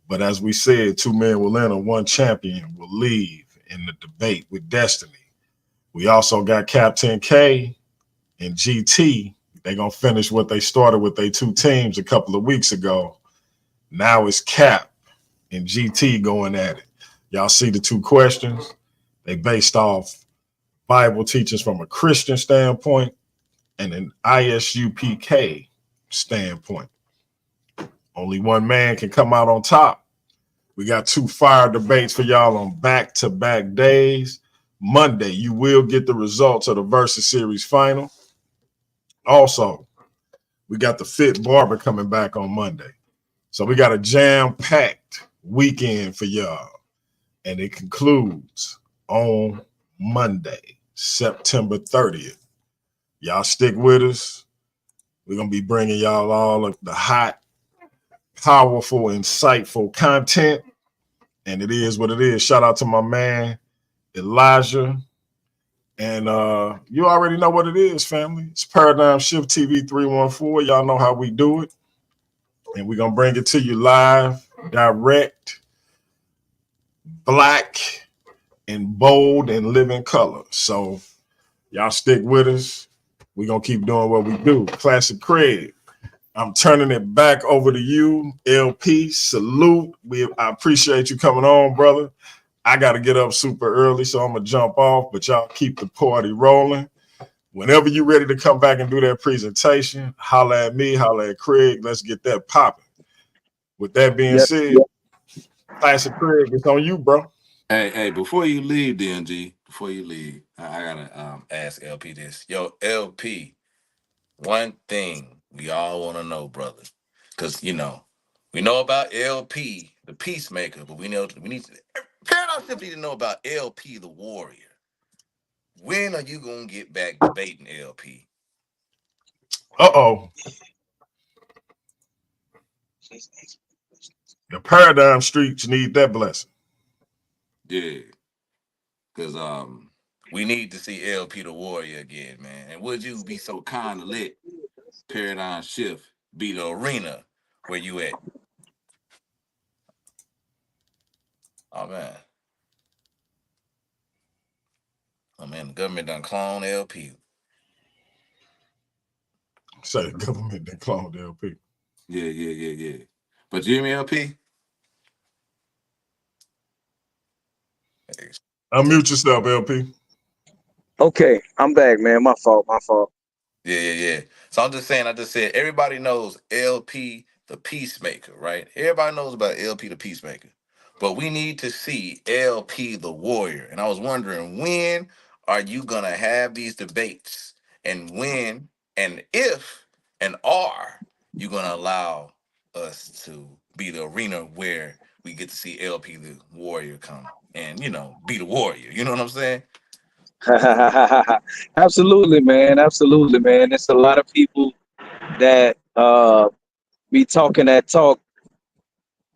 but as we said, 2 men will enter, 1 champion will leave in the debate with Destiny. We also got Captain K and GT. They're going to finish what they started with their 2 teams a couple of weeks ago. Now it's Cap and GT going at it. Y'all see the 2 questions? They based off Bible teachings from a Christian standpoint and an ISUPK standpoint. Only 1 man can come out on top. We got 2 fire debates for y'all on back-to-back days. Monday, you will get the results of the Versus Series final. Also, we got the Fit Barber coming back on Monday. So we got a jam-packed weekend for y'all. And it concludes on Monday, September 30th. Y'all stick with us. We're going to be bringing y'all all of the hot, powerful, insightful content. And it is what it is. Shout out to my man, Elijah. And you already know what it is, family. It's Paradigm Shift TV 314. Y'all know how we do it. And we're going to bring it to you live, direct, black, and bold, and living color. So y'all stick with us. We're going to keep doing what we do. Classic Craig, I'm turning it back over to you. LP, salute. I appreciate you coming on, brother. I got to get up super early, so I'm going to jump off, but y'all keep the party rolling. Whenever you're ready to come back and do that presentation, holla at me, holla at Craig. Let's get that popping. With that being said, Classic Craig, it's on you, bro. Hey, before you leave, DMG, I gotta ask LP this. Yo, LP, one thing we all want to know, brother, because we know about LP, the peacemaker, but we need to Paradox simply to know about LP, the warrior. When are you gonna get back debating LP? Uh-oh. The Paradigm Streets need that blessing. Yeah, because we need to see LP the warrior again, man. And would you be so kind to let Paradigm Shift be the arena where you at? Oh man, the government done clone LP. Say the government done cloned LP. Yeah. But you hear me, LP? Unmute yourself, LP. Okay, I'm back, man. My fault. Yeah. So I just said everybody knows LP the Peacemaker, right? Everybody knows about LP the Peacemaker. But we need to see LP the Warrior. And I was wondering, when are you gonna have these debates? And when and if and are you gonna allow us to be the arena where we get to see LP the Warrior come and be the warrior? You know what I'm saying? Absolutely, man. Absolutely, man. There's a lot of people that be talking that talk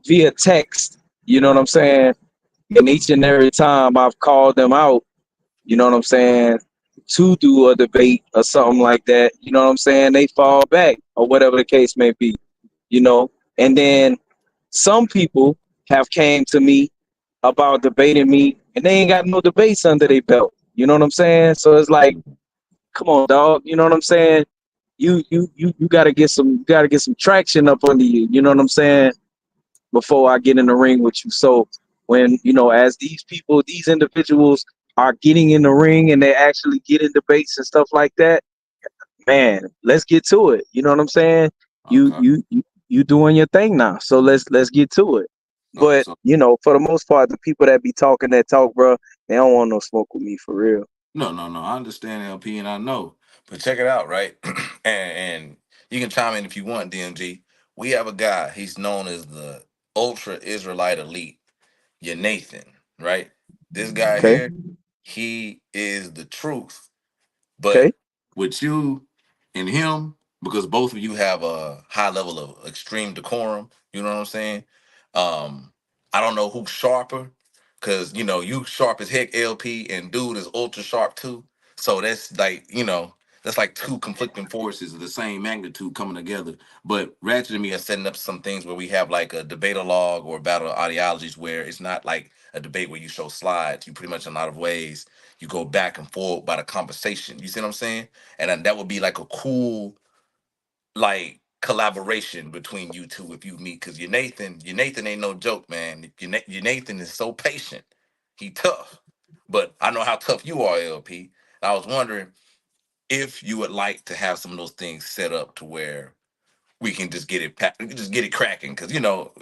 via text. You know what I'm saying? And each and every time I've called them out, you know what I'm saying, to do a debate or something like that, you know what I'm saying, they fall back or whatever the case may be, you know. And then some people have came to me about debating me and they ain't got no debates under their belt. You know what I'm saying? So it's like, come on, dog. You know what I'm saying? You gotta get some traction up under you. You know what I'm saying? Before I get in the ring with you. So when as these individuals are getting in the ring and they actually get in debates and stuff like that, man, let's get to it. You know what I'm saying? Okay. You doing your thing now. So let's get to it. But for the most part, the people that be talking that talk, bro, they don't want no smoke with me for real. No. I understand LP and I know. But check it out, right? and you can chime in if you want, DMG. We have a guy, he's known as the Ultra Israelite Elite, your Nathan, right? This guy Okay. here, he is the truth. Okay. But with you and him, because both of you have a high level of extreme decorum, you know what I'm saying? I don't know who's sharper, because you sharp as heck, LP, and dude is ultra sharp too. So that's like that's like two conflicting forces of the same magnitude coming together. But Ratchet and me are setting up some things where we have like a debate-a-log or battle of ideologies, where it's not like a debate where you show slides. You pretty much, in a lot of ways, you go back and forth by the conversation. You see what I'm saying? And then that would be like a cool, like, collaboration between you two if you meet, because your Nathan ain't no joke, man. Your Nathan is so patient. He tough. But I know how tough you are, LP. I was wondering if you would like to have some of those things set up to where we can just we can just get it cracking, because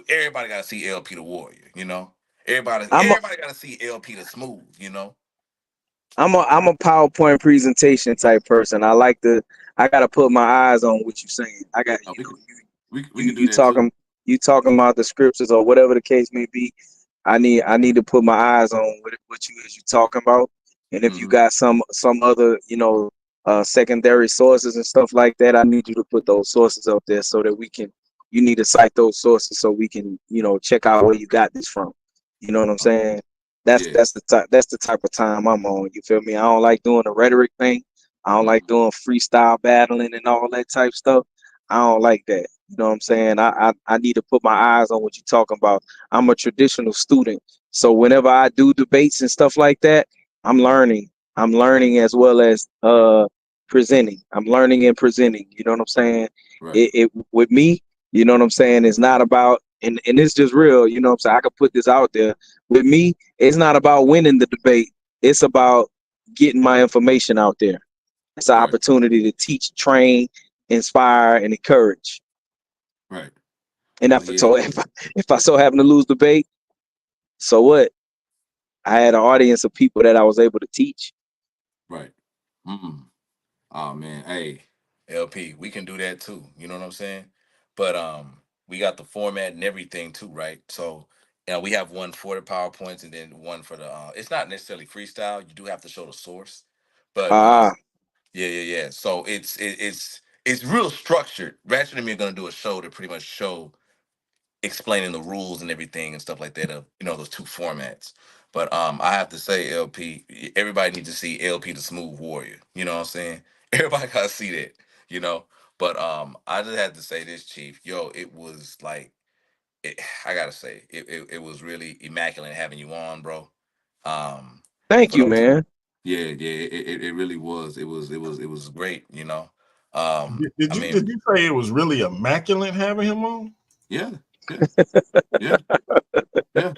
everybody got to see LP the warrior. Everybody I'm a everybody got to see LP the smooth. I'm a PowerPoint presentation type person. I gotta put my eyes on what you're saying. I got Oh, we you can do you that too. talking about the scriptures or whatever the case may be. I need to put my eyes on what you talking about. And if you Hmm. got some other secondary sources and stuff like that, I need you to put those sources up there so that we can. You need to cite those sources so we can check out where you got this from. You know what I'm saying? That's Yeah. that's the type that's the type of time I'm on. You feel me? I don't like doing the rhetoric thing. I don't like Hmm. doing freestyle battling and all that type stuff. I don't like that. You know what I'm saying? I need to put my eyes on what you're talking about. I'm a traditional student. So whenever I do debates and stuff like that, I'm learning. I'm learning as well as presenting. I'm learning and presenting. You know what I'm saying? Right. It with me, you know what I'm saying, it's not about and it's just real, you know what I'm saying? I could put this out there. With me, it's not about winning the debate. It's about getting my information out there. It's an Right. opportunity to teach, train, inspire, and encourage. Right. And Oh if yeah. so, if I so happen to lose the debate, so what? I had an audience of people that I was able to teach. Right. Mm. Oh man, hey, LP, we can do that too. You know what I'm saying? But we got the format and everything too, right? So we have one for the PowerPoints and then one for the. It's not necessarily freestyle. You do have to show the source, but Ah, yeah, yeah, yeah. So it's real structured. Ratchet and me are gonna do a show to pretty much show, explaining the rules and everything and stuff like that of those two formats. But I have to say, LP, everybody needs to see LP the Smooth Warrior. You know what I'm saying? Everybody gotta see that. You know. But I just had to say this, Chief. Yo, it was like, I gotta say, it was really immaculate having you on, bro. Um, thank for you, those, man. yeah, yeah, it really was. It was great. Did I you mean, did you say it was really immaculate having him on? yeah, yeah, yeah, yeah, yeah.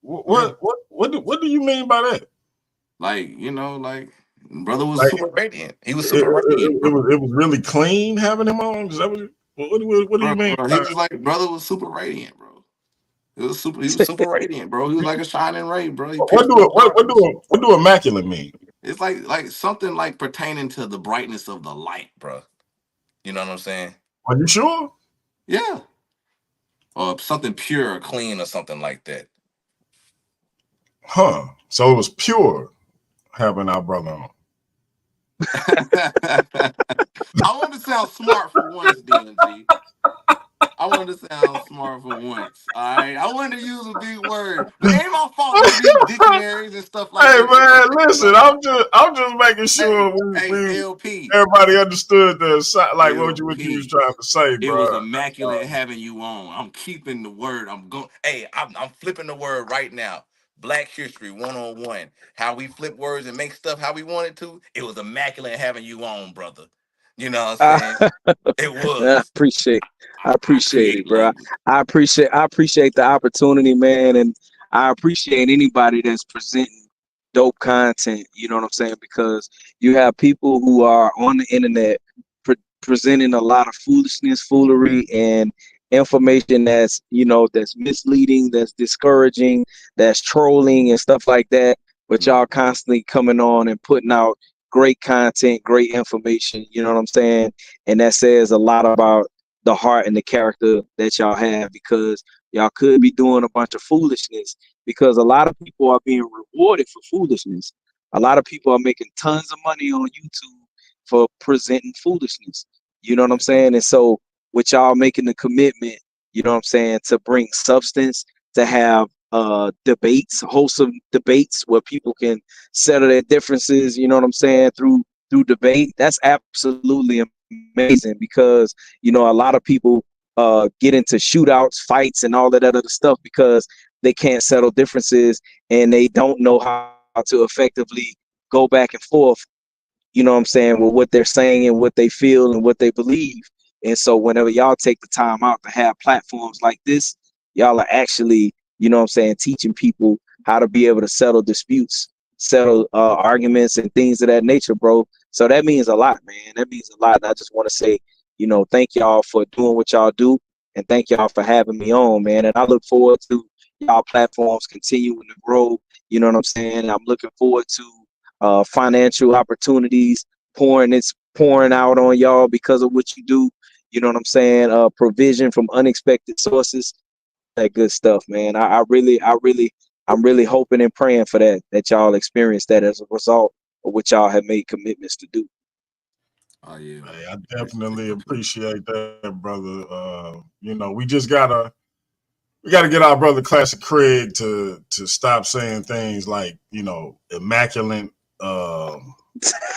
What do you mean by that? Like, brother was Like super radiant. He was it, it, super radiant, it bro. was really clean having him on. Is that what do you Bro, mean bro, he by was like, brother was super radiant, bro. He was super radiant, bro. He was like a shining ray, bro. He pierced through the darkness. what do immaculate mean? It's like something like pertaining to the brightness of the light, bro. You know what I'm saying? Are you sure? Yeah. Or something pure or clean or something like that. Huh? So it was pure having our brother on. I want to sound smart for once, DMG. I wanted to sound smart for once. All right. I wanted to use a big word. But ain't my fault we read dictionaries and stuff like Hey that. Ain't man, my fault, listen, brother. I'm just making Hey, sure hey, LP. everybody understood like what you was LP. trying to say, It bro. was immaculate having you on. I'm keeping the word. I'm flipping the word right now. Black History 101. How we flip words and make stuff how we wanted to. It was immaculate having you on, brother. You know what I'm I saying? It I was. appreciate I I appreciate create it, bro. language. I appreciate the opportunity, man, and I appreciate anybody that's presenting dope content. You know what I'm saying? Because you have people who are on the internet presenting a lot of foolishness, foolery, and information that's misleading, that's discouraging, that's trolling and stuff like that. But Mm, y'all constantly coming on and putting out great content, great information. You know what I'm saying? And that says a lot about the heart and the character that y'all have, because y'all could be doing a bunch of foolishness, because a lot of people are being rewarded for foolishness. A lot of people are making tons of money on YouTube for presenting foolishness. You know what I'm right. saying? And so with y'all making the commitment, you know what I'm saying, to bring substance, to have debates, wholesome debates where people can settle their differences, you know what I'm saying, through debate. That's absolutely amazing because, you know, a lot of people get into shootouts, fights, and all that other stuff because they can't settle differences and they don't know how to effectively go back and forth, you know what I'm saying, with what they're saying and what they feel and what they believe. And so whenever y'all take the time out to have platforms like this, y'all are actually, you know what I'm saying, teaching people how to be able to settle disputes, settle arguments and things of that nature, bro. So that means a lot, man. That means a lot. And I just want to say, you know, thank y'all for doing what y'all do and thank y'all for having me on, man. And I look forward to y'all platforms continuing to grow. You know what I'm saying? I'm looking forward to financial opportunities pouring out on y'all because of what you do. You know what I'm saying? Provision from unexpected sources, all that good stuff, man. I'm really hoping and praying for that y'all experience that as a result of what y'all have made commitments to do. Oh yeah, Hey, I definitely appreciate that, brother. You know, we gotta get our brother Classic Craig to stop saying things like, you know, immaculate,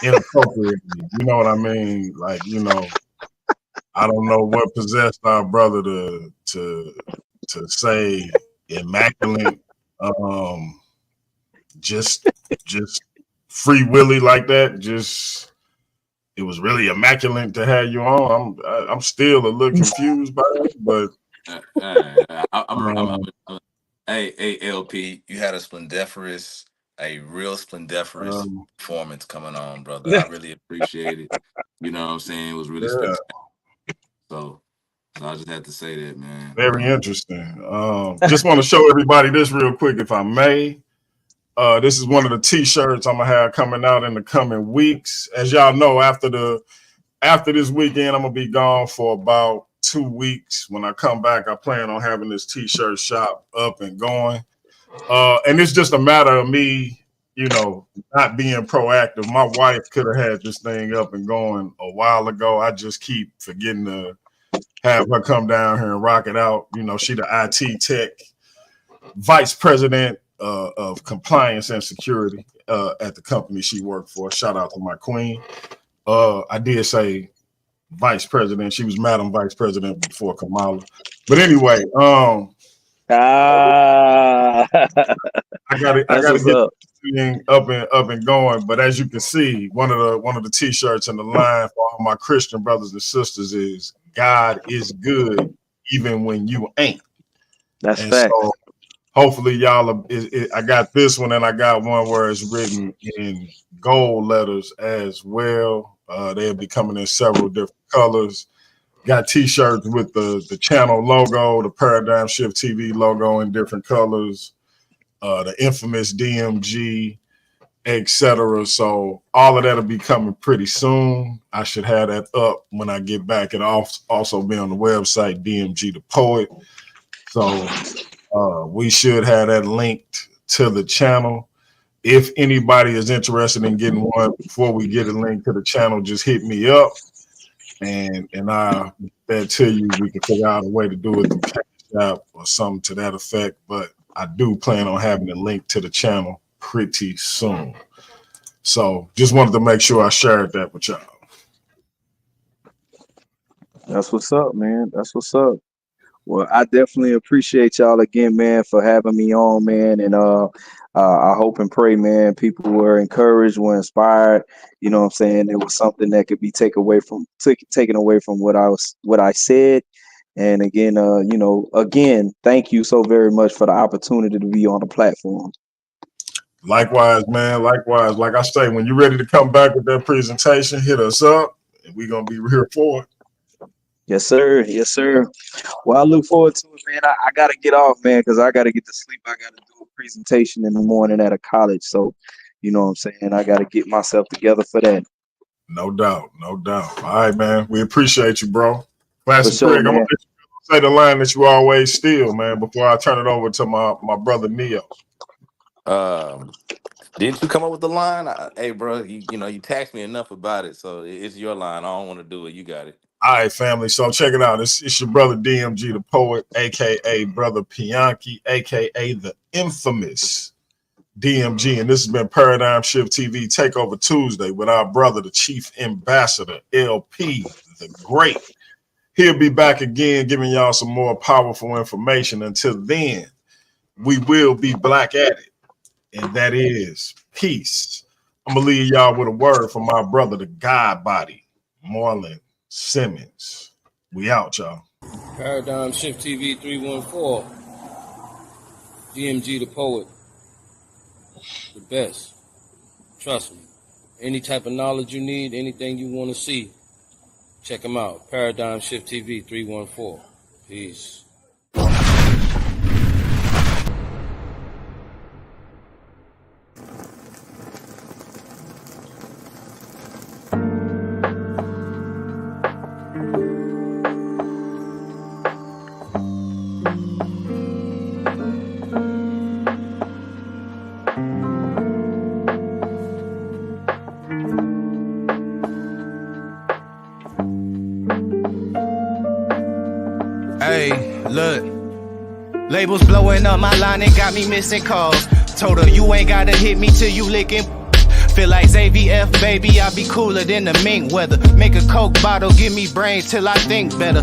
inappropriately. You know what I mean? Like, you know, I don't know what possessed our brother to say immaculate, um, just free willy like that. Just it was really immaculate to have you on. I'm still a little confused by it, but um, hey, LP, you had a real splendiferous um, performance coming on, brother. I really appreciate it. You know what I'm saying? It was really yeah, spectacular. So, so I just had to say that, man. very interesting. Just want to show everybody this real quick, if I may. This is one of the T-shirts I'm gonna have coming out in the coming weeks. As y'all know, after this weekend, I'm gonna be gone for about 2 weeks. When I come back, I plan on having this T-shirt shop up and going. And it's just a matter of me, you know, not being proactive. My wife could have had this thing up and going a while ago. I just keep forgetting to have her come down here and rock it out. You know, she the IT tech vice president of compliance and security at the company she worked for. Shout out to my queen. I did say vice president. She was Madam Vice President before Kamala. But anyway, Ah, I that's gotta what's get up. this thing up and going. But as you can see, one of the T-shirts in the line for all my Christian brothers and sisters is God is good even when you ain't. That's And facts. so hopefully y'all I got this one and I got one where it's written in gold letters as well. They'll be coming in several different colors. Got T-shirts with the channel logo, the Paradigm Shift TV logo in different colors, the infamous DMG, etc. So all of that'll be coming pretty soon. I should have that up when I get back. It'll also be on the website DMG the Poet. So we should have that linked to the channel. If anybody is interested in getting one before we get a link to the channel, just hit me up and I'll get that to you. We can figure out a way to do it through Cash App or something to that effect. But I do plan on having a link to the channel pretty soon. So just wanted to make sure I shared that with y'all. That's what's up, man. That's what's up. Well, I definitely appreciate y'all again, man, for having me on, man. And I hope and pray, man, people were encouraged, were inspired. You know what I'm saying? It was something that could be taken away from what I said. And again, again, thank you so very much for the opportunity to be on the platform. Likewise, man. Likewise. Like I say, when you're ready to come back with that presentation, hit us up and we're gonna be here for it. Yes, sir. Yes, sir. Well, I look forward to it, man. I gotta get off, man, because I gotta get to sleep. I gotta do a presentation in the morning at a college. So, you know what I'm saying? I gotta get myself together for that. No doubt, no doubt. All right, man. We appreciate you, bro. For Classic sure, Craig, I'm gonna man. let you say the line that you always steal, man, before I turn it over to my brother Neo. Um, didn't you come up with the line? Hey, bro, you know you taxed me enough about it, so it's your line. I don't want to do it. You got it. All right, family. So check it out. It's your brother DMG the Poet, aka Brother Pianki, aka the infamous DMG, and this has been Paradigm Shift TV Takeover Tuesday with our brother, the Chief Ambassador, LP, the Great. He'll be back again giving y'all some more powerful information. Until then, we will be black at it, and that is peace. I'm going to leave y'all with a word from my brother, the God Body, Marlon Simmons. We out, y'all. Paradigm Shift TV 314. DMG the Poet. The best. Trust me. Any type of knowledge you need, anything you want to see, check them out. Paradigm Shift TV 314. Peace. Hey, look. Labels blowing up my line and got me missing calls. Told her you ain't gotta hit me till you licking. Feel like ZVF, baby, I be cooler than the mink weather. Make a Coke bottle, give me brains till I think better.